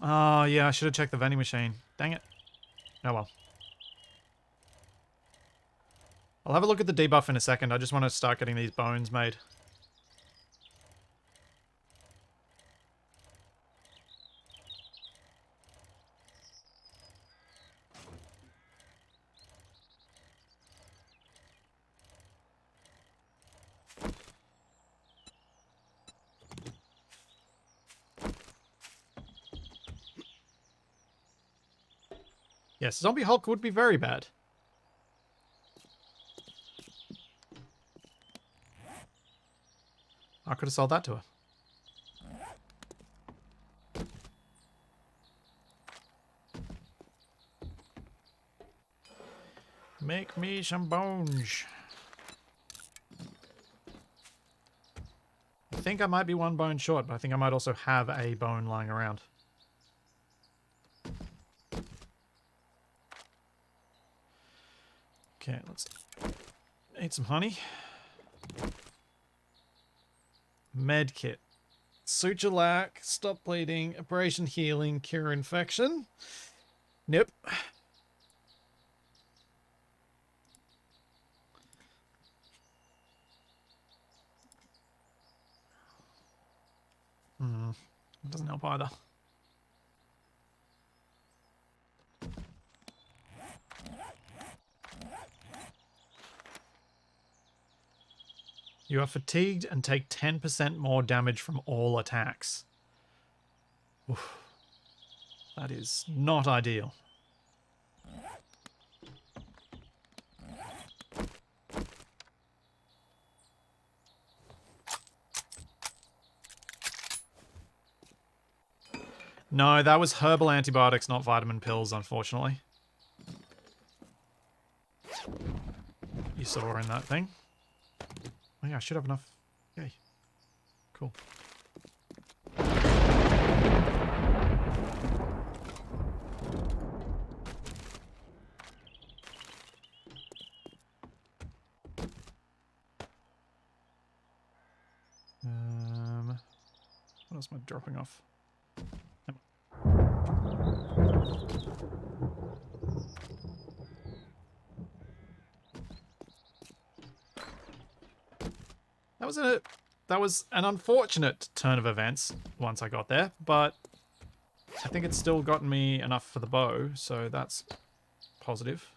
Oh, yeah, I should have checked the vending machine. Dang it. Oh well. I'll have a look at the debuff in a second. I just want to start getting these bones made. Yes, Zombie Hulk would be very bad. I could have sold that to her. Make me some bones. I think I might be one bone short, but I think I might also have a bone lying around. Okay, let's eat some honey. Med kit. Suture lack, stop bleeding, abrasion healing, cure infection. Nope. It doesn't help either. You are fatigued and take 10% more damage from all attacks. Oof. That is not ideal. No, that was herbal antibiotics, not vitamin pills, unfortunately. You saw in that thing. Oh yeah, I should have enough. Yay. Cool. What else am I dropping off? That was an unfortunate turn of events once I got there, but I think it's still gotten me enough for the bow, so that's positive.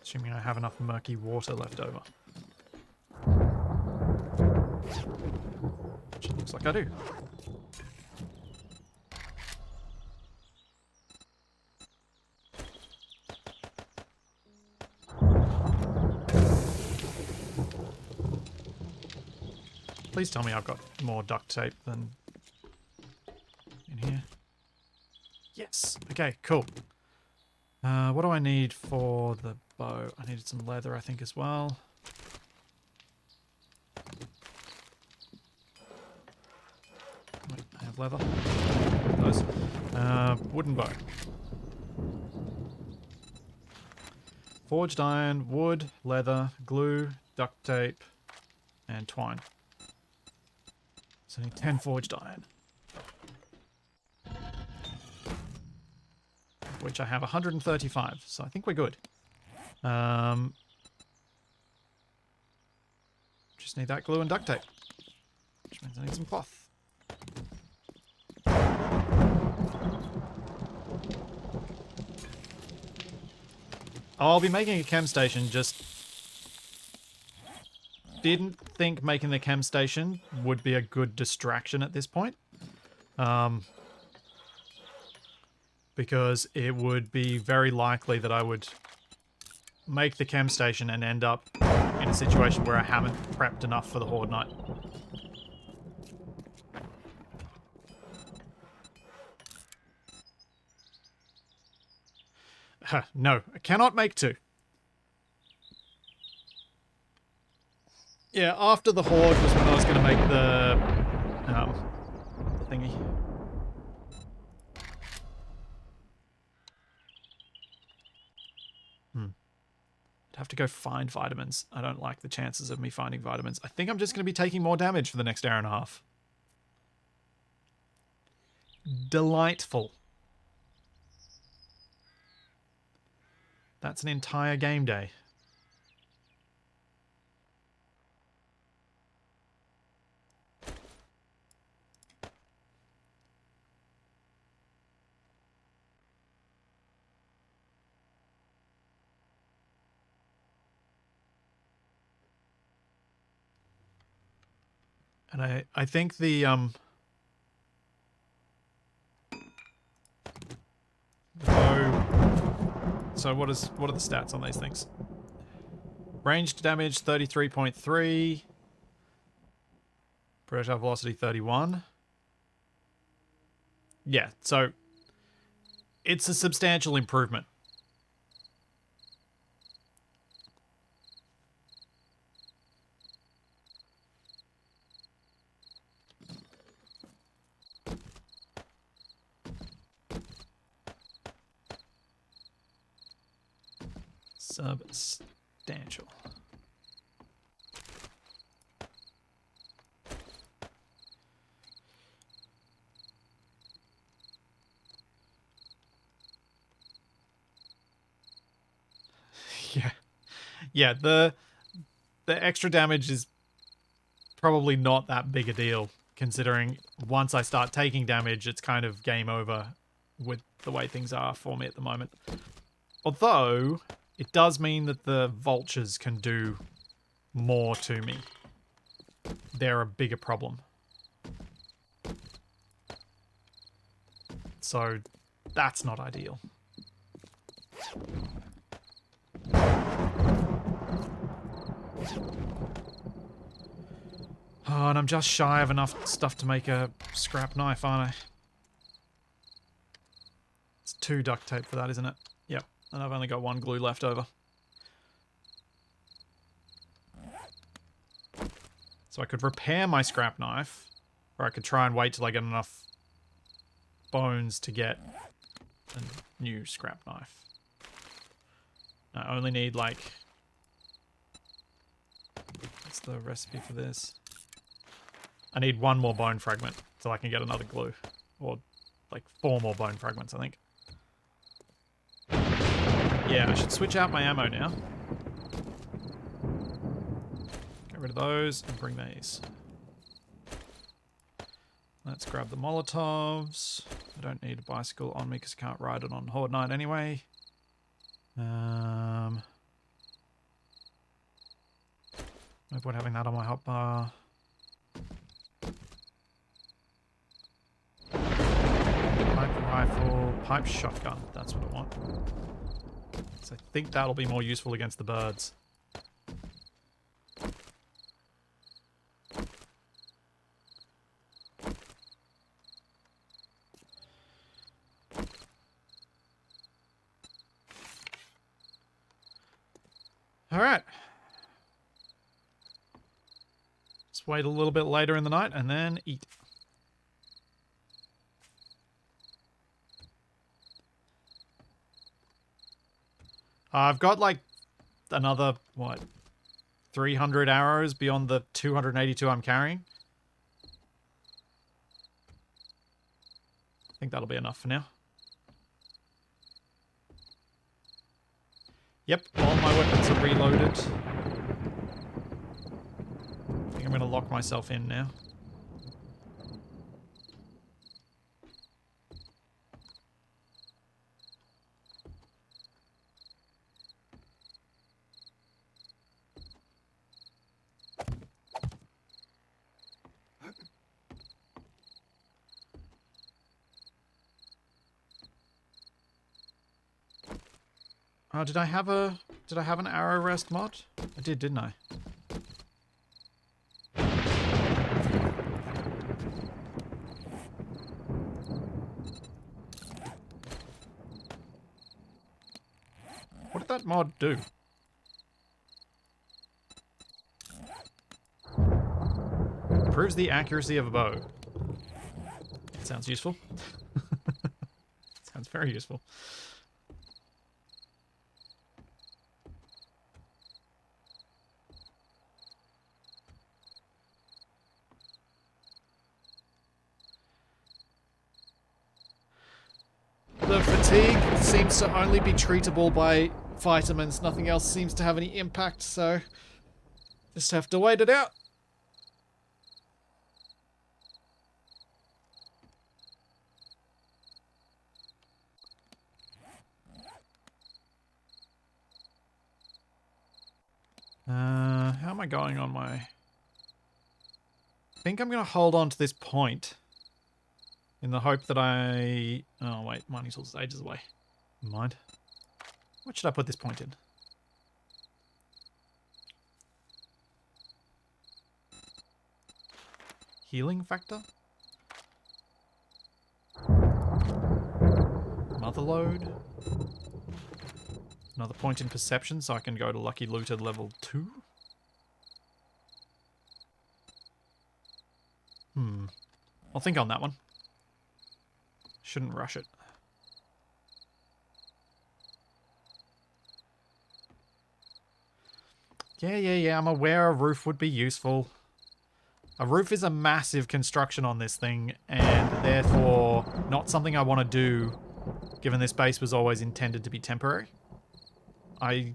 Assuming I have enough murky water left over. Which it looks like I do. Please tell me I've got more duct tape than in here. Yes. Okay, cool. What do I need for the bow? I needed some leather, I think, as well. Wait, I have leather. Those. Wooden bow. Forged iron, wood, leather, glue, duct tape, and twine. So I need 10 forged iron. Which I have 135, so I think we're good. Just need that glue and duct tape. Which means I need some cloth. I'll be making a chem station, just didn't think making the chem station would be a good distraction at this point. Because it would be very likely that I would make the chem station and end up in a situation where I haven't prepped enough for the Horde night. No, I cannot make two. Yeah, after the Horde was when I was going to make the thingy. I'd have to go find vitamins. I don't like the chances of me finding vitamins. I think I'm just going to be taking more damage for the next hour and a half. Delightful. That's an entire game day. And I think the bow. So what are the stats on these things? Ranged damage 33.3. Projectile velocity 31. Yeah, so it's a substantial improvement. Substantial. Yeah, the extra damage is probably not that big a deal, considering once I start taking damage, it's kind of game over with the way things are for me at the moment. Although it does mean that the vultures can do more to me. They're a bigger problem. So that's not ideal. Oh, and I'm just shy of enough stuff to make a scrap knife, aren't I? It's 2 duct tape for that, isn't it? Yep. And I've only got 1 glue left over. So I could repair my scrap knife, or I could try and wait till I get enough bones to get a new scrap knife. I only need, like... What's the recipe for this? I need 1 more bone fragment so I can get another glue. Or, like, 4 more bone fragments, I think. Yeah, I should switch out my ammo now. Get rid of those and bring these. Let's grab the Molotovs. I don't need a bicycle on me because I can't ride it on Horde night anyway. No point having that on my hotbar. Pipe rifle, pipe shotgun. That's what I want. So I think that'll be more useful against the birds. All right. Let's wait a little bit later in the night and then eat. I've got like another, what, 300 arrows beyond the 282 I'm carrying. I think that'll be enough for now. Yep, all my weapons are reloaded. I think I'm going to lock myself in now. Oh, did I have an arrow rest mod? I did, didn't I? What did that mod do? Improves the accuracy of a bow. That sounds useful. Sounds very useful. The fatigue seems to only be treatable by vitamins. Nothing else seems to have any impact, so just have to wait it out. How am I going on my... I think I'm going to hold on to this point. In the hope that I... Oh, wait. Mining tools is ages away. Never mind. What should I put this point in? Healing factor? Motherload? Another point in perception so I can go to Lucky Looter level 2? I'll think on that one. Shouldn't rush it. Yeah, I'm aware a roof would be useful. A roof is a massive construction on this thing, and therefore not something I want to do, given this base was always intended to be temporary. I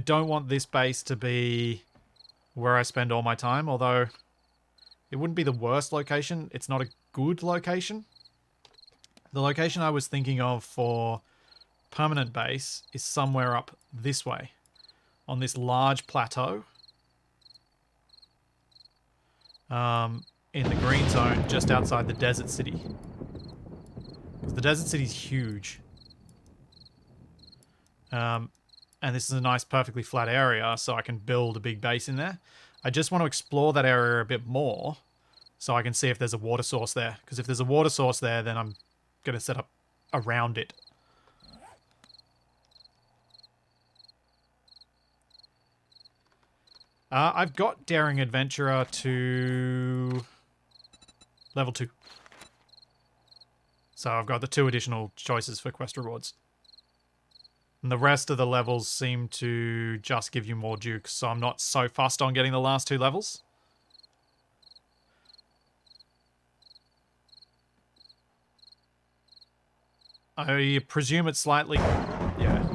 don't want this base to be where I spend all my time, although it wouldn't be the worst location. It's not a good location. The location I was thinking of for permanent base is somewhere up this way, on this large plateau, in the green zone just outside the desert city. Because the desert city is huge. And this is a nice, perfectly flat area, so I can build a big base in there. I just want to explore that area a bit more, so I can see if there's a water source there. Because if there's a water source there, then I'm going to set up around it. I've got Daring Adventurer to level 2. So I've got the 2 additional choices for quest rewards. And the rest of the levels seem to just give you more dukes, so I'm not so fussed on getting the last 2 levels. I presume it's slightly... yeah.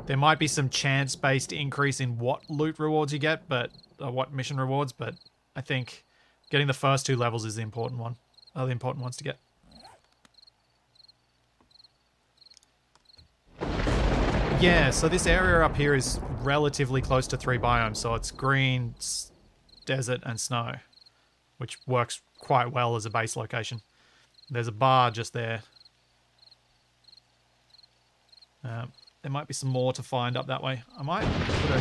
There might be some chance-based increase in what loot rewards you get, but... what mission rewards, but I think Getting the first 2 levels is the important one. Are the important ones to get. Yeah, so this area up here is relatively close to 3 biomes. So it's green, desert, and snow, which works quite well as a base location. There's a bar just there. There might be some more to find up that way. I might put a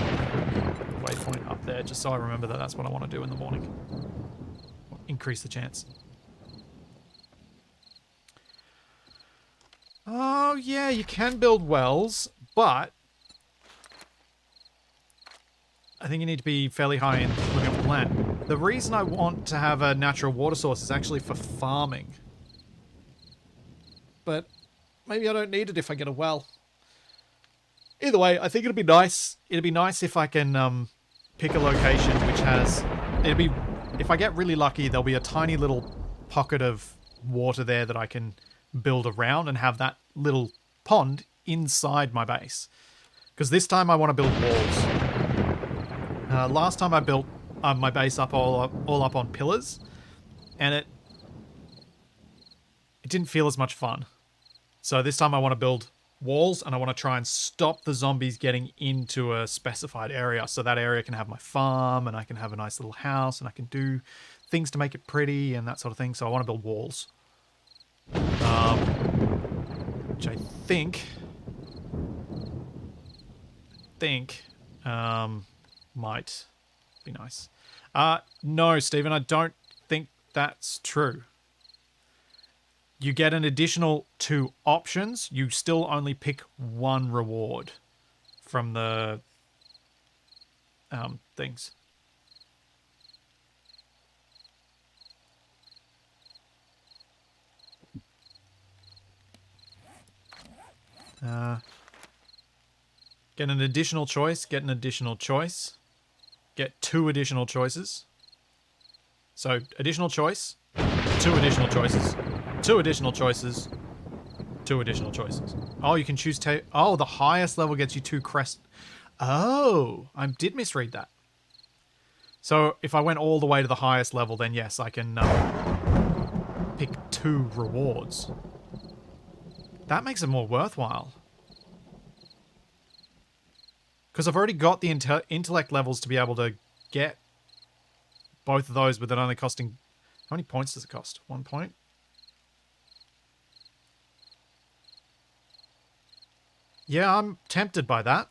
waypoint up there just so I remember that that's what I want to do in the morning. Increase the chance. Oh, yeah, you can build wells, but I think you need to be fairly high in looking up the land. The reason I want to have a natural water source is actually for farming. But maybe I don't need it if I get a well. Either way, I think it'd be nice. It'd be nice if I can pick a location which has... If I get really lucky, there'll be a tiny little pocket of water there that I can build around and have that little pond inside my base. Because this time I want to build walls. Last time I built my base all up on pillars, and it didn't feel as much fun. So this time I want to build walls, and I want to try and stop the zombies getting into a specified area, so that area can have my farm, and I can have a nice little house, and I can do things to make it pretty and that sort of thing. So I want to build walls, which I think might be nice. No, Stephen, I don't think that's true. You get an additional 2 options. You still only pick 1 reward from the things. Get an additional choice, get an additional choice, get 2 additional choices. So, additional choice, 2 additional choices, 2 additional choices, 2 additional choices. Oh, you can choose... Oh, the highest level gets you 2 crest... Oh, I did misread that. So, if I went all the way to the highest level, then yes, I can pick 2 rewards. That makes it more worthwhile. Because I've already got the intellect levels to be able to get both of those, but they're only costing... How many points does it cost? 1 point? Yeah, I'm tempted by that.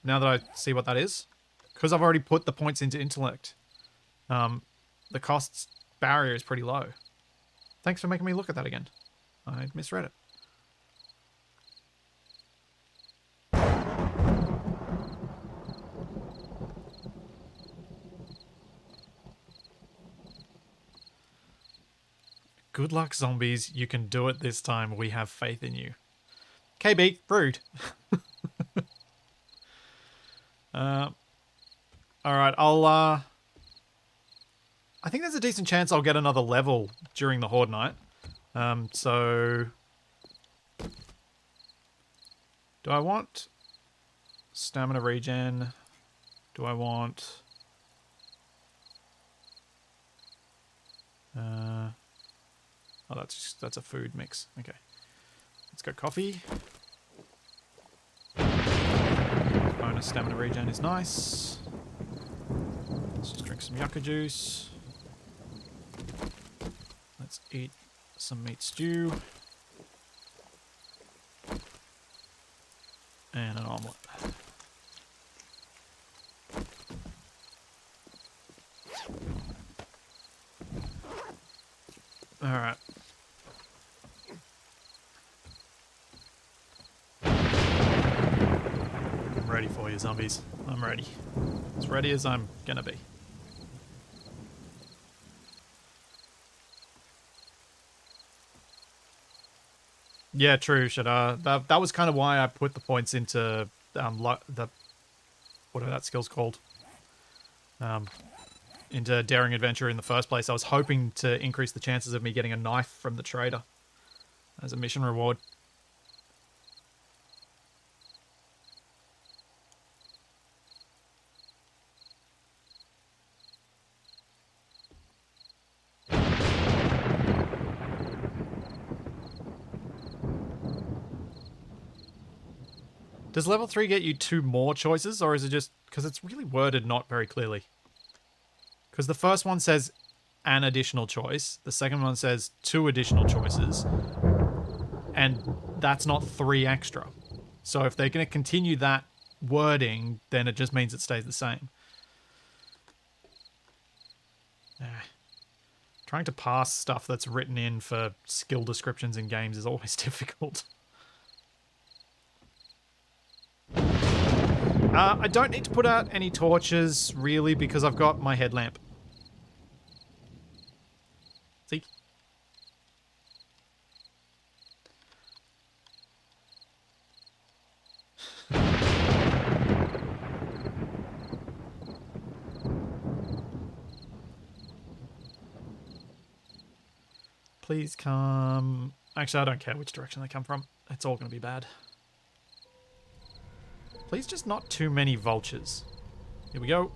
Now that I see what that is. Because I've already put the points into intellect. The costs barrier is pretty low. Thanks for making me look at that again. I misread it. Good luck, zombies. You can do it this time. We have faith in you. KB, rude. Alright, I think there's a decent chance I'll get another level during the Horde night. So... Do I want stamina regen? Do I want... Oh, that's a food mix. Okay. Let's go coffee. Bonus stamina regen is nice. Let's just drink some yucca juice. Let's eat some meat stew. And an omelette. Alright. I'm ready for you, zombies. I'm ready. As ready as I'm gonna be. Yeah, true, Shadar. That was kind of why I put the points into the whatever that skill's called. Into Daring Adventure in the first place. I was hoping to increase the chances of me getting a knife from the trader as a mission reward. Does level 3 get you 2 more choices, or is it just... Because it's really worded not very clearly. Because the first one says an additional choice. The second one says 2 additional choices. And that's not 3 extra. So if they're going to continue that wording, then it just means it stays the same. Trying to pass stuff that's written in for skill descriptions in games is always difficult. I don't need to put out any torches, really, because I've got my headlamp. See? Please come... Actually, I don't care which direction they come from. It's all going to be bad. Please just not too many vultures. Here we go.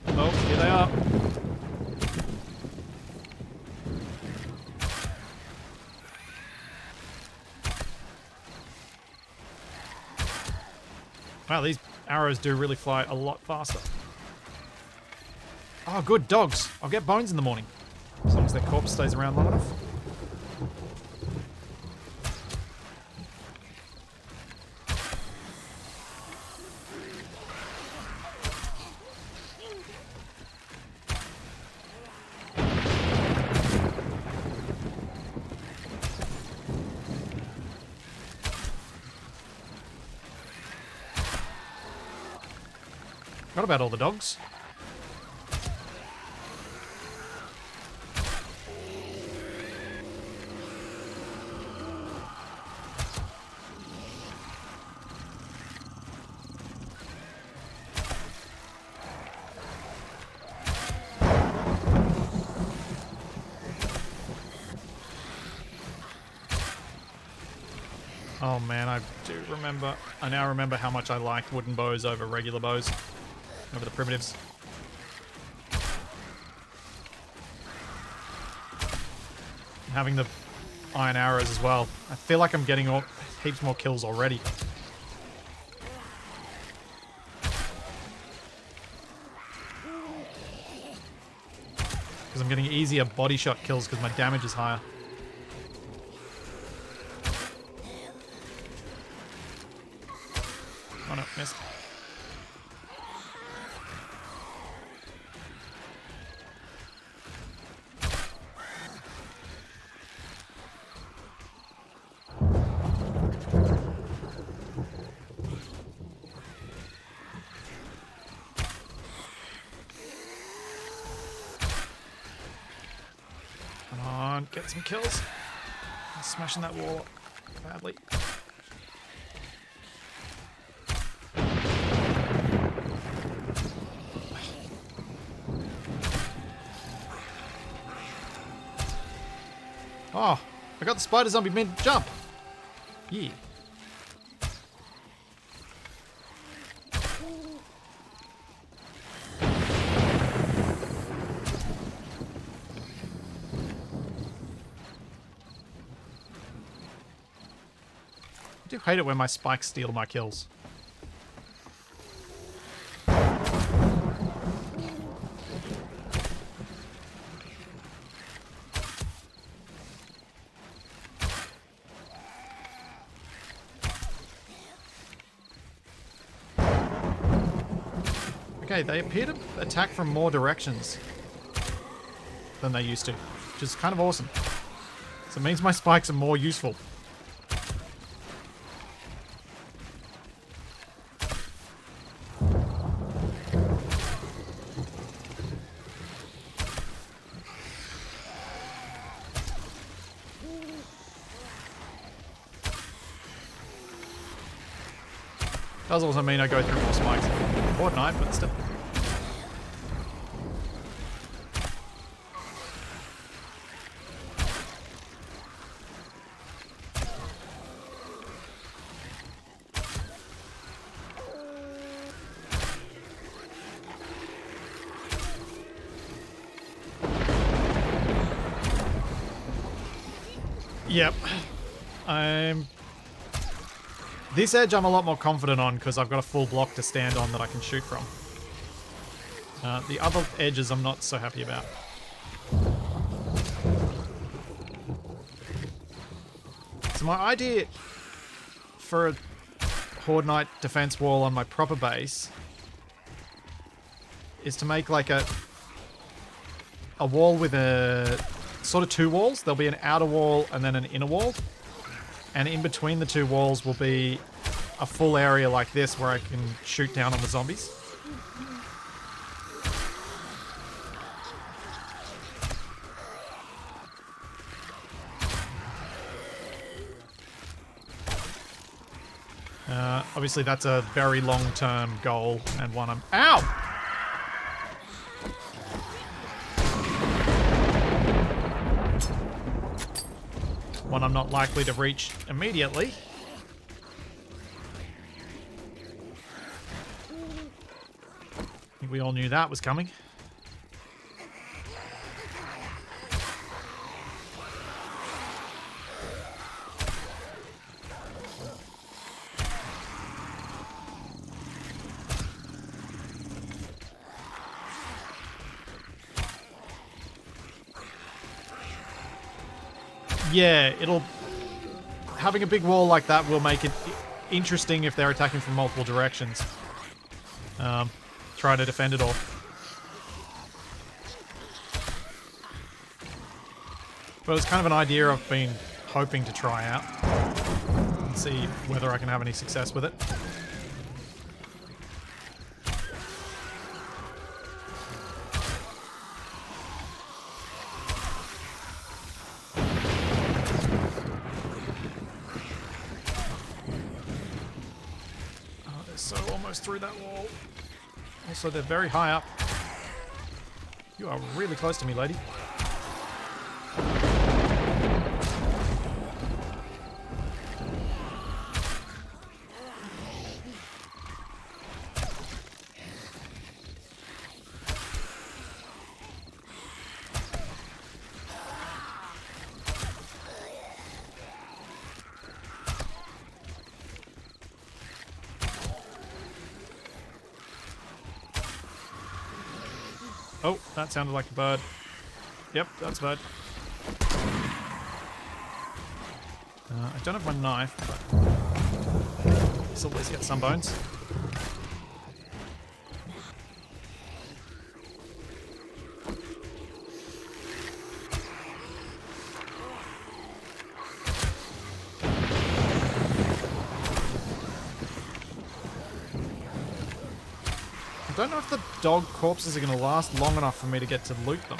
Oh, here they are. Wow, these arrows do really fly a lot faster. Oh, good, dogs. I'll get bones in the morning. As long as their corpse stays around long enough. Forgot about all the dogs. Oh man, I do remember. I now remember how much I liked wooden bows over regular bows. Over the primitives. And having the iron arrows as well. I feel like I'm getting heaps more kills already. Because I'm getting easier body shot kills because my damage is higher. Oh no, missed. Come on, get some kills. I'm smashing that wall badly. Oh, I got the spider zombie mid-jump. Yeah. I do hate it when my spikes steal my kills. Okay, they appear to attack from more directions than they used to, which is kind of awesome. So it means my spikes are more useful. Does also mean I go through more spikes. Horde knife, but still. Yep. This edge I'm a lot more confident on because I've got a full block to stand on that I can shoot from. The other edges I'm not so happy about. So my idea for a Horde Knight defense wall on my proper base is to make like a wall with a sort of two walls. There'll be an outer wall and then an inner wall. And in between the two walls will be a full area like this where I can shoot down on the zombies. Obviously that's a very long-term goal and one I'm... Ow! One I'm not likely to reach immediately. I think we all knew that was coming. Yeah, having a big wall like that will make it interesting if they're attacking from multiple directions. Trying to defend it all. But it's kind of an idea I've been hoping to try out and see whether I can have any success with it. Through that wall. Also, they're very high up. You are really close to me, lady. Oh, that sounded like a bird. Yep, that's a bird. I don't have my knife, but this will at least get some bones. I don't know if the dog corpses are going to last long enough for me to get to loot them.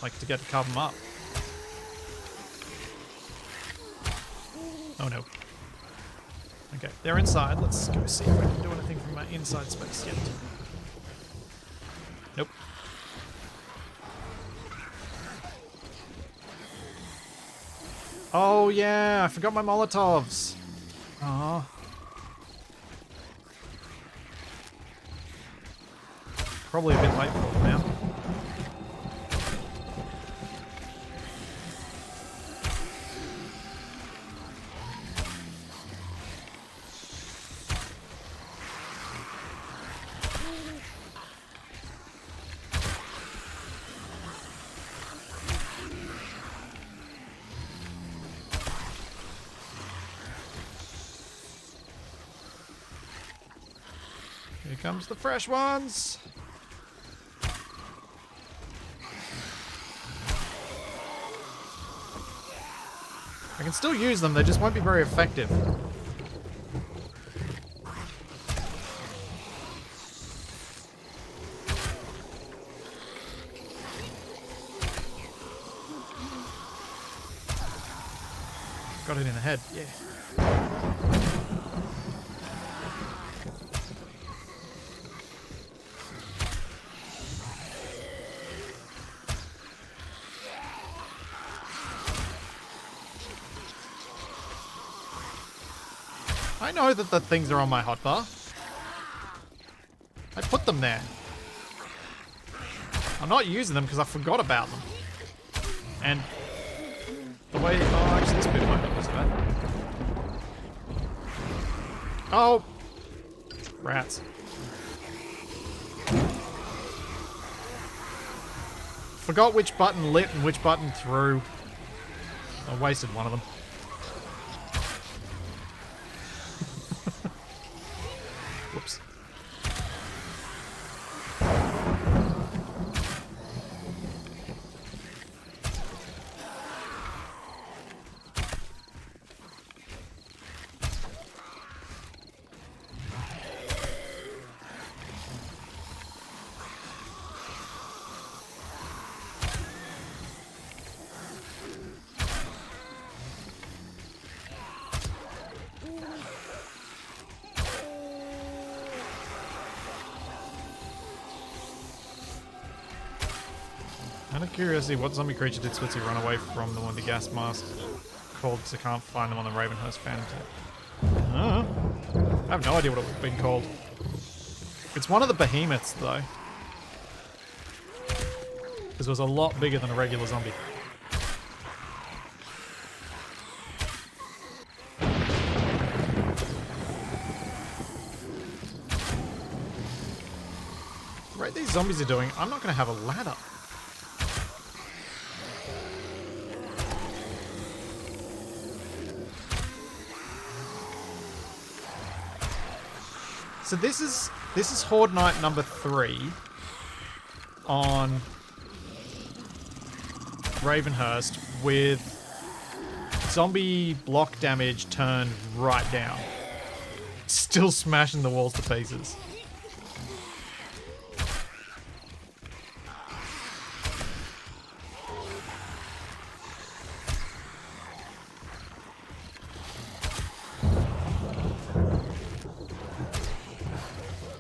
Like, to get to carve them up. Oh no. Okay, they're inside. Let's go see if I can do anything from my inside space yet. Nope. Oh yeah, I forgot my Molotovs. Aww. Probably a bit late for them now. Here comes the fresh ones. I can still use them, they just won't be very effective. Got it in the head, yeah. I know that the things are on my hotbar. I put them there. I'm not using them because I forgot about them. And the way... Oh, actually this bit bad. Oh! Rats. Forgot which button lit and which button threw. I wasted one of them. Whoops. Out of curiosity, what zombie creature did Switzy run away from the one with the gas mask called? Because I can't find them on the Ravenhearst fan tab. I have no idea what it would have been called. It's one of the behemoths, though. Because it was a lot bigger than a regular zombie. The rate these zombies are doing, I'm not going to have a ladder. So this is Horde Night number 3 on Ravenhearst with zombie block damage turned right down. Still smashing the walls to pieces.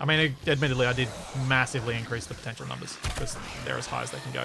I mean, admittedly, I did massively increase the potential numbers because they're as high as they can go.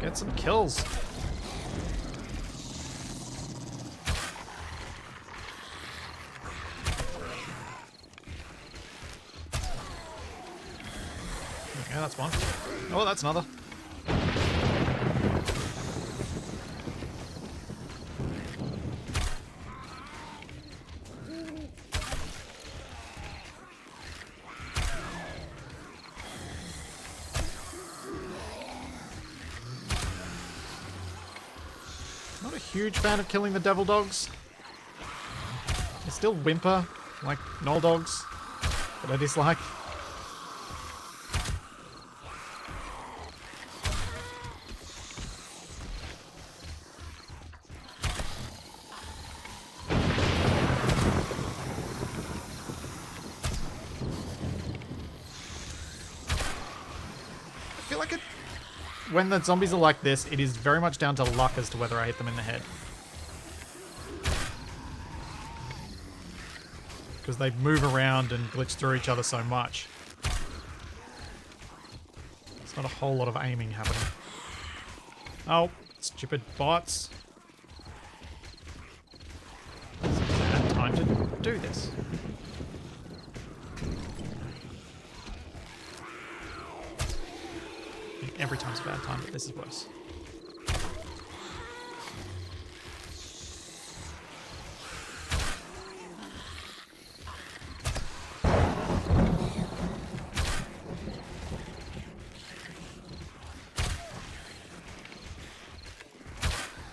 Get some kills. Okay, that's one. Oh, that's another. Not a huge fan of killing the devil dogs. They still whimper like gnoll dogs that I dislike. I feel like when the zombies are like this, it is very much down to luck as to whether I hit them in the head. Because they move around and glitch through each other so much. There's not a whole lot of aiming happening. Oh, stupid bots. It's a bad time to do this. Every time's a bad time, but this is worse.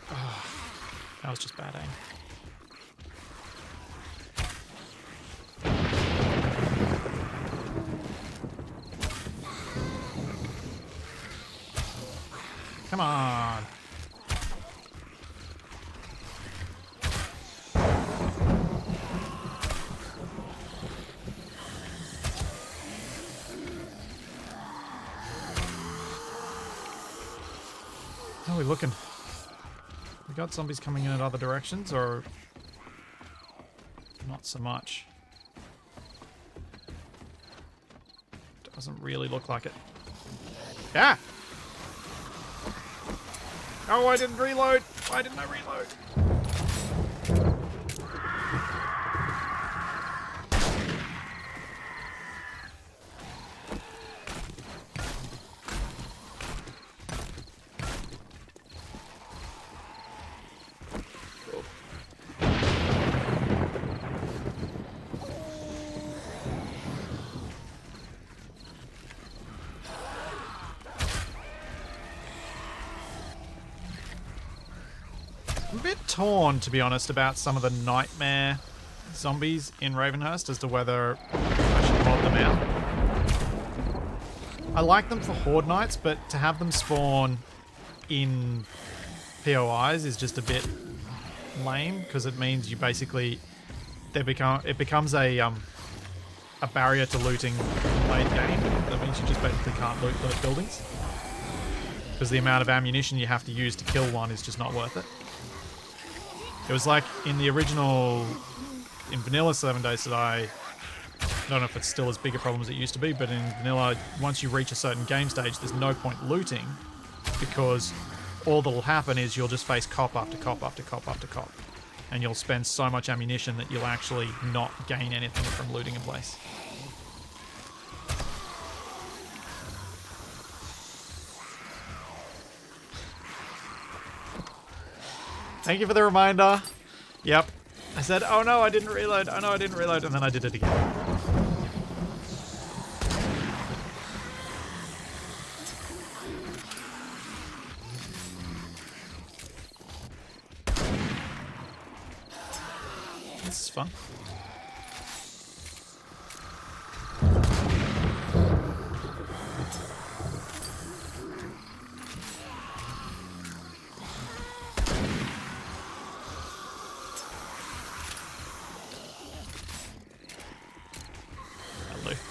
Oh, that was just bad aim. Come on. How are we looking? We got zombies coming in at other directions, or not so much? Doesn't really look like it. Yeah! Oh, I didn't reload! Why didn't I reload? I'm a bit torn, to be honest, about some of the nightmare zombies in Ravenhearst as to whether I should mod them out. I like them for Horde nights, but to have them spawn in POIs is just a bit lame, because it means you basically it becomes a barrier to looting late game. That means you just basically can't loot those buildings, because the amount of ammunition you have to use to kill one is just not worth it. It was like in the original, in Vanilla 7 Days to Die, I don't know if it's still as big a problem as it used to be, but in Vanilla, once you reach a certain game stage, there's no point looting, because all that'll happen is you'll just face cop after cop after cop after cop, and you'll spend so much ammunition that you'll actually not gain anything from looting a place. Thank you for the reminder. Yep. I said, oh no, I didn't reload. Oh no, I didn't reload. And then I did it again. This is fun.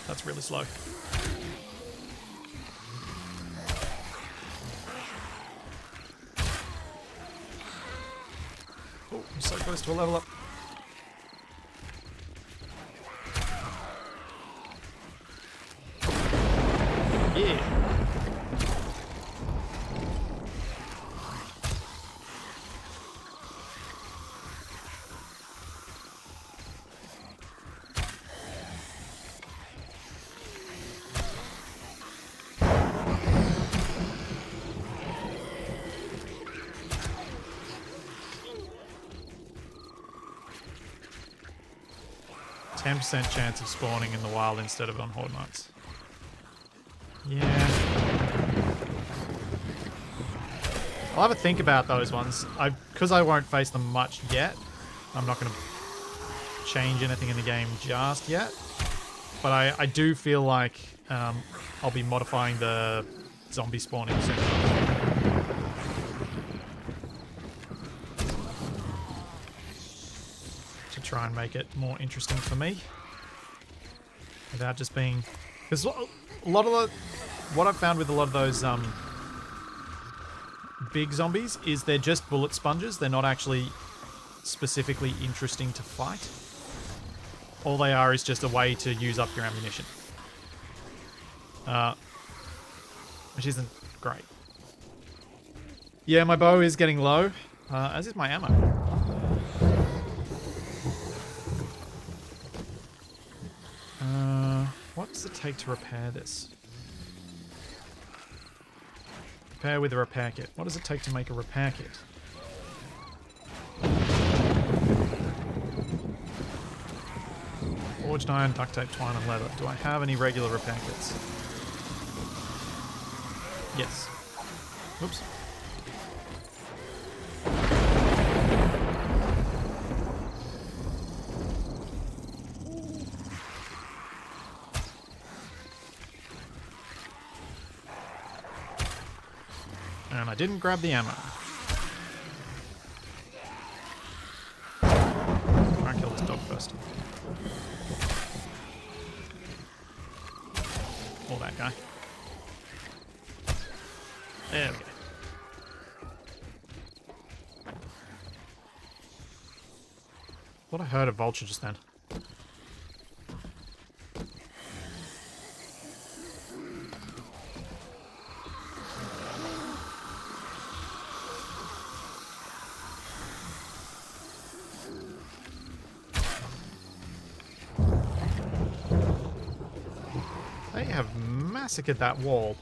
That's really slow. Oh, I'm so close to a level up. Yeah. 10% chance of spawning in the wild instead of on Horde nights. Yeah. I'll have a think about those ones. Because I won't face them much yet, I'm not going to change anything in the game just yet. But I do feel like I'll be modifying the zombie spawning soon enough. To try and make it more interesting for me. Without just being... Because a lot of what I've found with a lot of those big zombies is they're just bullet sponges. They're not actually specifically interesting to fight. All they are is just a way to use up your ammunition. Which isn't great. Yeah, my bow is getting low, as is my ammo. What does it take to repair this? Repair with a repair kit. What does it take to make a repair kit? Forged iron, duct tape, twine, and leather. Do I have any regular repair kits? Yes. Oops. And I didn't grab the ammo. Try and kill this dog first. Or that guy. There we go. Thought I heard a vulture just then. They have massacred that wall.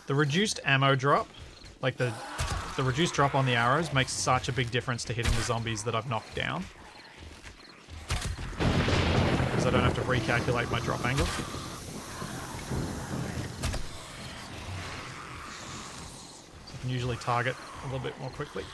The reduced ammo drop, like the reduced drop on the arrows, makes such a big difference to hitting the zombies that I've knocked down. Because I don't have to recalculate my drop angle. So I can usually target a little bit more quickly.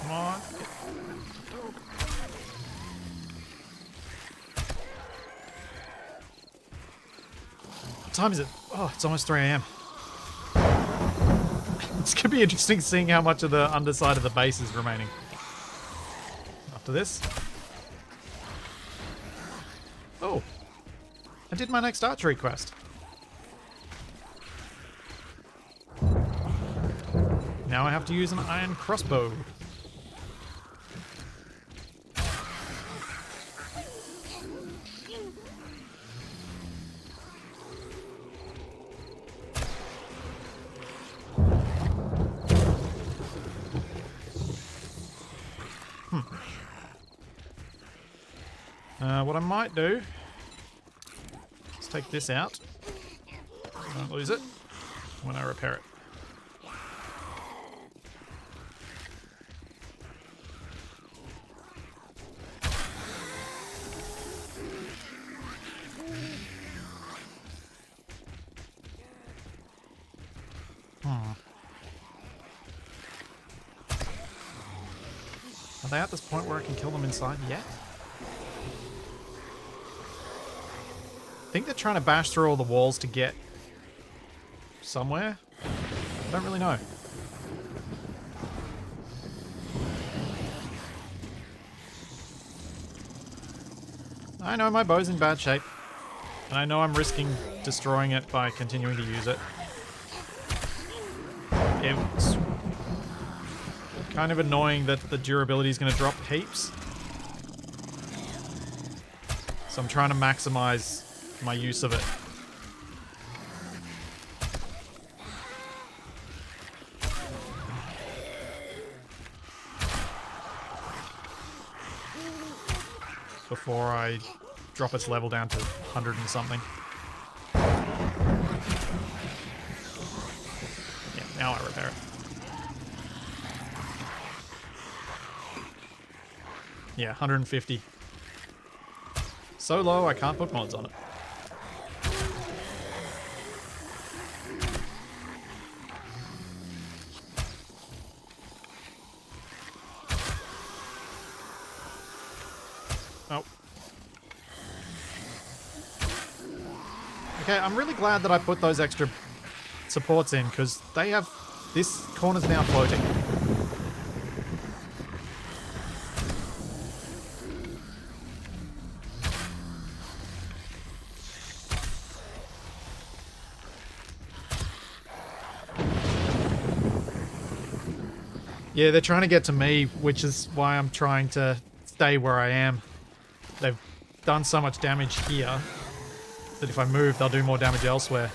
Come on. What time is it? Oh, it's almost 3 AM. It's going to be interesting seeing how much of the underside of the base is remaining. After this. Oh. I did my next archery quest. Now I have to use an iron crossbow. What I might do is take this out. Don't lose it when I repair it. Are they at this point where I can kill them inside yet? I think they're trying to bash through all the walls to get somewhere. I don't really know. I know my bow's in bad shape, and I know I'm risking destroying it by continuing to use it. It's kind of annoying that the durability is going to drop heaps. So I'm trying to maximize my use of it. Before I drop its level down to 100 and something. Yeah, now I repair it. Yeah, 150. So low I can't put mods on it. Oh. Okay, I'm really glad that I put those extra supports in, because they have... This corner's now floating. Yeah, they're trying to get to me, which is why I'm trying to stay where I am. They've done so much damage here that if I move, they'll do more damage elsewhere.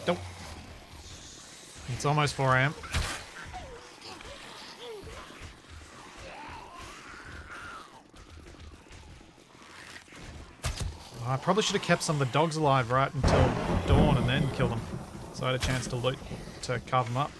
Nope. It's almost 4 AM. Oh, I probably should have kept some of the dogs alive right until dawn and then killed them. So I had a chance to loot, to carve them up.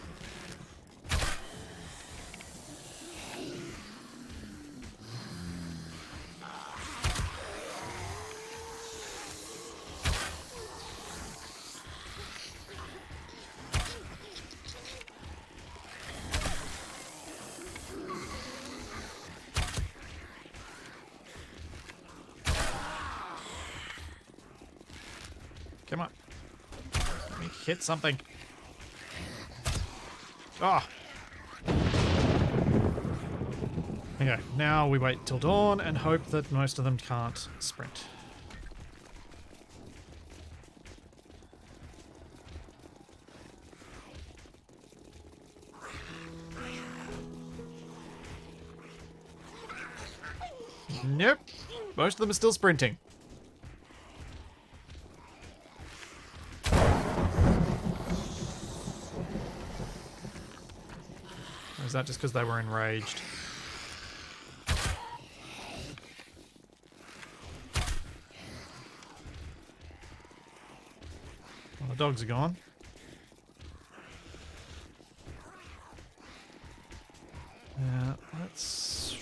Come on. Let me hit something. Ah! Okay, now we wait till dawn and hope that most of them can't sprint. Nope. Most of them are still sprinting. Or is that just because they were enraged? Well, the dogs are gone. It's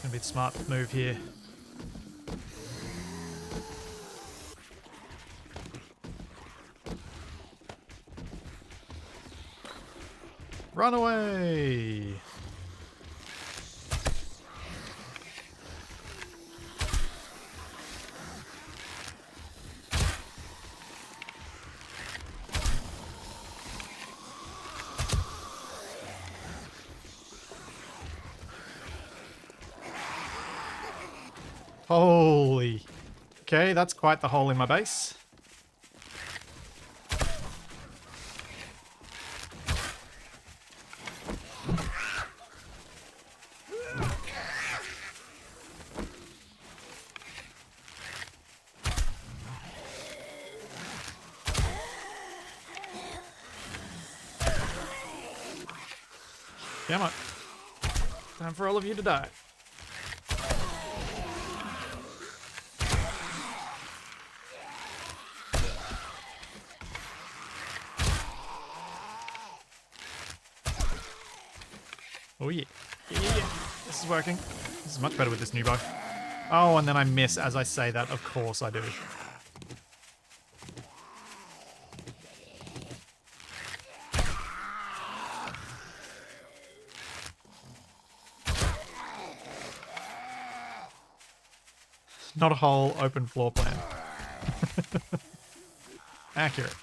going to be the smart move here. Run away! Holy. Okay, that's quite the hole in my base. Come on. Time for all of you to die. Oh yeah. Yeah. This is working. This is much better with this new bow. Oh, and then I miss as I say that. Of course I do. Not a whole open floor plan. Accurate.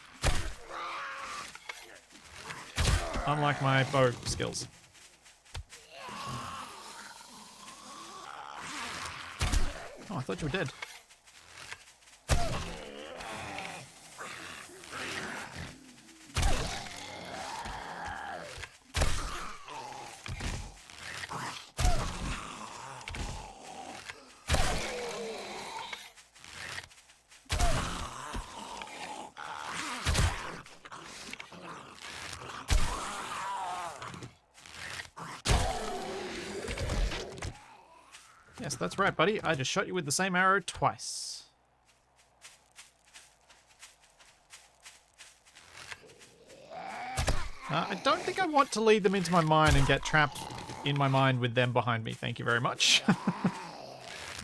Unlike my bow skills. Oh, I thought you were dead. Yes, that's right, buddy. I just shot you with the same arrow twice. I don't think I want to lead them into my mine and get trapped in my mine with them behind me. Thank you very much. I'm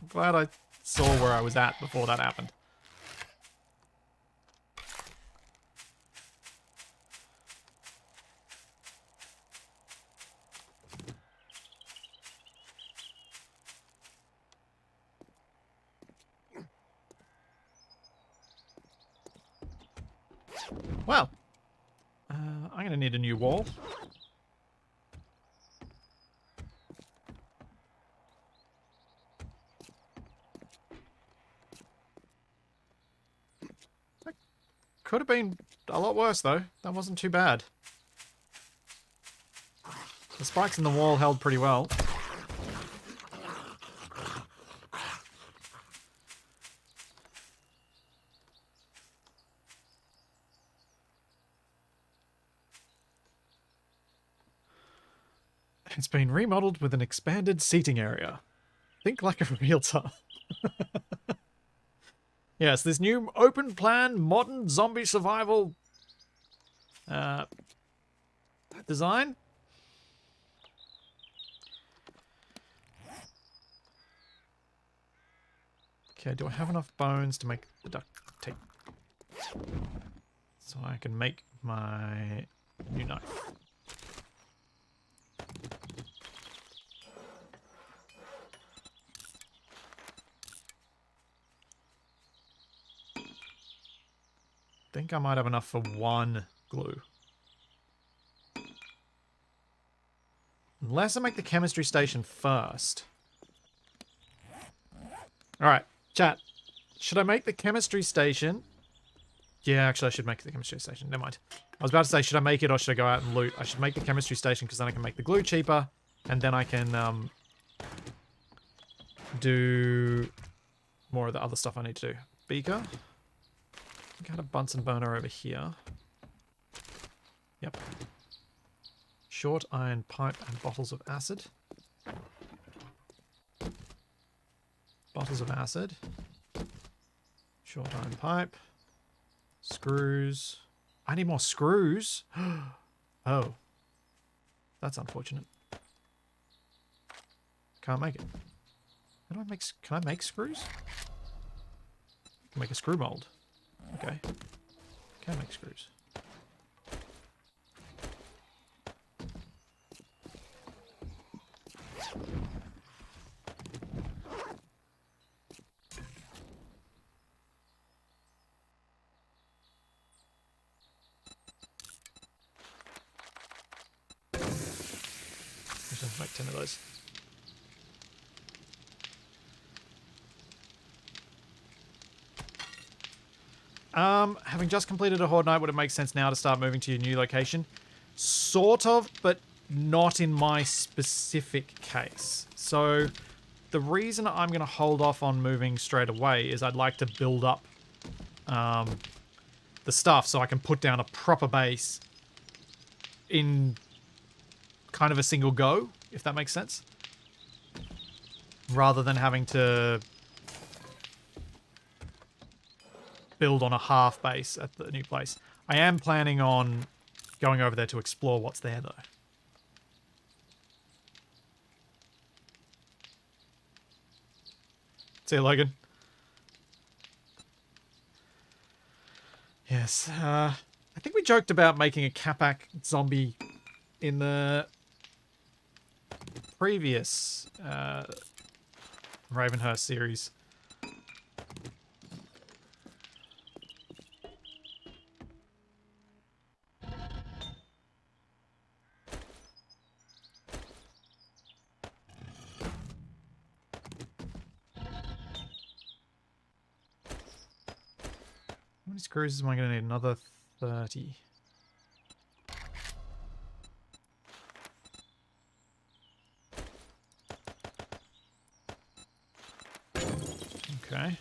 glad I saw where I was at before that happened. Well, I'm going to need a new wall. That could have been a lot worse, though. That wasn't too bad. The spikes in the wall held pretty well. It's been remodeled with an expanded seating area. Think like a realtor. Yes, this new open plan modern zombie survival design. Okay, do I have enough bones to make the duct tape? So I can make my new knife. Think I might have enough for one glue. Unless I make the chemistry station first. Alright, chat. Should I make the chemistry station? Yeah, actually I should make the chemistry station. Never mind. I was about to say, should I make it or should I go out and loot? I should make the chemistry station because then I can make the glue cheaper. And then I can do more of the other stuff I need to do. Beaker. I think I had a Bunsen burner over here. Yep. Short iron pipe and bottles of acid. Bottles of acid. Short iron pipe. Screws. I need more screws. Oh. That's unfortunate. Can't make it. How do I make... Can I make screws? I can make a screw mold. Okay. Can make screws. Just have to make 10 of those. Having just completed a Horde night, would it make sense now to start moving to your new location? Sort of, but not in my specific case. So the reason I'm going to hold off on moving straight away is I'd like to build up the stuff so I can put down a proper base in kind of a single go, if that makes sense. Rather than having to build on a half base at the new place. I am planning on going over there to explore what's there, though. See you, Logan. Yes, I think we joked about making a Capac zombie in the previous Ravenhearst series. How many screws am I going to need? Another 30. Okay.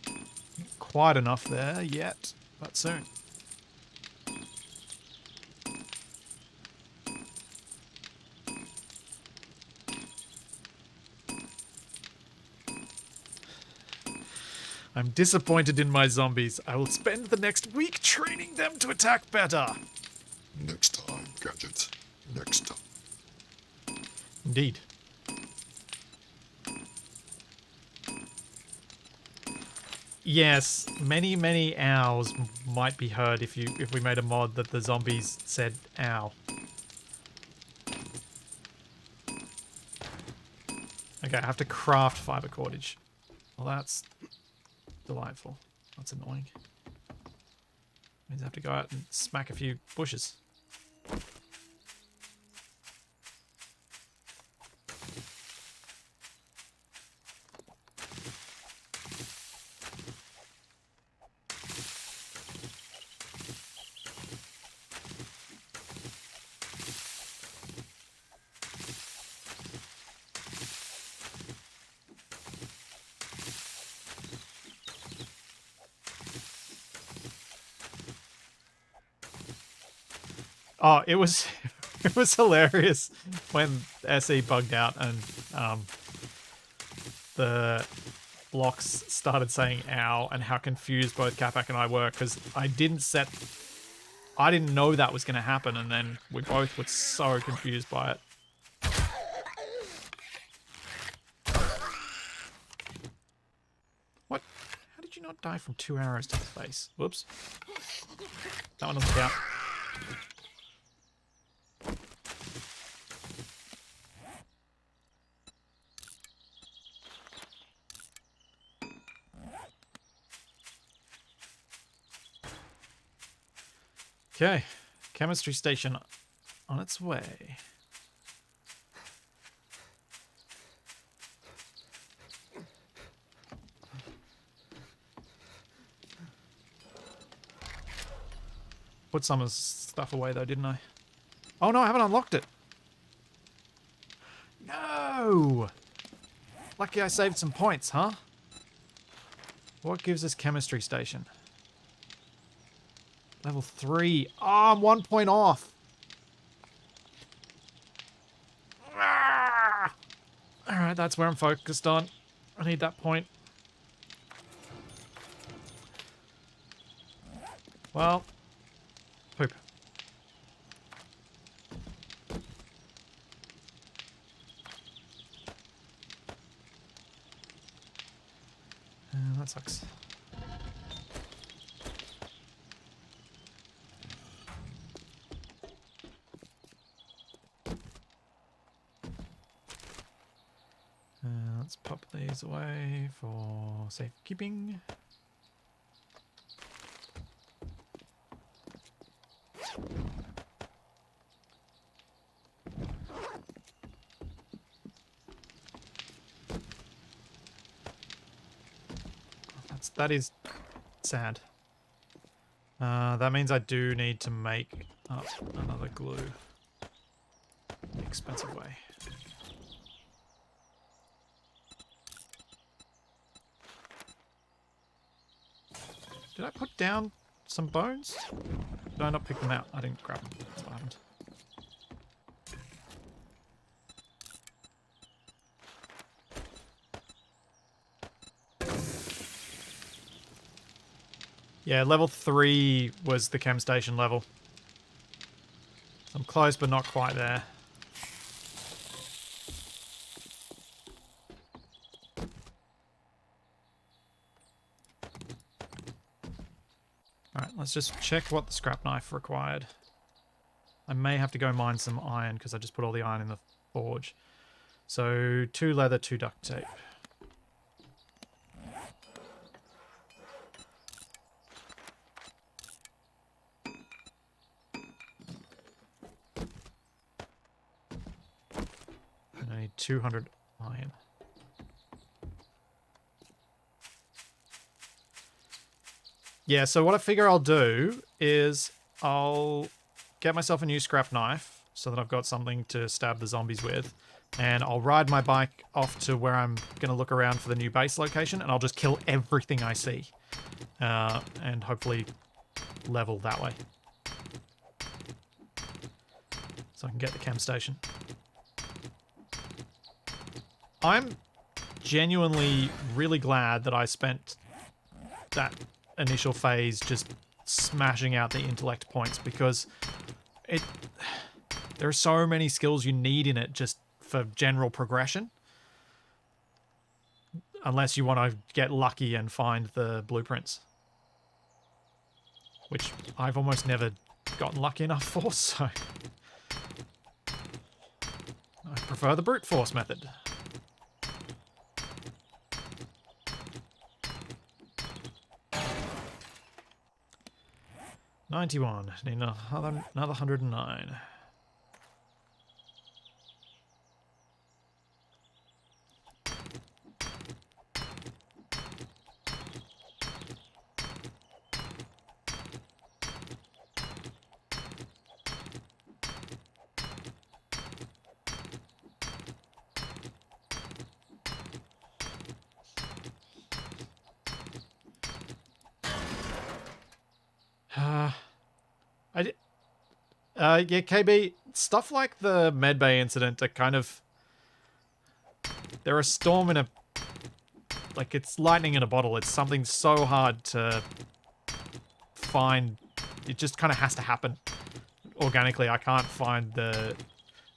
Not quite enough there yet, but soon. I'm disappointed in my zombies. I will spend the next week training them to attack better. Next time, Gadget. Next time. Indeed. Yes, many owls might be heard if we made a mod that the zombies said ow. Okay, I have to craft fiber cordage. Well, that's delightful. That's annoying. Means I have to go out and smack a few bushes. Oh, it was It was hilarious when SE bugged out and the blocks started saying ow and how confused both Capac and I were because I didn't know that was going to happen, and then we both were so confused by it. What? How did you not die from 2 arrows to the face? Whoops. That one doesn't count. Okay, chemistry station on its way. Put some of the stuff away though, didn't I? Oh no, I haven't unlocked it. No! Lucky I saved some points, huh? What gives us chemistry station? Level 3. Oh, I'm 1 point off. Ah! Alright, that's where I'm focused on. I need that point. Well, poop. That sucks. Let's pop these away for safekeeping. That is sad. That means I do need to make up another glue. The expensive way. Did I put down some bones? Did I not pick them out? I didn't grab them. That's what happened. Yeah, level 3 was the chem station level. I'm close, but not quite there. Alright, let's just check what the scrap knife required. I may have to go mine some iron because I just put all the iron in the forge. So 2 leather, 2 duct tape. And I need 200 iron. Yeah, so what I figure I'll do is I'll get myself a new scrap knife so that I've got something to stab the zombies with. And I'll ride my bike off to where I'm going to look around for the new base location, and I'll just kill everything I see. And hopefully level that way. So I can get the chem station. I'm genuinely really glad that I spent that initial phase just smashing out the intellect points, because there are so many skills you need in it just for general progression, unless you want to get lucky and find the blueprints, which I've almost never gotten lucky enough for, so I prefer the brute force method. $91. Need another 109. Yeah, KB, stuff like the medbay incident are kind of... They're a storm in a... Like, it's lightning in a bottle. It's something so hard to find. It just kind of has to happen organically. I can't find the...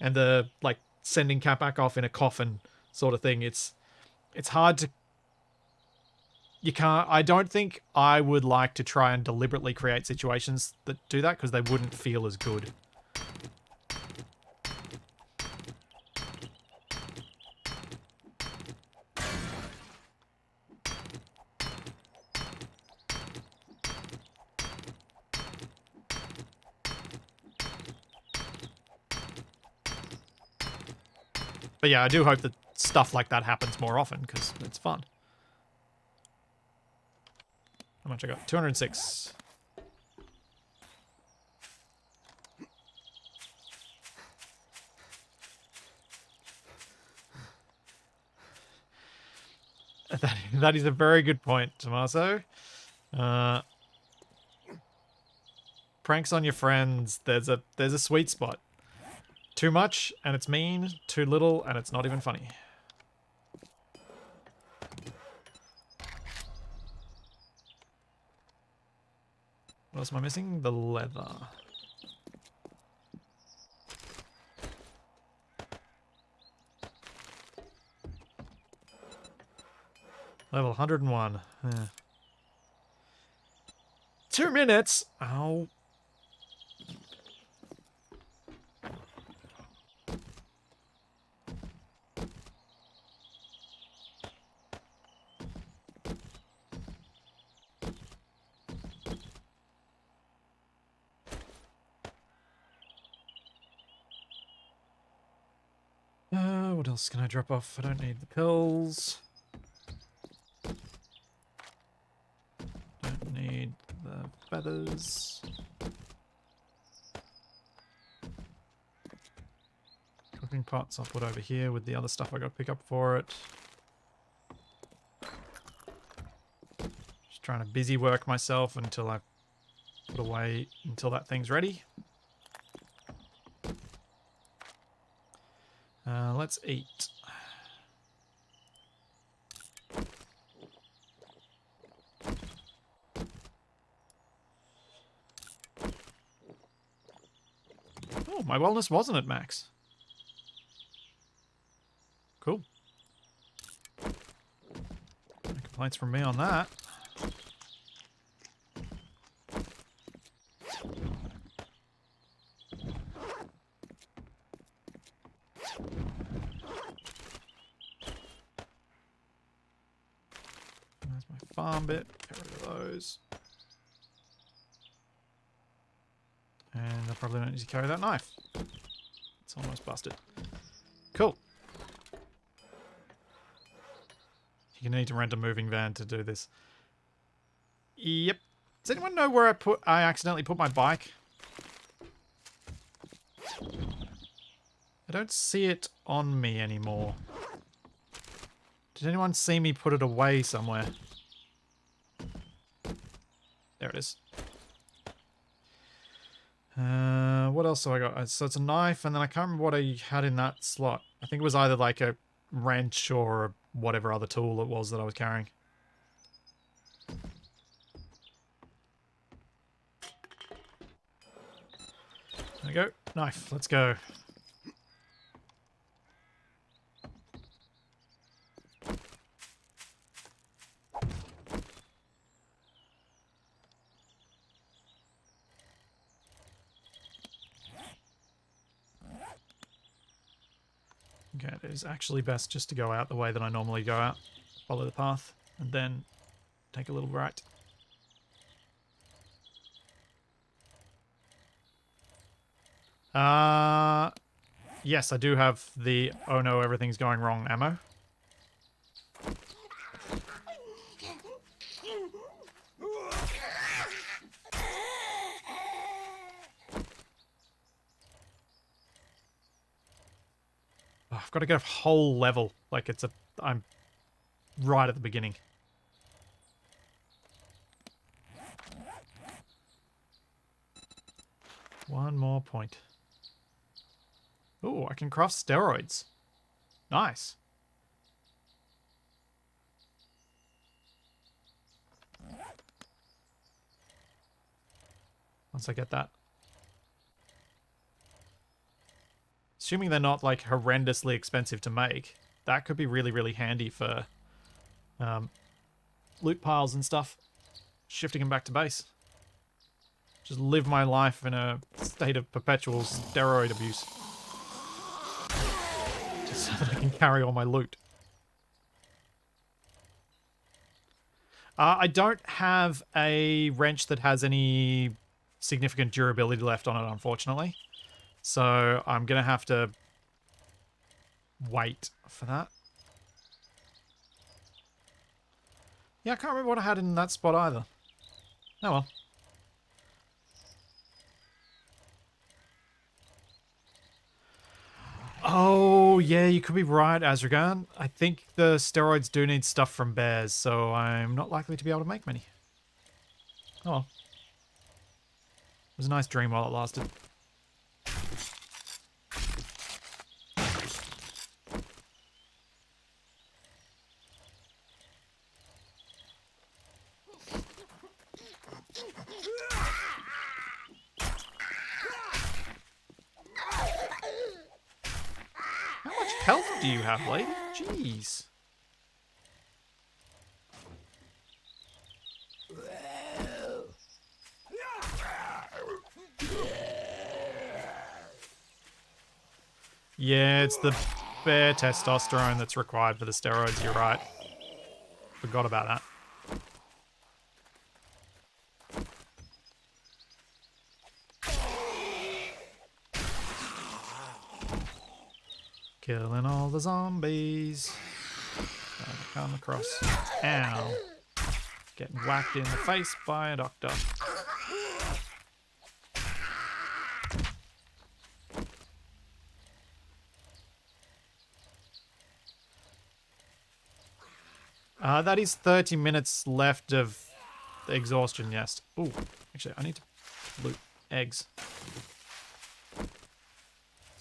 And the, like, sending Cat back off in a coffin sort of thing. It's hard to... You can't... I don't think I would like to try and deliberately create situations that do that, because they wouldn't feel as good. But yeah, I do hope that stuff like that happens more often, because it's fun. How much I got? 206. That is a very good point, Tommaso. Pranks on your friends. There's a sweet spot. Too much, and it's mean. Too little, and it's not even funny. What else am I missing? The leather. Level 101. Yeah. 2 minutes? Oh. What else can I drop off? I don't need the pills. Don't need the feathers. Cooking pots I'll put over here with the other stuff I got to pick up for it. Just trying to busy work myself until I put away, until that thing's ready. Let's eat. Oh, my wellness wasn't at max. Cool. No complaints from me on that. There's my farm bit. Get rid of those. And I probably don't need to carry that knife. It's almost busted. Cool. You need to rent a moving van to do this. Yep. Does anyone know where I accidentally put my bike? I don't see it on me anymore. Did anyone see me put it away somewhere? There it is. What else have I got? So it's a knife, and then I can't remember what I had in that slot. I think it was either like a wrench or whatever other tool it was that I was carrying. There we go. Knife. Let's go. Okay, it is actually best just to go out the way that I normally go out. Follow the path, and then take a little right. Yes, I do have the oh no, everything's going wrong ammo. Oh, I've got to get a whole level. Like I'm right at the beginning. One more point. Ooh, I can craft steroids. Nice. Once I get that. Assuming they're not like horrendously expensive to make, that could be really, really handy for loot piles and stuff. Shifting them back to base. Just live my life in a state of perpetual steroid abuse. Just so that I can carry all my loot. I don't have a wrench that has any significant durability left on it, unfortunately. So I'm going to have to wait for that. Yeah, I can't remember what I had in that spot either. Oh well. Oh, yeah, you could be right, Azragan. I think the steroids do need stuff from bears, so I'm not likely to be able to make many. Oh well. It was a nice dream while it lasted. How much health do you have, lady? Jeez. Yeah, it's the bear testosterone that's required for the steroids, you're right. Forgot about that. Killing all the zombies. Gotta come across. Ow. Getting whacked in the face by a doctor. That is 30 minutes left of the exhaustion, yes. Ooh, actually, I need to loot eggs. So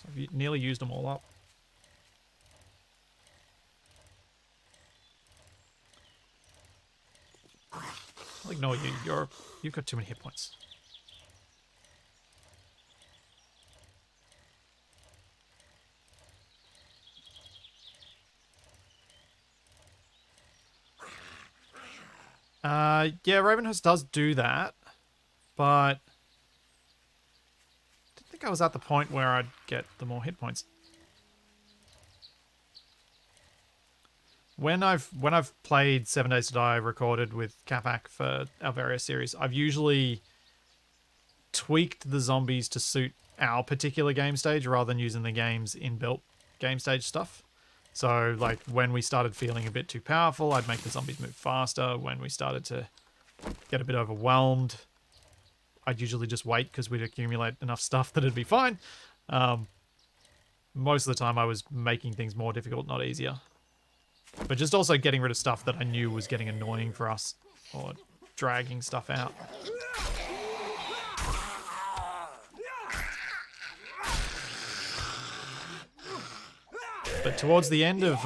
I've nearly used them all up. I'll ignore you. You've got too many hit points. Yeah, Ravenhearst does do that, but I didn't think I was at the point where I'd get the more hit points. When I've played 7 Days to Die recorded with Capac for our various series, I've usually tweaked the zombies to suit our particular game stage rather than using the game's inbuilt game stage stuff. So, like, when we started feeling a bit too powerful, I'd make the zombies move faster. When we started to get a bit overwhelmed, I'd usually just wait because we'd accumulate enough stuff that it'd be fine. Most of the time I was making things more difficult, not easier. But just also getting rid of stuff that I knew was getting annoying for us, or dragging stuff out. But towards the end of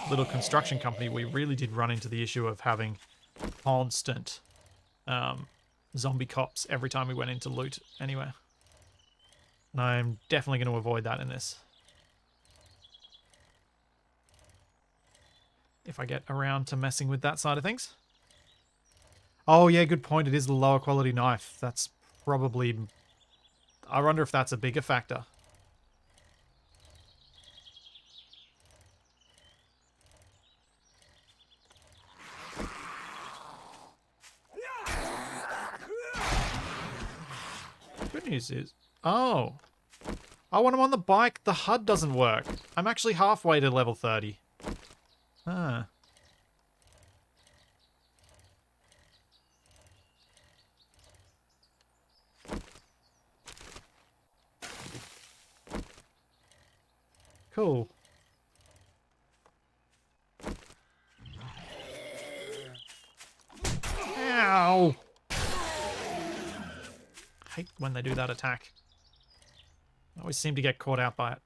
Little Construction Company, we really did run into the issue of having constant zombie cops every time we went into loot anywhere. And I'm definitely going to avoid that in this. If I get around to messing with that side of things. Oh yeah, good point. It is a lower quality knife. That's probably... I wonder if that's a bigger factor. Good news is... Oh. Oh, when I'm on the bike, the HUD doesn't work. I'm actually halfway to level 30. Ah. Cool. Ow! I hate when they do that attack. I always seem to get caught out by it.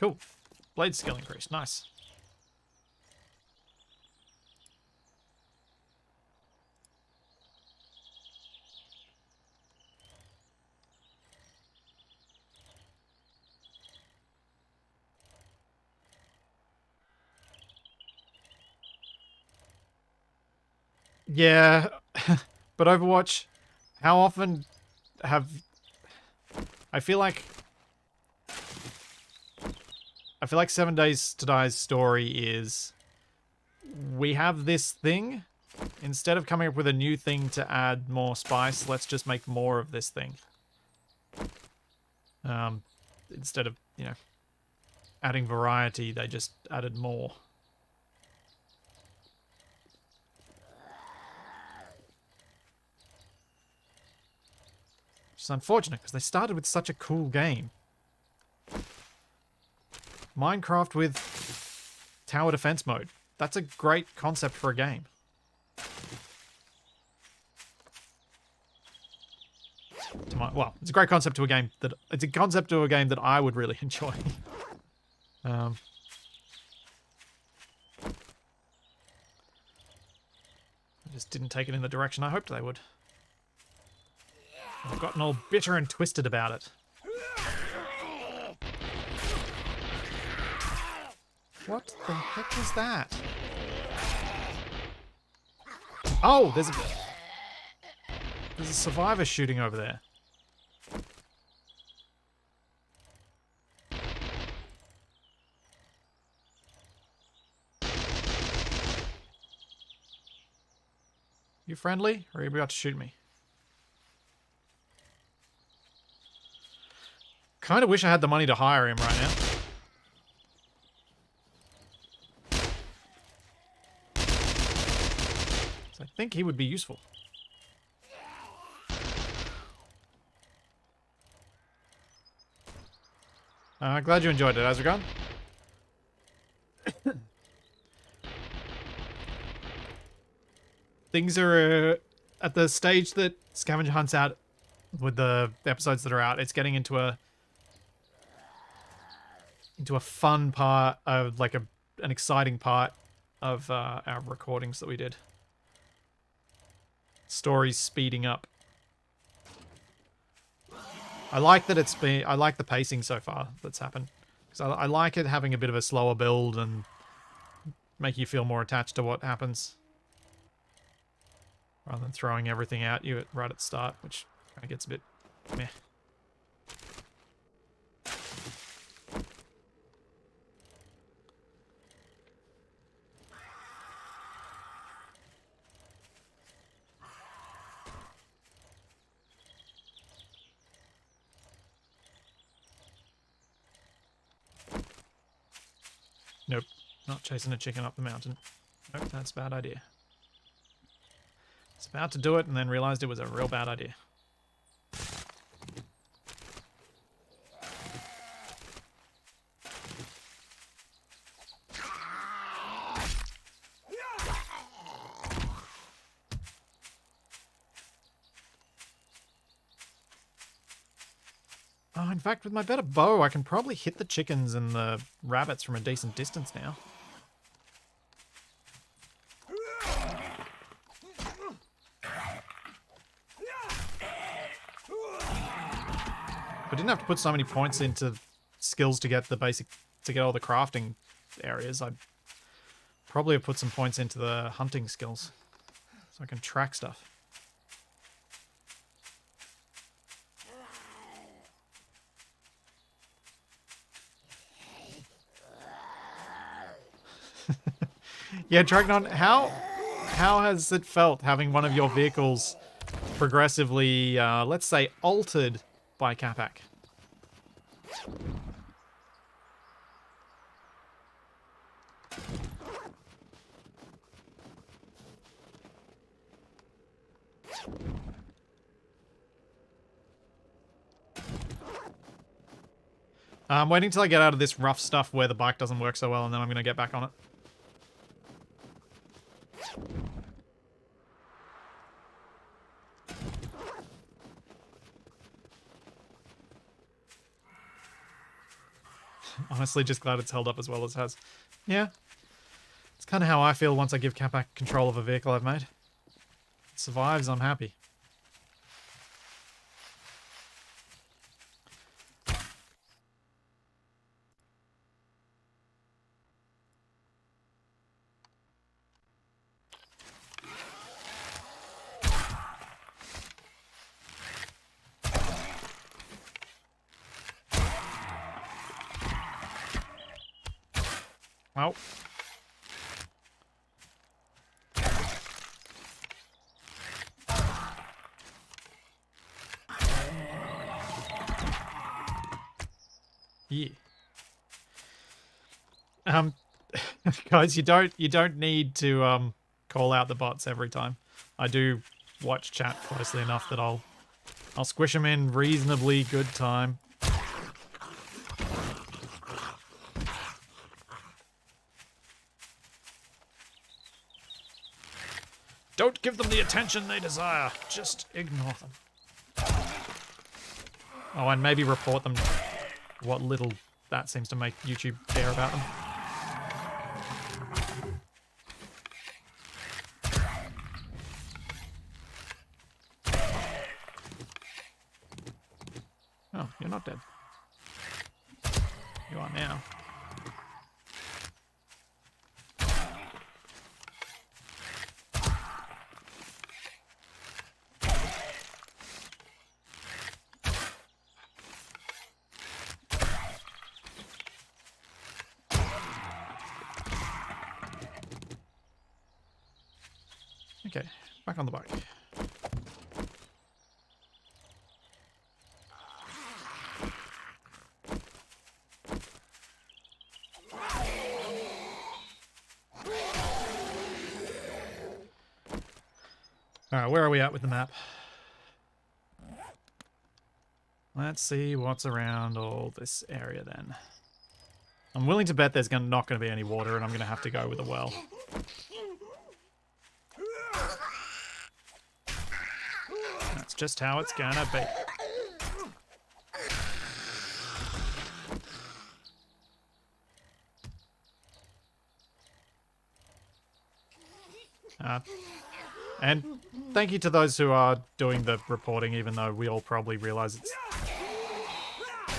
Cool. Blade skill increase. Nice. Yeah, but Overwatch, how often have... I feel like 7 Days to Die's story is we have this thing. Instead of coming up with a new thing to add more spice, let's just make more of this thing. Instead of, you know, adding variety, they just added more. Which is unfortunate, because they started with such a cool game. Minecraft with tower defense mode. That's a great concept for a game. Well, it's a great concept to a game that I would really enjoy. I just didn't take it in the direction I hoped they would. I've gotten all bitter and twisted about it. What the heck was that? Oh, there's a survivor shooting over there. You friendly, or are you about to shoot me? Kind of wish I had the money to hire him right now. So I think he would be useful. Glad you enjoyed it, Azragon. Things are at the stage that Scavenger Hunt's out with the episodes that are out. It's getting into a fun part of like an exciting part of our recordings that we did. Story's speeding up. I like that I like the pacing so far that's happened. Because I like it having a bit of a slower build and make you feel more attached to what happens. Rather than throwing everything at you right at the start, which kind of gets a bit meh. Nope, not chasing a chicken up the mountain. Nope, that's a bad idea. It's about to do it and then realized it was a real bad idea. Oh, in fact, with my better bow, I can probably hit the chickens and the rabbits from a decent distance now. I didn't have to put so many points into skills to get all the crafting areas. I'd probably have put some points into the hunting skills so I can track stuff. Yeah, Dragnon, how has it felt having one of your vehicles progressively, let's say, altered by Capac? I'm waiting till I get out of this rough stuff where the bike doesn't work so well, and then I'm going to get back on it. Honestly, just glad it's held up as well as it has. Yeah. It's kind of how I feel once I give Cat back control of a vehicle I've made. It survives, I'm happy. Well. Yeah. Guys, you don't need to call out the bots every time. I do watch chat closely enough that I'll squish them in reasonably good time. Don't give them the attention they desire. Just ignore them. Oh, and maybe report them what little that seems to make YouTube care about them. Oh, you're not dead. You are now. Okay, back on the bike. Alright, where are we at with the map? Let's see what's around all this area then. I'm willing to bet there's not going to be any water and I'm going to have to go with a well. That's just how it's gonna be. And thank you to those who are doing the reporting, even though we all probably realize it's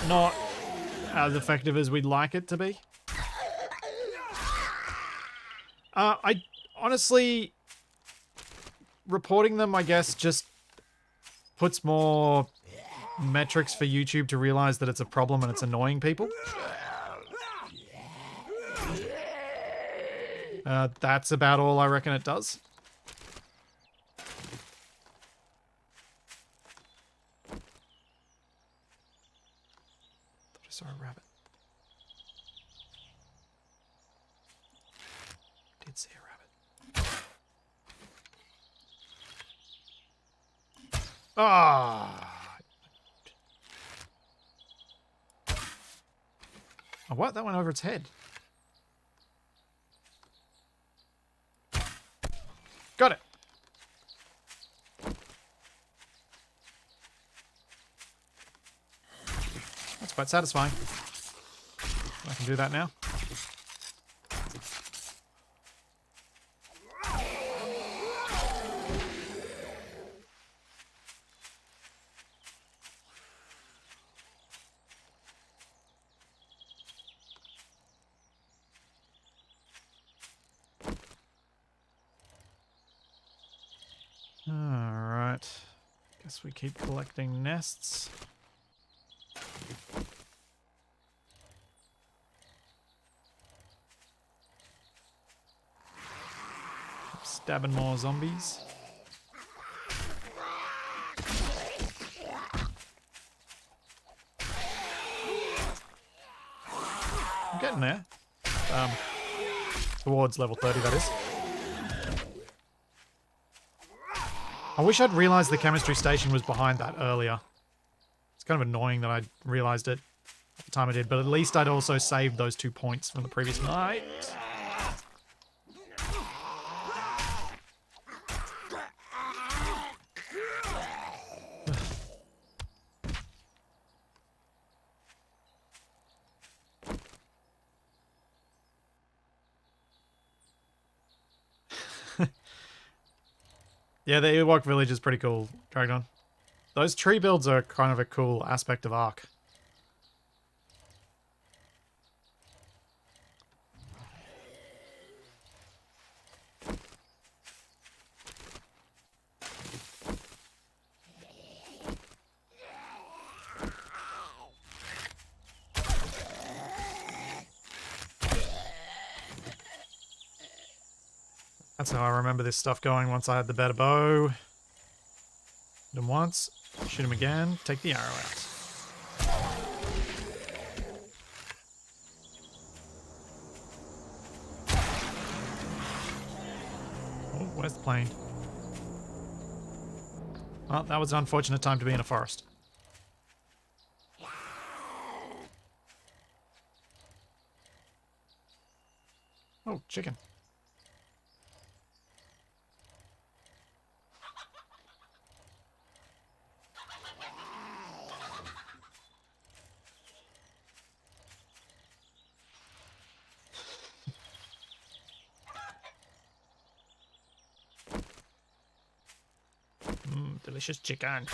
not as effective as we'd like it to be. I honestly, reporting them, I guess, just puts more metrics for YouTube to realize that it's a problem and it's annoying people. That's about all I reckon it does. Thought I saw a rabbit. Did see a rabbit. Ah! Oh, what? That went over its head. Got it. That's quite satisfying. I can do that now. Alright. Guess we keep collecting nests. Keep stabbing more zombies. I'm getting there. Towards level 30, that is. I wish I'd realised the chemistry station was behind that earlier. It's kind of annoying that I realised it at the time I did, but at least I'd also saved those 2 points from the previous night. Yeah, the Ewok village is pretty cool, Dragnon. Those tree builds are kind of a cool aspect of Ark. That's how I remember this stuff going once I had the better bow. Hit him once, shoot him again, take the arrow out. Oh, where's the plane? Well, that was an unfortunate time to be in a forest. Oh, chicken. Delicious chicken.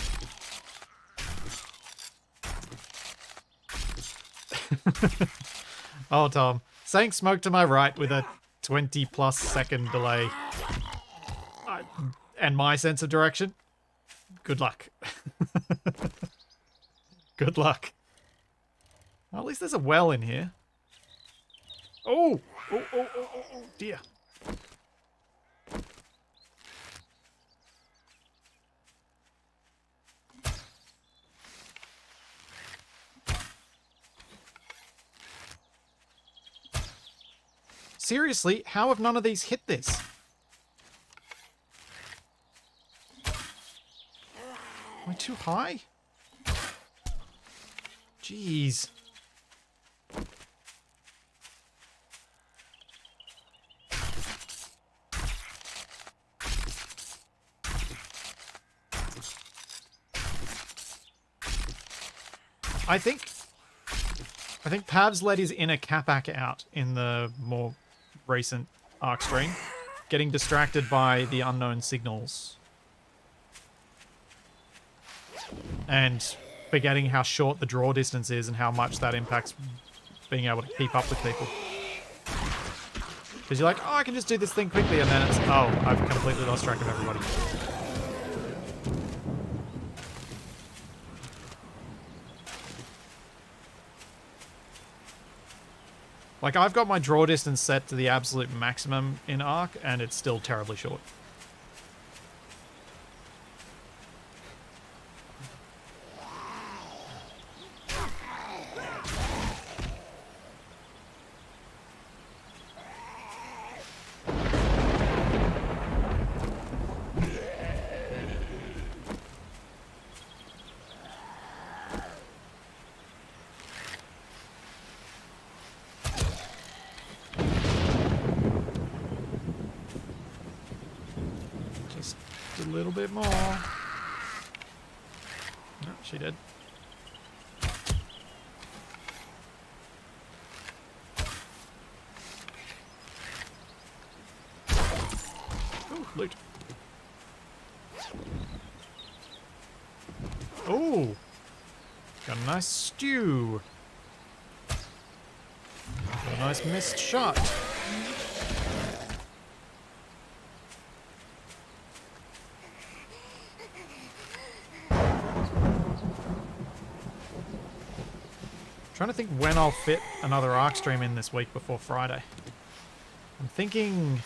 Oh, Tom. Saying smoke to my right with a 20+ second delay. And my sense of direction. Good luck. Good luck. Well, at least there's a well in here. Oh! Oh, dear. Seriously, how have none of these hit this? Am I too high? Jeez. I think Pav's led his inner Capac out in the more recent Ark stream, getting distracted by the unknown signals and forgetting how short the draw distance is and how much that impacts being able to keep up with people. Because you're like, oh, I can just do this thing quickly, and then it's, oh, I've completely lost track of everybody. Like, I've got my draw distance set to the absolute maximum in Ark, and it's still terribly short. A little bit more. No, she did. Ooh, loot. Ooh, got a nice stew. Got a nice missed shot. Trying to think when I'll fit another Ark stream in this week before Friday. I'm thinking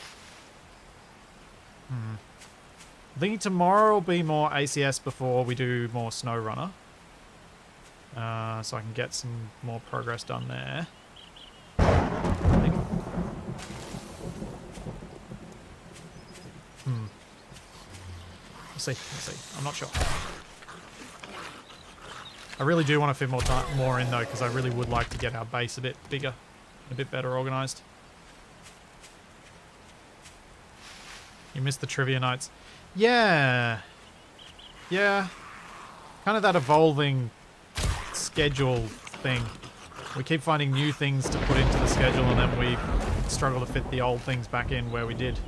tomorrow will be more ACS before we do more SnowRunner. So I can get some more progress done there. I think. We'll see. I'm not sure. I really do want to fit more in though, because I really would like to get our base a bit bigger, a bit better organized. You missed the trivia nights. Yeah. Yeah. Kind of that evolving schedule thing. We keep finding new things to put into the schedule and then we struggle to fit the old things back in where we did.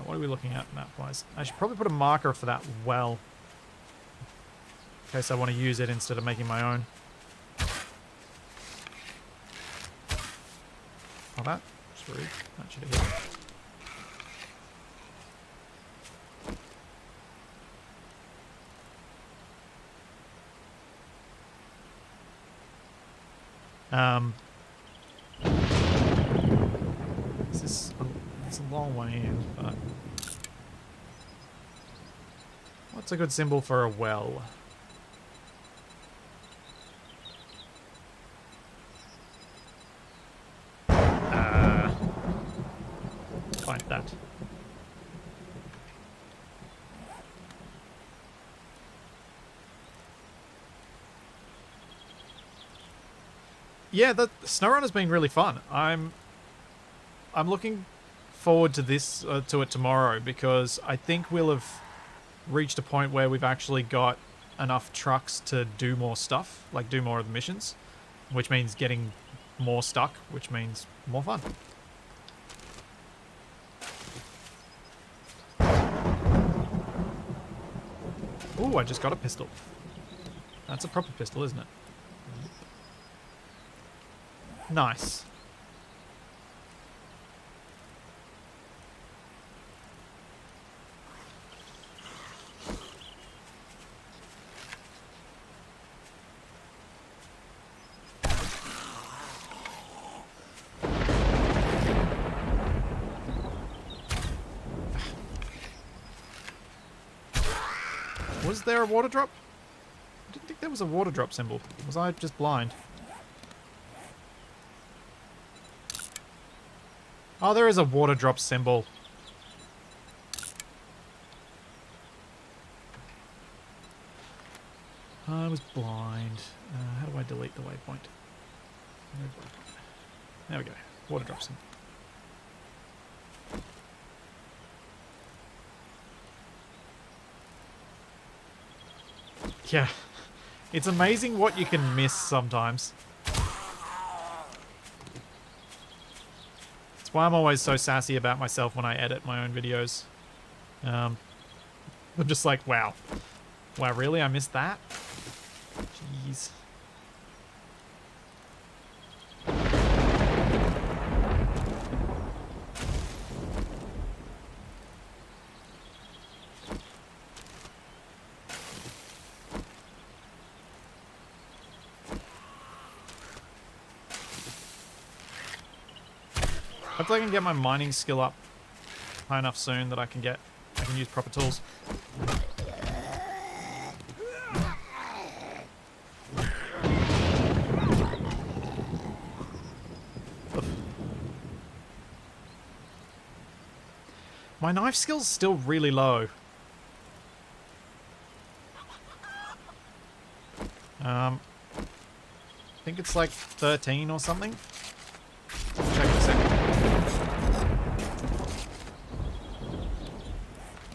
What are we looking at map-wise? I should probably put a marker for that well. In case I want to use it instead of making my own. Oh, that was rude. That should have hit. It's a long way in, but what's a good symbol for a well? Find that. Yeah, the SnowRun has been really fun. I'm looking forward to this to it tomorrow because I think we'll have reached a point where we've actually got enough trucks to do more stuff, like do more of the missions, which means getting more stuck, which means more fun. Ooh, I just got a pistol. That's a proper pistol, isn't it? Nice. Was there a water drop? I didn't think there was a water drop symbol. Was I just blind? Oh, there is a water drop symbol. I was blind. How do I delete the waypoint? There we go. Water drop symbol. Yeah. It's amazing what you can miss sometimes. Why I'm always so sassy about myself when I edit my own videos. I'm just like, wow. Wow, really? I missed that? Jeez. Hopefully I can get my mining skill up high enough soon that I can use proper tools. Oof. My knife skill's still really low. I think it's like 13 or something. Check in a second.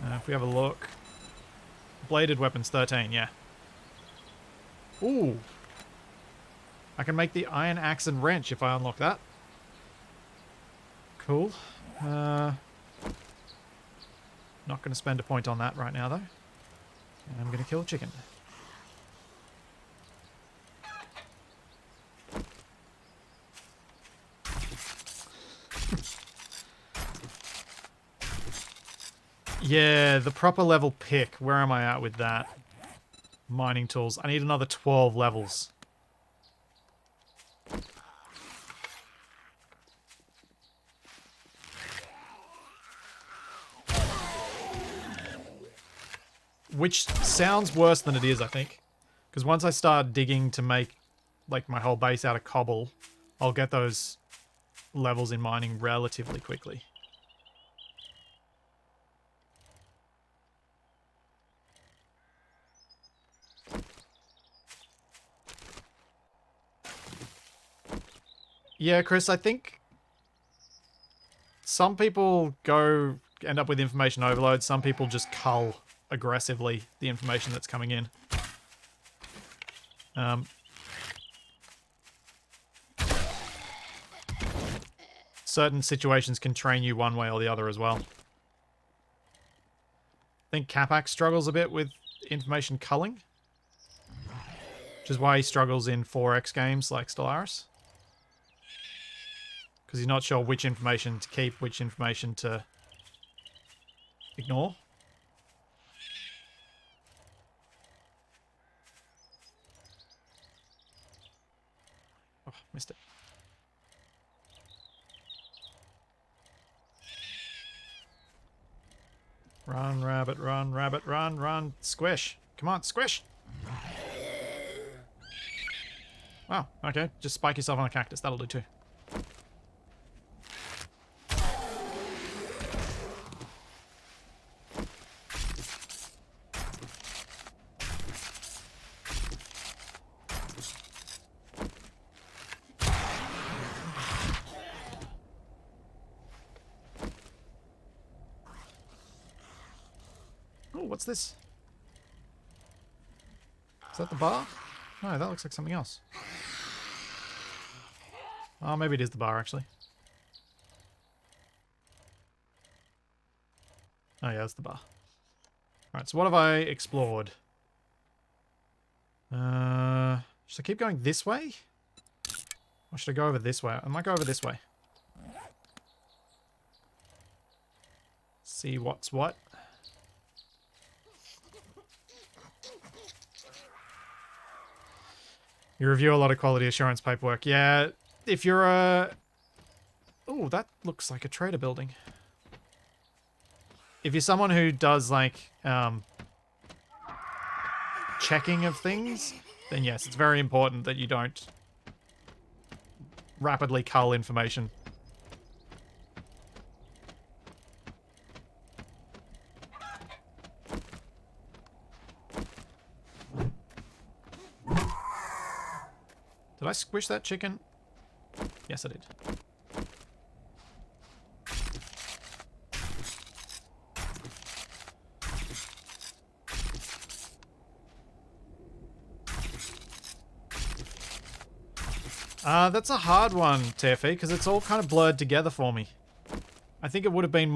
If we have a look. Bladed weapons 13, yeah. Ooh. I can make the iron axe and wrench if I unlock that. Cool. Not going to spend a point on that right now, though. And I'm going to kill a chicken. Yeah, the proper level pick. Where am I at with that? Mining tools. I need another 12 levels. Which sounds worse than it is, I think. Because once I start digging to make like my whole base out of cobble, I'll get those levels in mining relatively quickly. Yeah, Chris, I think some people end up with information overload. Some people just cull aggressively the information that's coming in. Certain situations can train you one way or the other as well. I think Capac struggles a bit with information culling, which is why he struggles in 4X games like Stellaris. Because he's not sure which information to keep, which information to ignore. Oh, missed it. Run, rabbit, run, rabbit, run, run. Squish. Come on, squish. Wow, okay. Just spike yourself on a cactus. That'll do too. Oh, what's this? Is that the bar? No, that looks like something else. Oh, maybe it is the bar, actually. Oh, yeah, it's the bar. Alright, so what have I explored? Should I keep going this way? Or should I go over this way? I might go over this way. See what's what. You review a lot of quality assurance paperwork. Yeah, if you're a... Oh, that looks like a trader building. If you're someone who does, like, checking of things, then yes, it's very important that you don't rapidly cull information. Did I squish that chicken? Yes, I did. That's a hard one, TFE, because it's all kind of blurred together for me. I think it would have been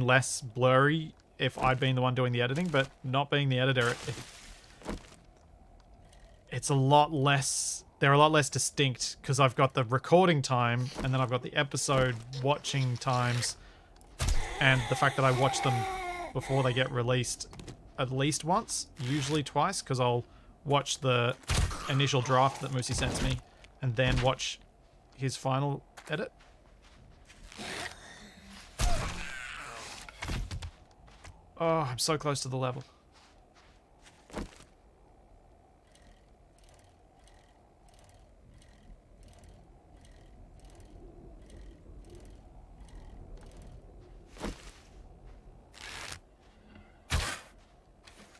less blurry if I'd been the one doing the editing, but not being the editor, it's a lot less... They're a lot less distinct, because I've got the recording time, and then I've got the episode watching times, and the fact that I watch them before they get released at least once, usually twice, because I'll watch the initial draft that Moosey sends me, and then watch his final edit. Oh, I'm so close to the level.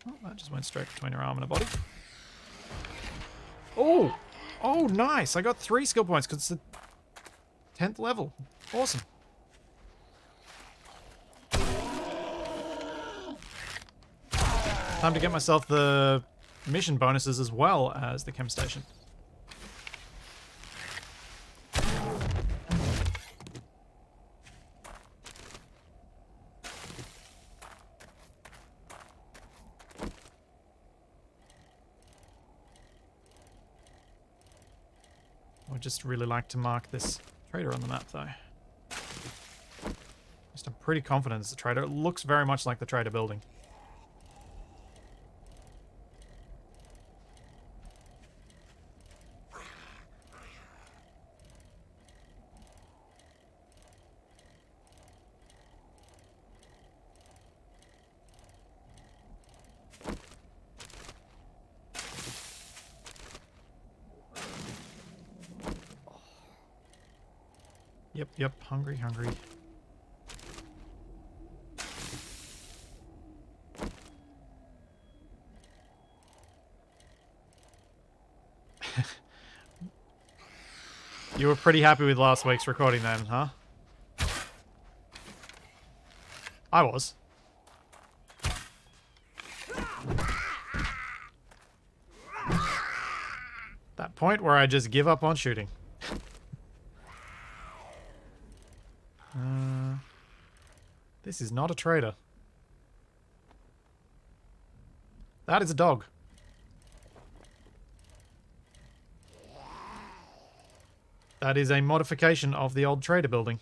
Oh, that just went straight between her arm and her body. Oh! Oh, nice! I got 3 skill points because it's the 10th level. Awesome. Time to get myself the mission bonuses as well as the chem station. I would just really like to mark this trader on the map, though. Just I'm pretty confident it's a trader. It looks very much like the trader building. Yep. Hungry. You were pretty happy with last week's recording then, huh? I was. That point where I just give up on shooting. This is not a trader. That is a dog. That is a modification of the old trader building.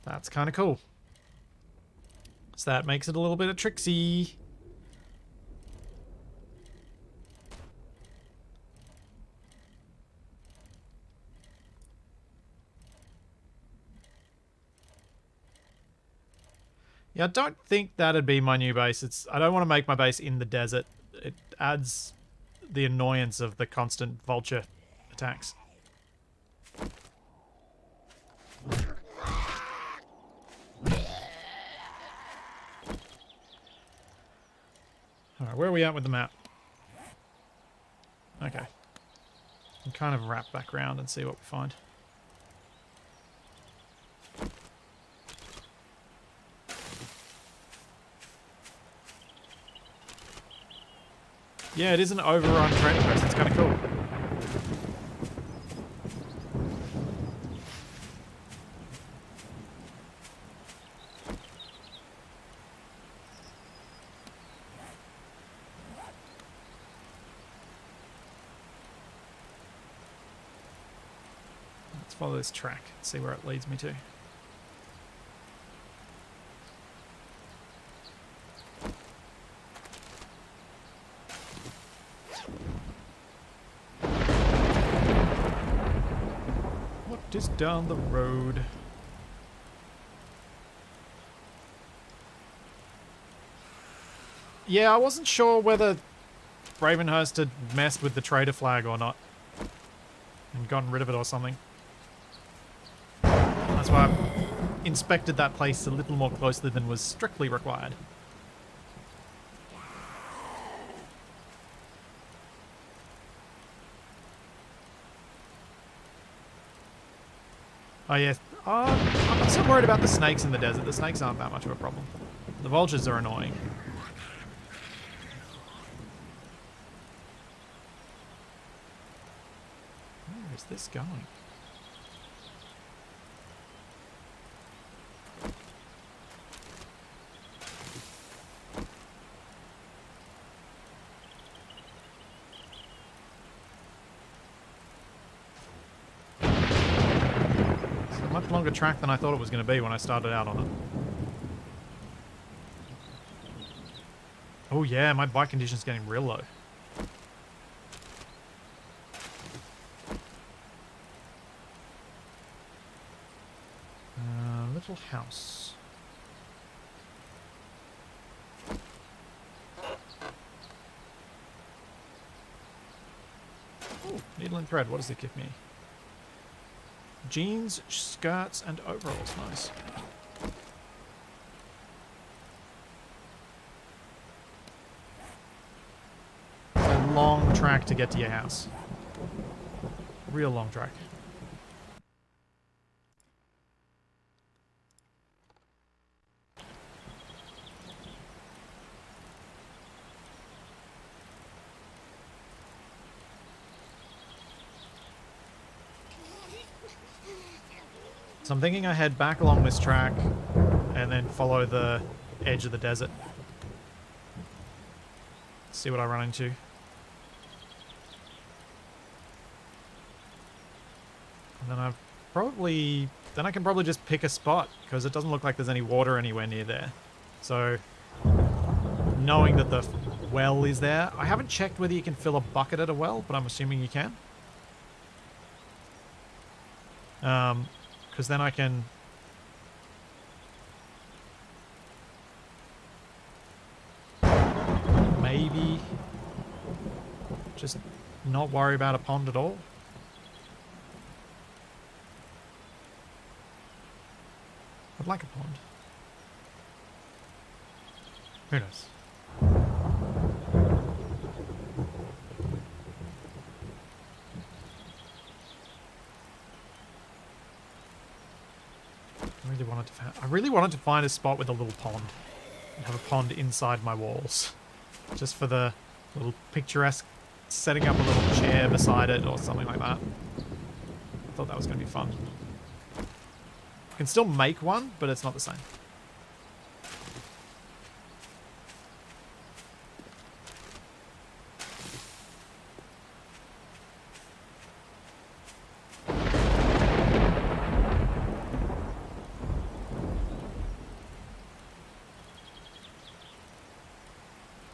That's kind of cool. So that makes it a little bit of tricksy. Yeah, I don't think that'd be my new base. I don't want to make my base in the desert. It adds the annoyance of the constant vulture attacks. Alright, where are we at with the map? Okay. Can kind of wrap back around and see what we find. Yeah, it is an overrun training quest. It's kind of cool. Let's follow this track, see where it leads me to. Just down the road. Yeah, I wasn't sure whether Ravenhearst had messed with the trader flag or not. And gotten rid of it or something. That's why I inspected that place a little more closely than was strictly required. Oh yeah, I'm not so worried about the snakes in the desert. The snakes aren't that much of a problem. The vultures are annoying. Where is this going? Much longer track than I thought it was going to be when I started out on it. Oh yeah, my bike condition's getting real low. Little house. Ooh, needle and thread, what does it give me? Jeans, skirts, and overalls. Nice. It's a long track to get to your house. Real long track. So I'm thinking I head back along this track and then follow the edge of the desert. See what I run into. And then I can probably just pick a spot because it doesn't look like there's any water anywhere near there. So knowing that the well is there, I haven't checked whether you can fill a bucket at a well, but I'm assuming you can. Because then I can maybe just not worry about a pond at all? I'd like a pond. Who knows? I really wanted to find a spot with a little pond. And have a pond inside my walls. Just for the little picturesque setting up a little chair beside it or something like that. I thought that was going to be fun. I can still make one, but it's not the same.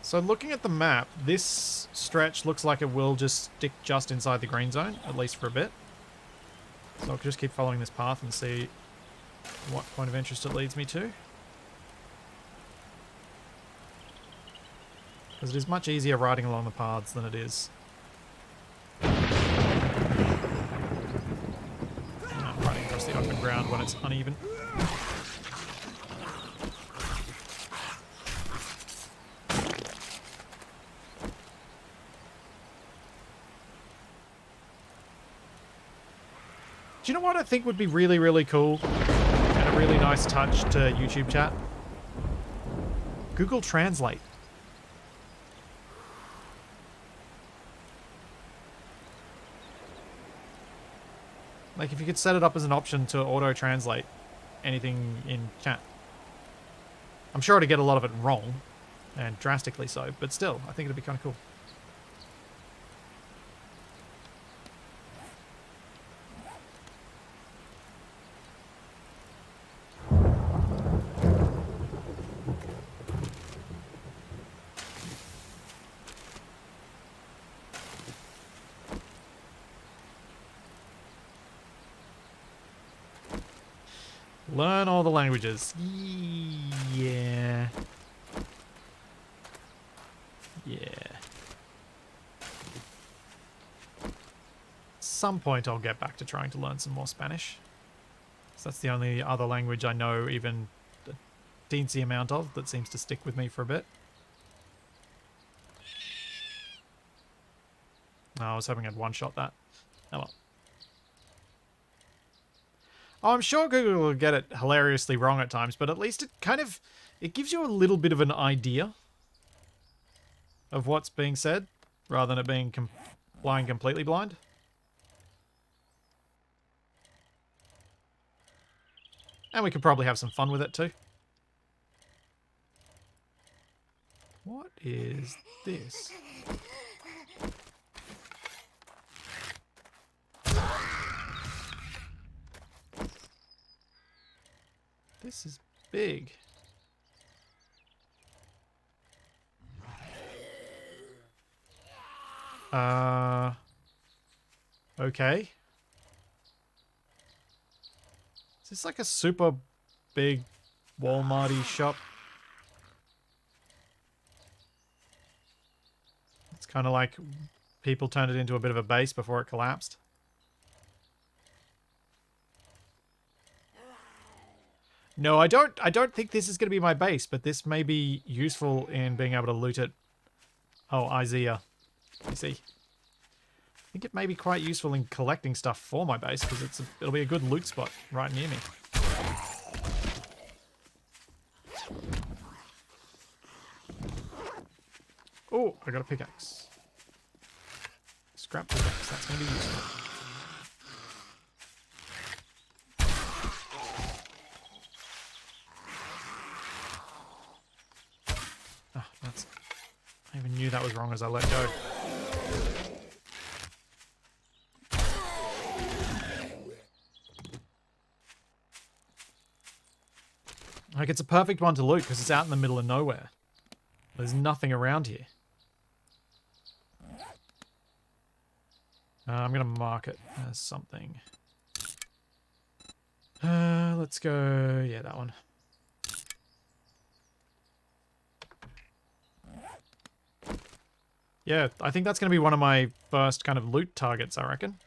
So looking at the map, this stretch looks like it will just stick just inside the green zone, at least for a bit. So I'll just keep following this path and see what point of interest it leads me to. Because it is much easier riding along the paths than it is riding across the open ground when it's uneven. Do you know what I think would be really, really cool and a really nice touch to YouTube chat? Google Translate. Like if you could set it up as an option to auto-translate anything in chat. I'm sure to get a lot of it wrong, and drastically so, but still, I think it'd be kind of cool. Learn all the languages. Yeah. Yeah. At some point I'll get back to trying to learn some more Spanish. So that's the only other language I know even a teensy amount of that seems to stick with me for a bit. Oh, I was hoping I'd one-shot that. Oh well. Oh, I'm sure Google will get it hilariously wrong at times, but at least it gives you a little bit of an idea of what's being said, rather than it being flying completely blind. And we could probably have some fun with it too. What is this? This is big. Okay. Is this like a super big Walmart-y shop? It's kind of like people turned it into a bit of a base before it collapsed. No, I don't think this is going to be my base, but this may be useful in being able to loot it. Oh, Isaiah. I see. I think it may be quite useful in collecting stuff for my base, because it'll be a good loot spot right near me. Oh, I got a pickaxe. Scrap pickaxe, that's going to be useful. Ah, that's... I even knew that was wrong as I let go. Like, it's a perfect one to loot because it's out in the middle of nowhere. There's nothing around here. I'm going to mark it as something. Let's go... yeah, that one. Yeah, I think that's going to be one of my first kind of loot targets, I reckon.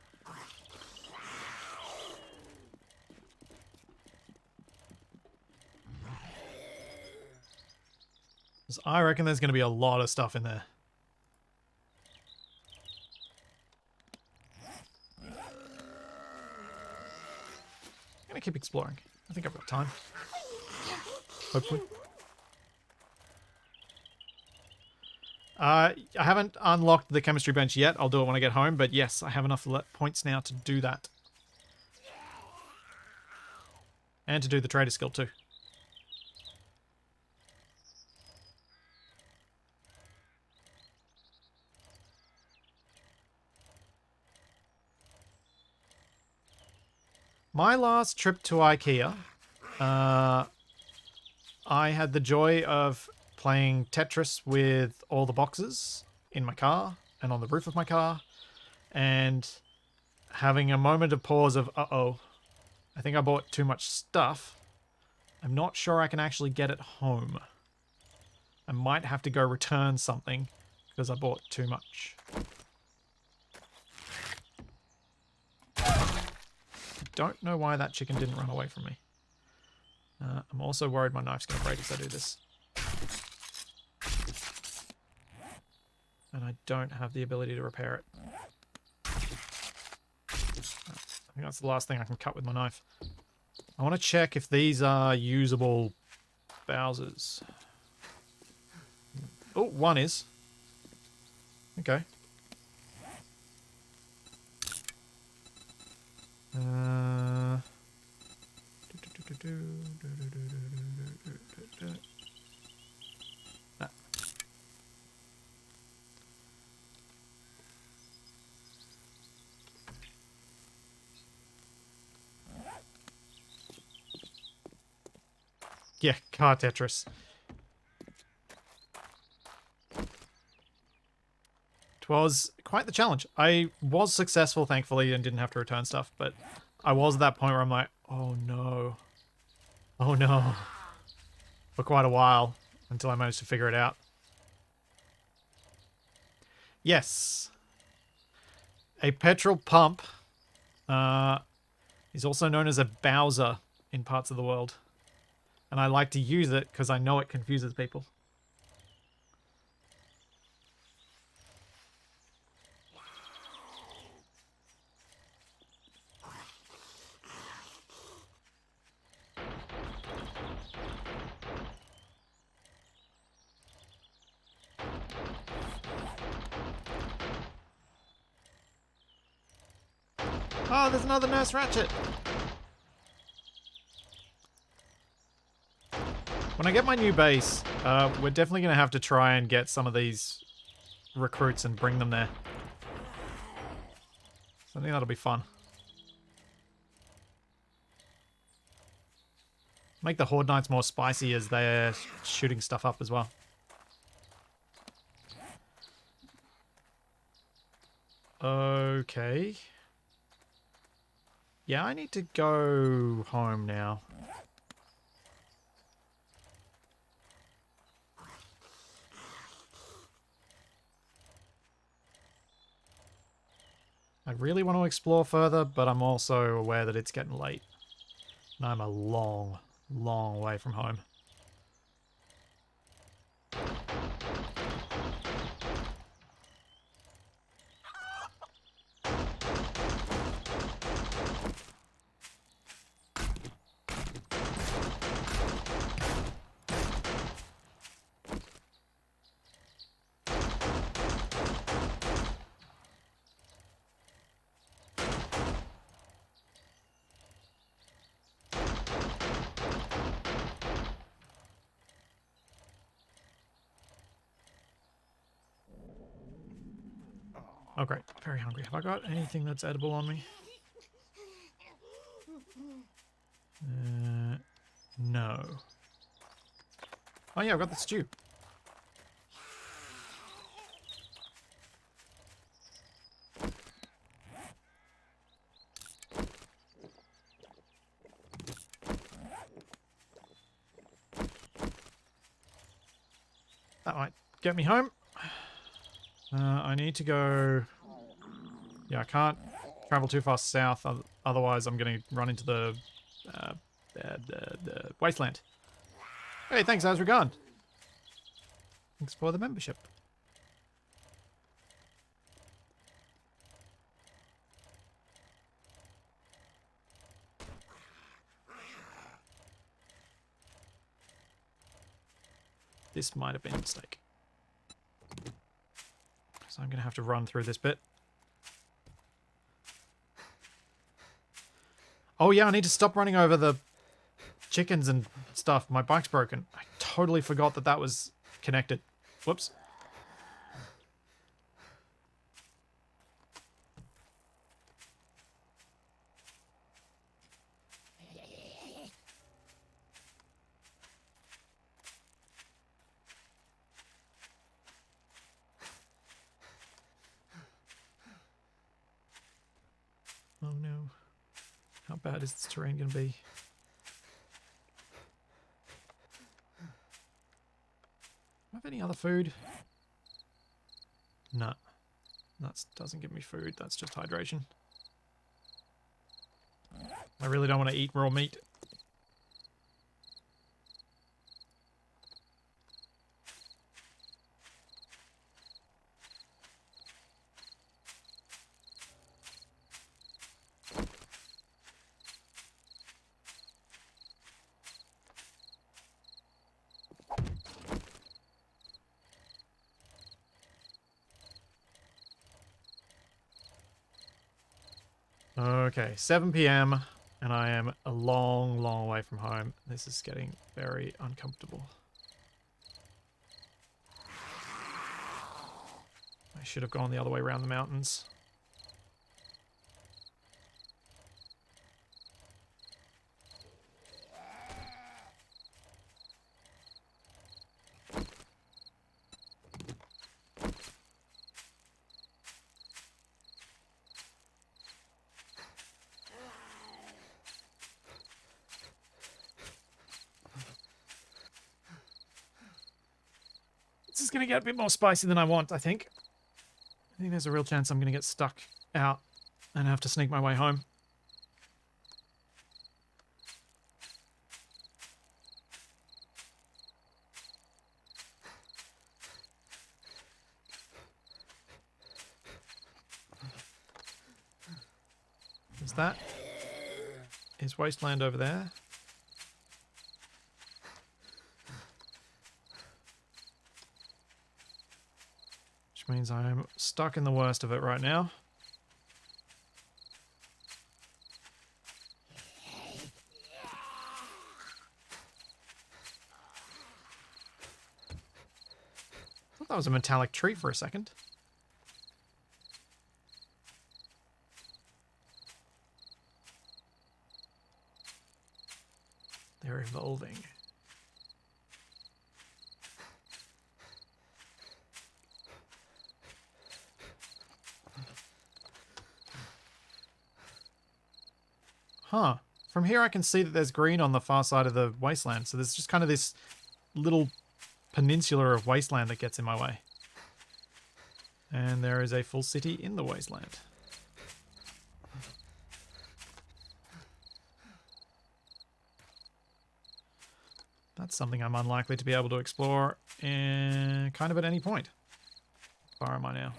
'Cause I reckon there's going to be a lot of stuff in there. I'm going to keep exploring. I think I've got time. Hopefully. I haven't unlocked the chemistry bench yet. I'll do it when I get home, but yes, I have enough points now to do that. And to do the trader skill too. My last trip to IKEA, I had the joy of playing Tetris with all the boxes in my car and on the roof of my car, and having a moment of pause of, uh-oh, I think I bought too much stuff. I'm not sure I can actually get it home. I might have to go return something because I bought too much. I don't know why that chicken didn't run away from me. I'm also worried my knife's going to break as I do this. And I don't have the ability to repair it. I think that's the last thing I can cut with my knife. I want to check if these are usable Bowsers. Oh, one is. Okay. That. Yeah, car Tetris. It was quite the challenge. I was successful, thankfully, and didn't have to return stuff, but I was at that point where I'm like, oh no. Oh no. For quite a while, until I managed to figure it out. Yes. A petrol pump is also known as a Bowser in parts of the world. And I like to use it because I know it confuses people. Oh, there's another Nurse Ratchet! When I get my new base, we're definitely going to have to try and get some of these recruits and bring them there. So I think that'll be fun. Make the Horde Knights more spicy as they're shooting stuff up as well. Okay. Yeah, I need to go home now. I really want to explore further, but I'm also aware that it's getting late. And I'm a long, long way from home. Oh great, very hungry. Have I got anything that's edible on me? No. Oh yeah, I've got the stew. That might get me home. I need to go... Yeah, I can't travel too far south, otherwise I'm going to run into the wasteland. Hey, thanks, how's it going? Thanks for the membership. This might have been a mistake. So I'm going to have to run through this bit. Oh yeah, I need to stop running over the chickens and stuff. My bike's broken. I totally forgot that that was connected. Whoops. Oh no. How bad is this terrain going to be? Do I have any other food? No. That doesn't give me food. That's just hydration. I really don't want to eat raw meat. Okay, 7 p.m. and I am a long, long way from home. This is getting very uncomfortable. I should have gone the other way around the mountains. This is going to get a bit more spicy than I want, I think. I think there's a real chance I'm going to get stuck out and have to sneak my way home. There's that. Is wasteland over there. Means I'm stuck in the worst of it right now. I thought that was a metallic tree for a second. They're evolving. Huh. From here I can see that there's green on the far side of the wasteland, so there's just kind of this little peninsula of wasteland that gets in my way. And there is a full city in the wasteland. That's something I'm unlikely to be able to explore kind of at any point. How far am I now?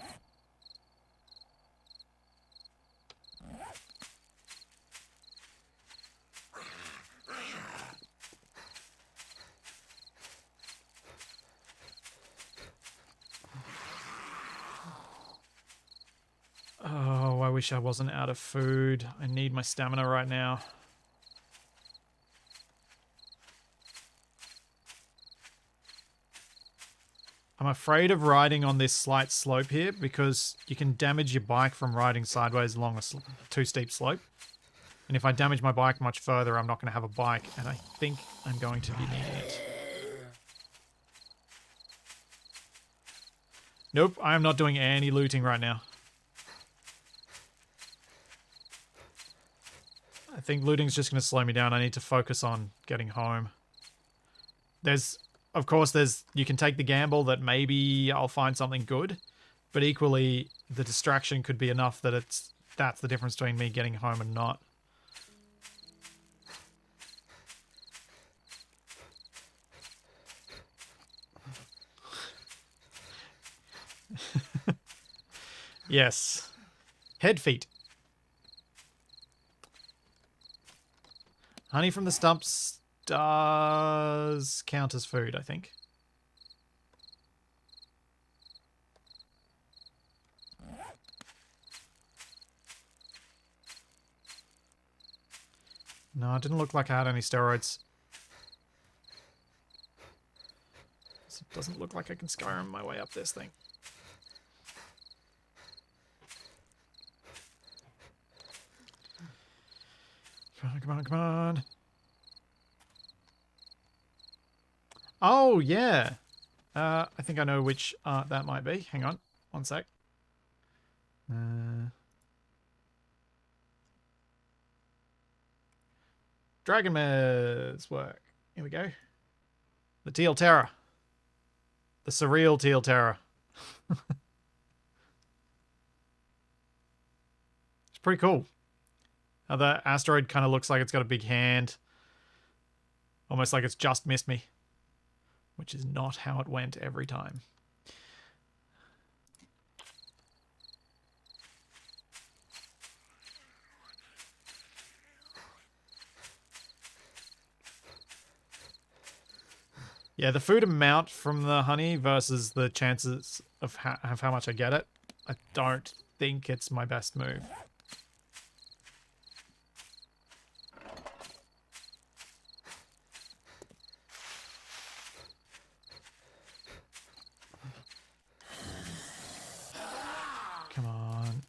Oh, I wish I wasn't out of food. I need my stamina right now. I'm afraid of riding on this slight slope here because you can damage your bike from riding sideways along a too steep slope. And if I damage my bike much further, I'm not going to have a bike, and I think I'm going to be needing it. Nope, I am not doing any looting right now. I think looting's just going to slow me down. I need to focus on getting home. Of course, you can take the gamble that maybe I'll find something good, But equally, the distraction could be enough that that's the difference between me getting home and not. Yes. Head feet. Honey from the stumps does count as food, I think. No, it didn't look like I had any steroids. It doesn't look like I can Skyrim my way up this thing. Come on, come on, come on. Oh, yeah. I think I know which art that might be. Hang on. One sec. Dragon Mare's work. Here we go. The Teal Terror. The surreal Teal Terror. It's pretty cool. How the asteroid kind of looks like it's got a big hand. Almost like it's just missed me. Which is not how it went every time. Yeah, the food amount from the honey versus the chances of how much I get it, I don't think it's my best move. Come on.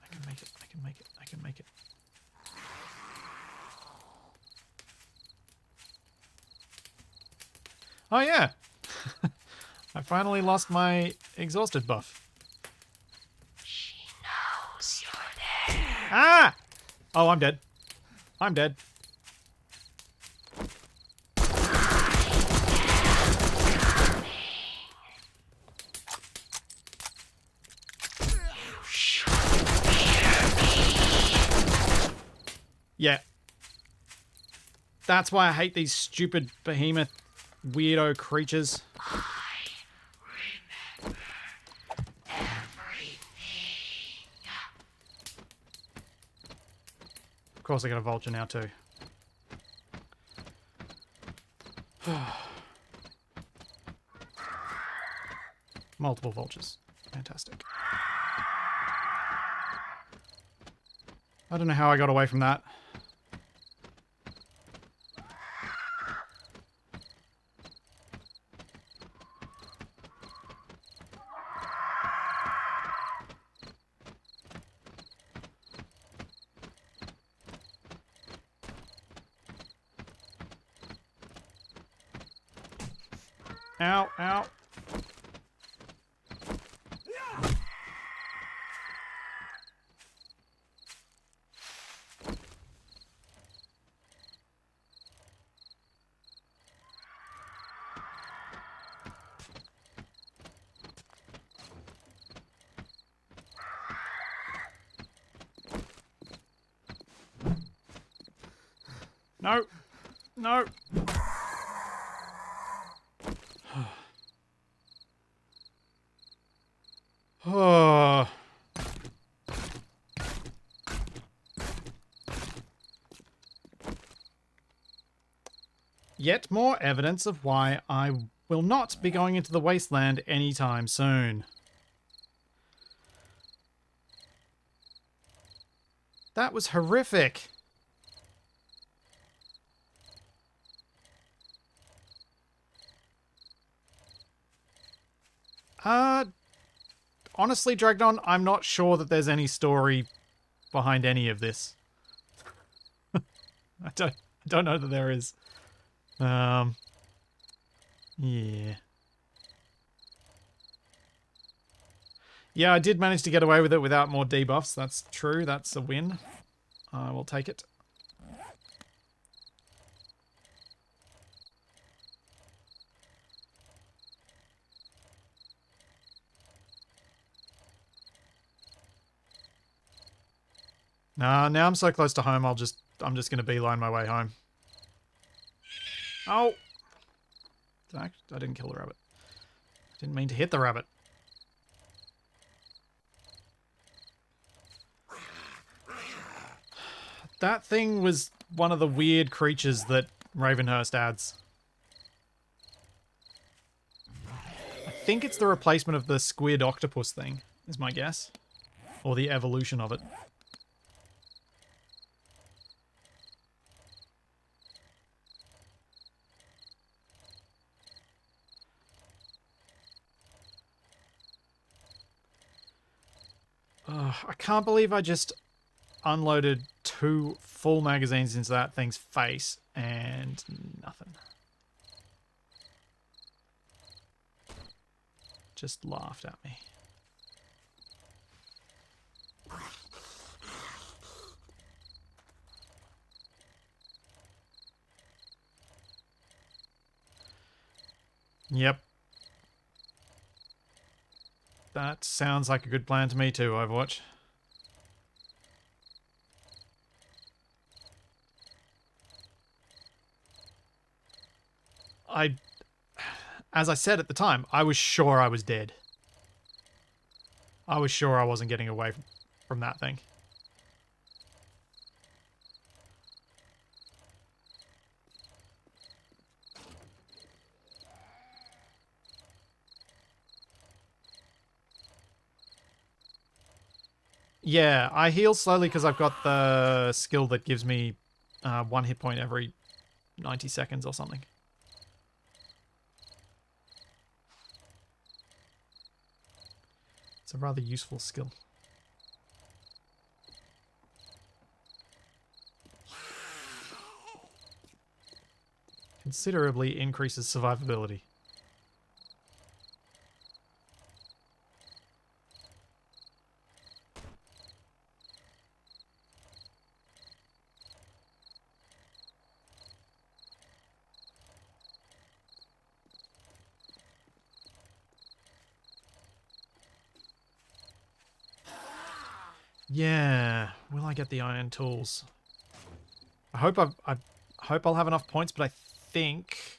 I can make it, I can make it, I can make it. Oh yeah! I finally lost my exhausted buff. She knows you're there. Ah! Oh, I'm dead. I'm dead. Yeah. That's why I hate these stupid behemoth weirdo creatures. I remember everything. Of course I got a vulture now too. Multiple vultures. Fantastic. I don't know how I got away from that. Ow, ow. No. No. Oh. Yet more evidence of why I will not be going into the wasteland anytime soon. That was horrific. Honestly, Dragnon, I'm not sure that there's any story behind any of this. I don't know that there is. Yeah. Yeah, I did manage to get away with it without more debuffs. That's true. That's a win. I will take it. Nah, now I'm so close to home, I'm just gonna beeline my way home. Oh! I didn't kill the rabbit. Didn't mean to hit the rabbit. That thing was one of the weird creatures that Ravenhearst adds. I think it's the replacement of the squid octopus thing, is my guess. Or the evolution of it. I can't believe I just unloaded 2 full magazines into that thing's face and nothing. Just laughed at me. Yep. That sounds like a good plan to me too, Overwatch. As I said at the time, I was sure I was dead. I was sure I wasn't getting away from that thing. Yeah, I heal slowly because I've got the skill that gives me 1 hit point every 90 seconds or something. It's a rather useful skill. Considerably increases survivability. Yeah, will I get the iron tools? I hope I'll have enough points, but I think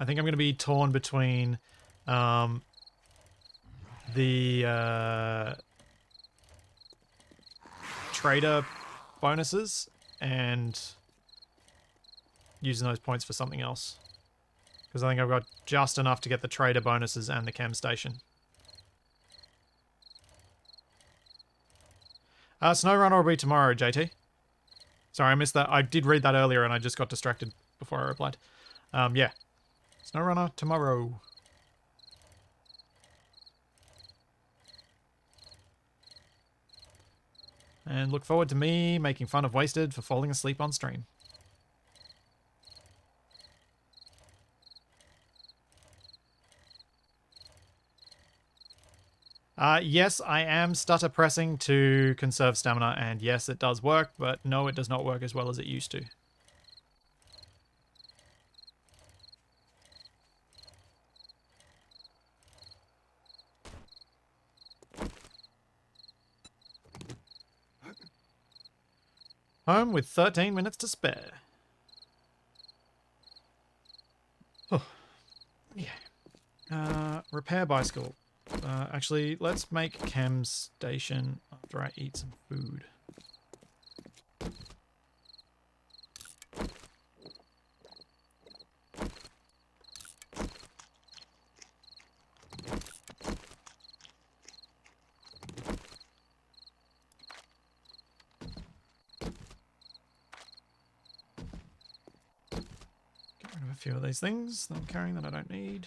I'm going to be torn between the trader bonuses and using those points for something else. Because I think I've got just enough to get the trader bonuses and the chem station. SnowRunner will be tomorrow, JT. Sorry, I missed that. I did read that earlier and I just got distracted before I replied. Yeah. SnowRunner tomorrow. And look forward to me making fun of Wasted for falling asleep on stream. Yes, I am stutter pressing to conserve stamina, and yes, it does work, but no, it does not work as well as it used to. Home with 13 minutes to spare. Oh, yeah. Repair bicycle. Actually, let's make chem station after I eat some food. Get rid of a few of these things that I'm carrying that I don't need.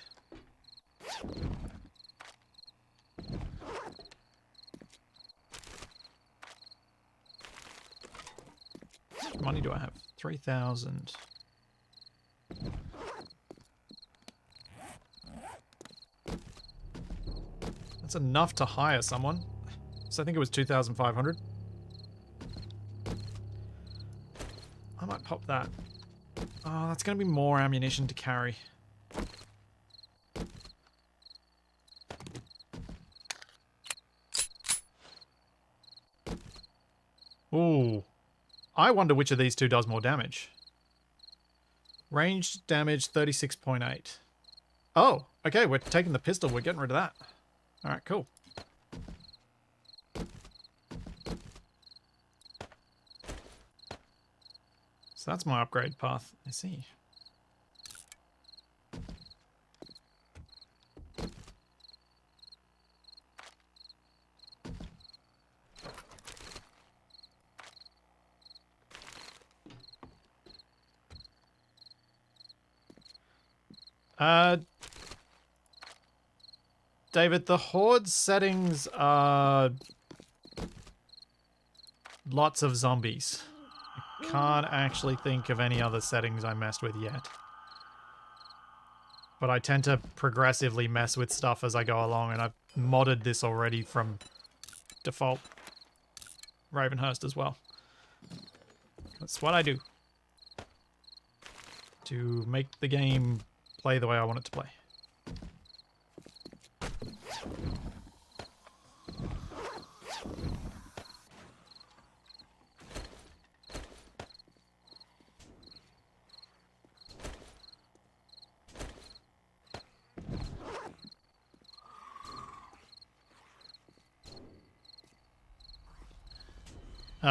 How much money do I have? 3,000. That's enough to hire someone. So I think it was 2,500. I might pop that. Oh, that's going to be more ammunition to carry. Ooh. I wonder which of these two does more damage. Ranged damage 36.8. Oh, okay, we're taking the pistol. We're getting rid of that. Alright, cool. So that's my upgrade path. I see. David, the Horde settings are lots of zombies. I can't actually think of any other settings I messed with yet. But I tend to progressively mess with stuff as I go along, and I've modded this already from default Ravenhearst as well. That's what I do. To make the game play the way I want it to play.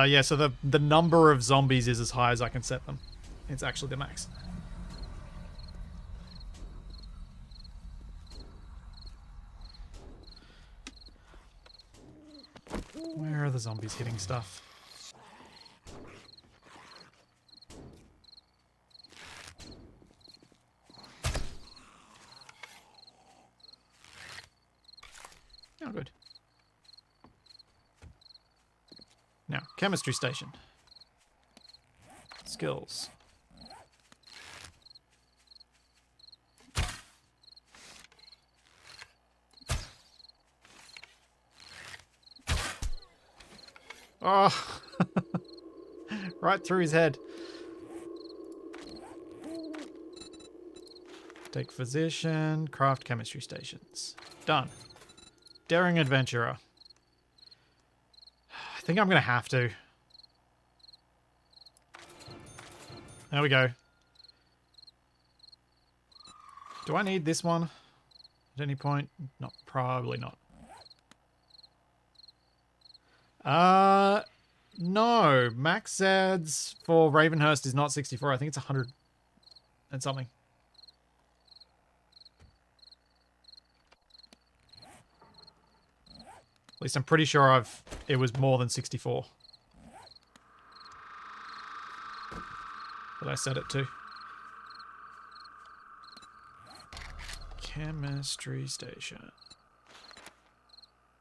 Yeah, so the number of zombies is as high as I can set them. It's actually the max. Where are the zombies hitting stuff? Oh, good. Now, chemistry station. Skills. Oh! Right through his head. Take physician, craft chemistry stations. Done. Daring adventurer. I think I'm going to have to. There we go. Do I need this one at any point? Not, probably not. No. Max ads for Ravenhearst is not 64. I think it's 100 and something. At least I'm pretty sure it was more than 64. That I set it to. Chemistry station.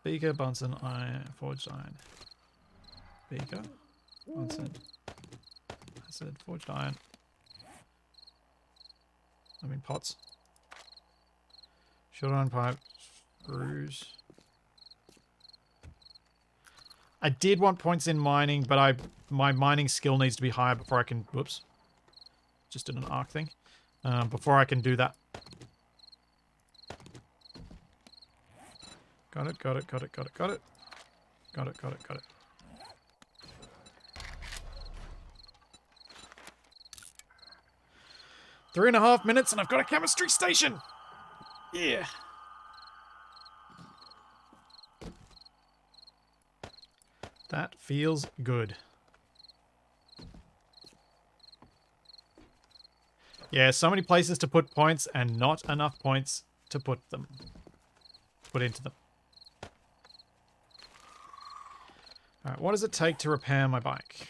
Beaker, Bunsen, iron, forged iron. Beaker, Bunsen, acid, forged iron. I mean pots. Short iron pipe, screws. I did want points in mining, but my mining skill needs to be higher before I can... Whoops. Just did an arc thing. Before I can do that. Got it, got it, got it, got it, got it. Got it, got it, got it. Three and a half minutes and I've got a chemistry station! Yeah. That feels good. Yeah, so many places to put points and not enough points to put into them. Alright, what does it take to repair my bike?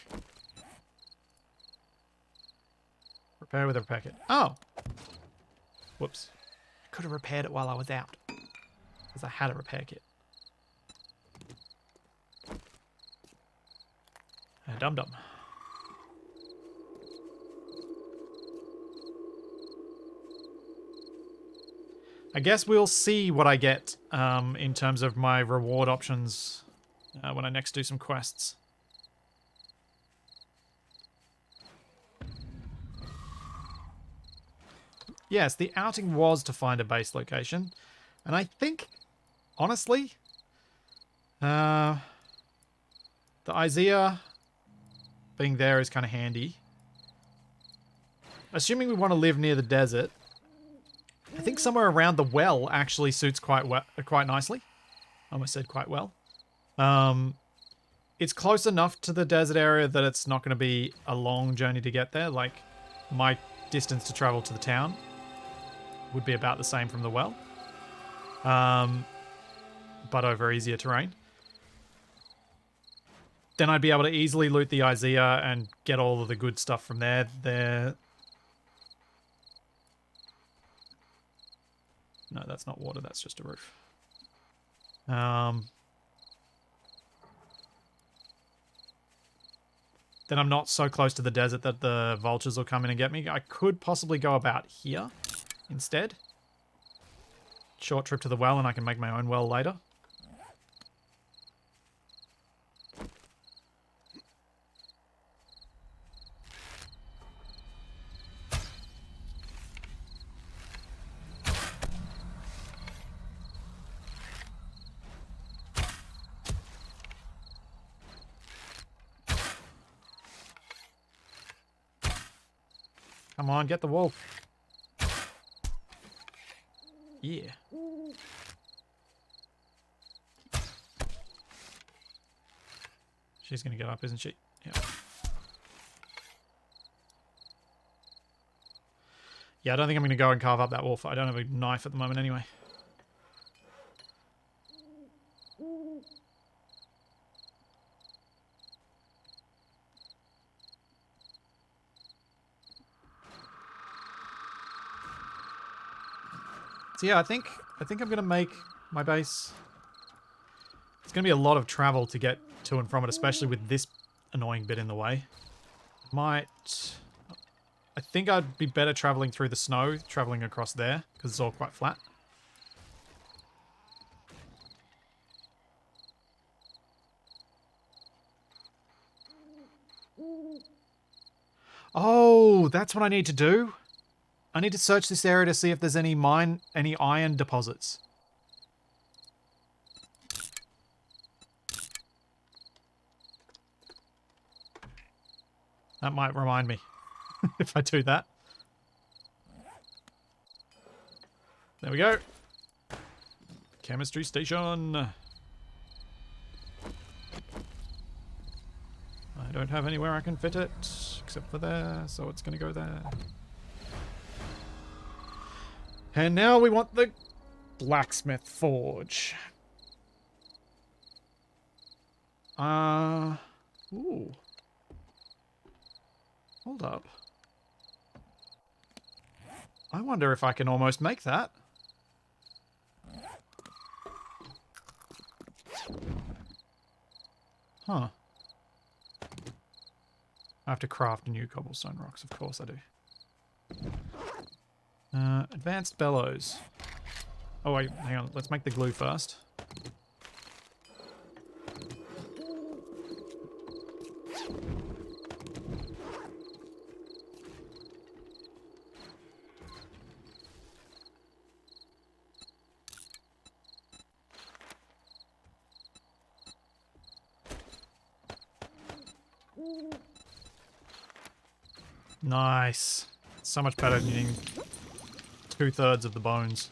Repair with a repair kit. Oh! Whoops. I could have repaired it while I was out. Because I had a repair kit. Dum-dum. I guess we'll see what I get in terms of my reward options when I next do some quests. Yes, the outing was to find a base location. And I think, honestly, the Isaiah being there is kind of handy. Assuming we want to live near the desert, I think somewhere around the well actually suits quite nicely. I almost said quite well. It's close enough to the desert area that it's not going to be a long journey to get there. Like, my distance to travel to the town would be about the same from the well. But over easier terrain. Then I'd be able to easily loot the Isaiah and get all of the good stuff from there. No, that's not water, that's just a roof. Then I'm not so close to the desert that the vultures will come in and get me. I could possibly go about here instead. Short trip to the well and I can make my own well later. Come on, get the wolf. Yeah. She's going to get up, isn't she? Yeah. Yeah, I don't think I'm going to go and carve up that wolf. I don't have a knife at the moment anyway. So yeah, I think I'm going to make my base. It's going to be a lot of travel to get to and from it, especially with this annoying bit in the way. I think I'd be better traveling through the snow, traveling across there, because it's all quite flat. Oh, that's what I need to do. I need to search this area to see if there's any iron deposits. That might remind me if I do that. There we go. Chemistry station. I don't have anywhere I can fit it except for there, so it's going to go there. And now we want the blacksmith forge. Ooh. Hold up. I wonder if I can almost make that. Huh. I have to craft new cobblestone rocks, of course I do. Advanced bellows. Oh wait, hang on. Let's make the glue first. Nice. So much better than needing 2/3 of the bones.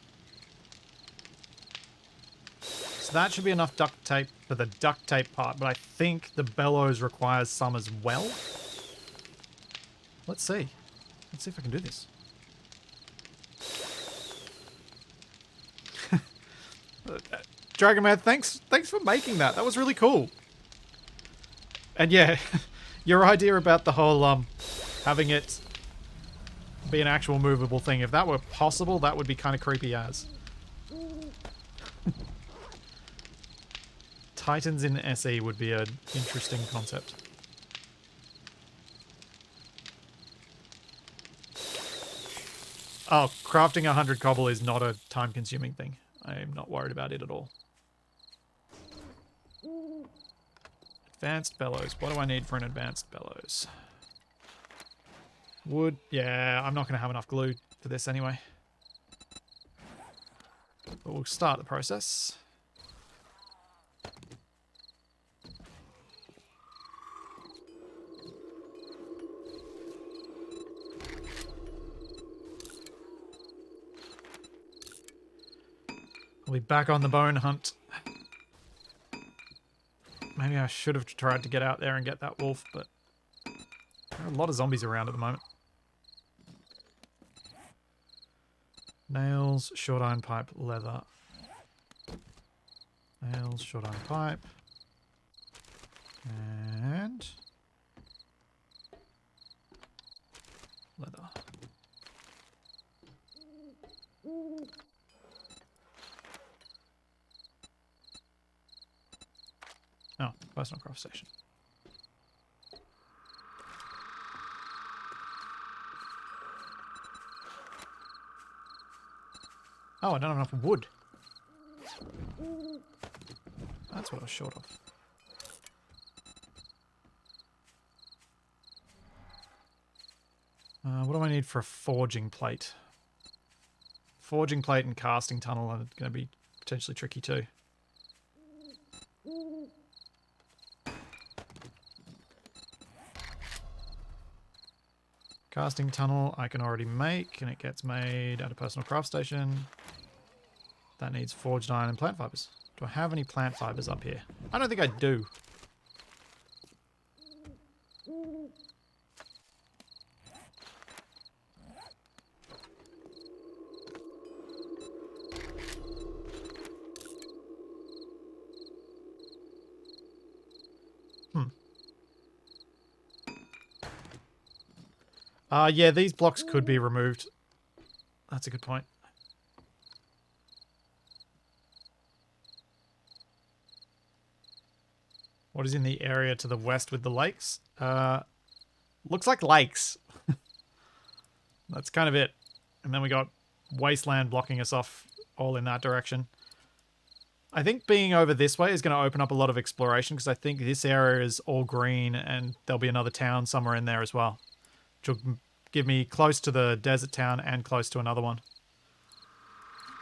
So that should be enough duct tape for the duct tape part, but I think the bellows requires some as well. Let's see. Let's see if I can do this. Dragon Man, thanks for making that. That was really cool. And yeah, your idea about the whole having it be an actual movable thing, if that were possible, that would be kind of creepy as. Titans in SE would be an interesting concept. Oh, crafting 100 cobble is not a time-consuming thing. I am not worried about it at all. Advanced bellows. What do I need for an advanced bellows? Wood. Yeah, I'm not going to have enough glue for this anyway. But we'll start the process. We'll be back on the bone hunt. Maybe I should have tried to get out there and get that wolf, but there are a lot of zombies around at the moment. Nails, short iron pipe, leather. Nails, short iron pipe. And leather. Oh, personal craft station. Oh, I don't have enough wood. That's what I was short of. What do I need for a forging plate? Forging plate and casting tunnel are going to be potentially tricky too. Casting tunnel I can already make, and it gets made at a personal craft station. That needs forged iron and plant fibers. Do I have any plant fibers up here? I don't think I do. Yeah, these blocks could be removed. That's a good point. What is in the area to the west with the lakes? Looks like lakes. That's kind of it. And then we got wasteland blocking us off all in that direction. I think being over this way is going to open up a lot of exploration because I think this area is all green and there'll be another town somewhere in there as well. Which will give me close to the desert town and close to another one.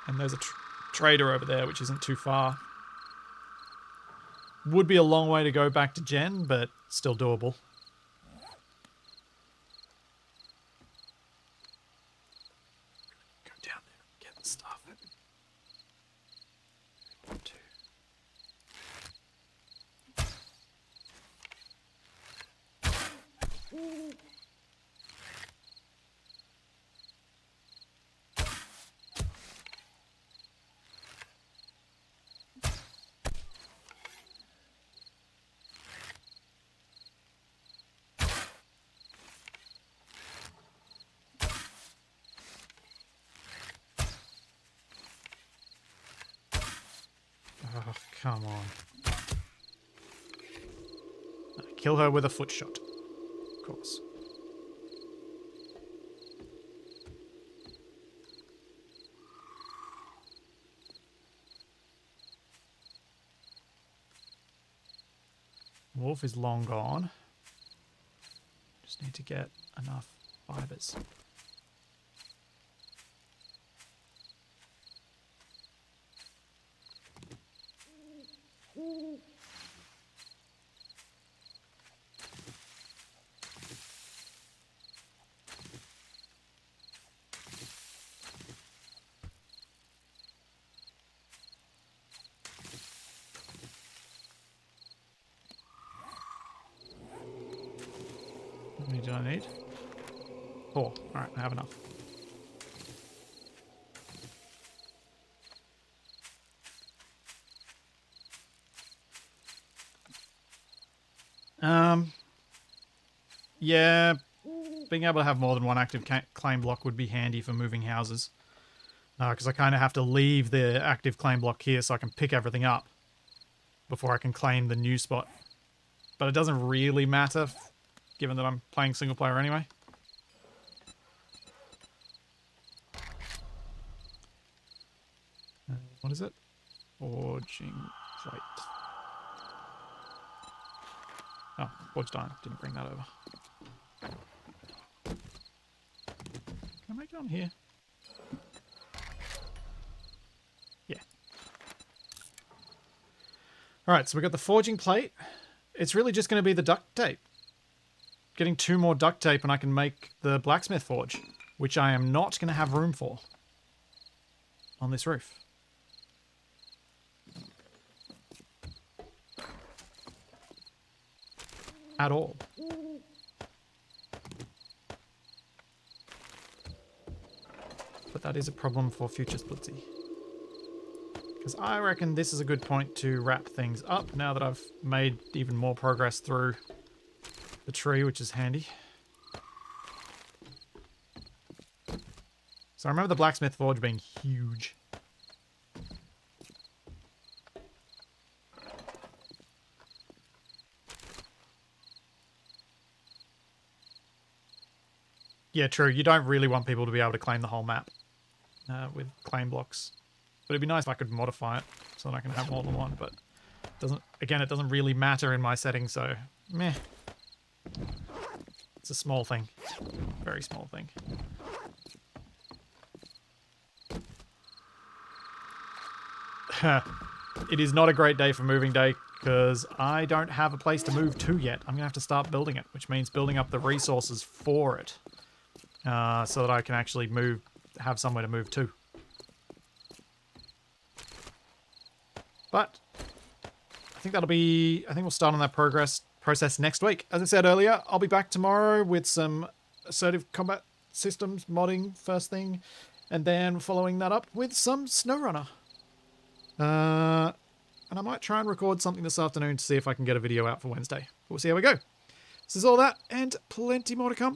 And there's a trader over there, which isn't too far. Would be a long way to go back to Jen, but still doable. Go down there and get the stuff. 1, 2. Oh, come on. Kill her with a foot shot. Of course. Wolf is long gone. Just need to get enough fibers. How many do I need? 4. Alright, I have enough. Yeah, being able to have more than one active claim block would be handy for moving houses. Because I kind of have to leave the active claim block here so I can pick everything up before I can claim the new spot. But it doesn't really matter, given that I'm playing single player anyway. What is it? Forging plate. Oh, forged iron. Didn't bring that over. Can I make it on here? Yeah. Alright, so we got the forging plate. It's really just going to be the duct tape. Getting 2 more duct tape and I can make the blacksmith forge, which I am not going to have room for on this roof. at all. But that is a problem for future Splitsy. Because I reckon this is a good point to wrap things up now that I've made even more progress through the tree, which is handy. So I remember the blacksmith forge being huge. Yeah, true. You don't really want people to be able to claim the whole map with claim blocks. But it'd be nice if I could modify it so that I can have more than one. But it doesn't really matter in my settings, so meh. It's a small thing. Very small thing. It is not a great day for moving day because I don't have a place to move to yet. I'm going to have to start building it, which means building up the resources for it so that I can actually have somewhere to move to. But I think we'll start on that process next week. As I said earlier, I'll be back tomorrow with some assertive combat systems modding first thing, and then following that up with some SnowRunner. And I might try and record something this afternoon to see if I can get a video out for Wednesday. We'll see how we go. This is all that, and plenty more to come.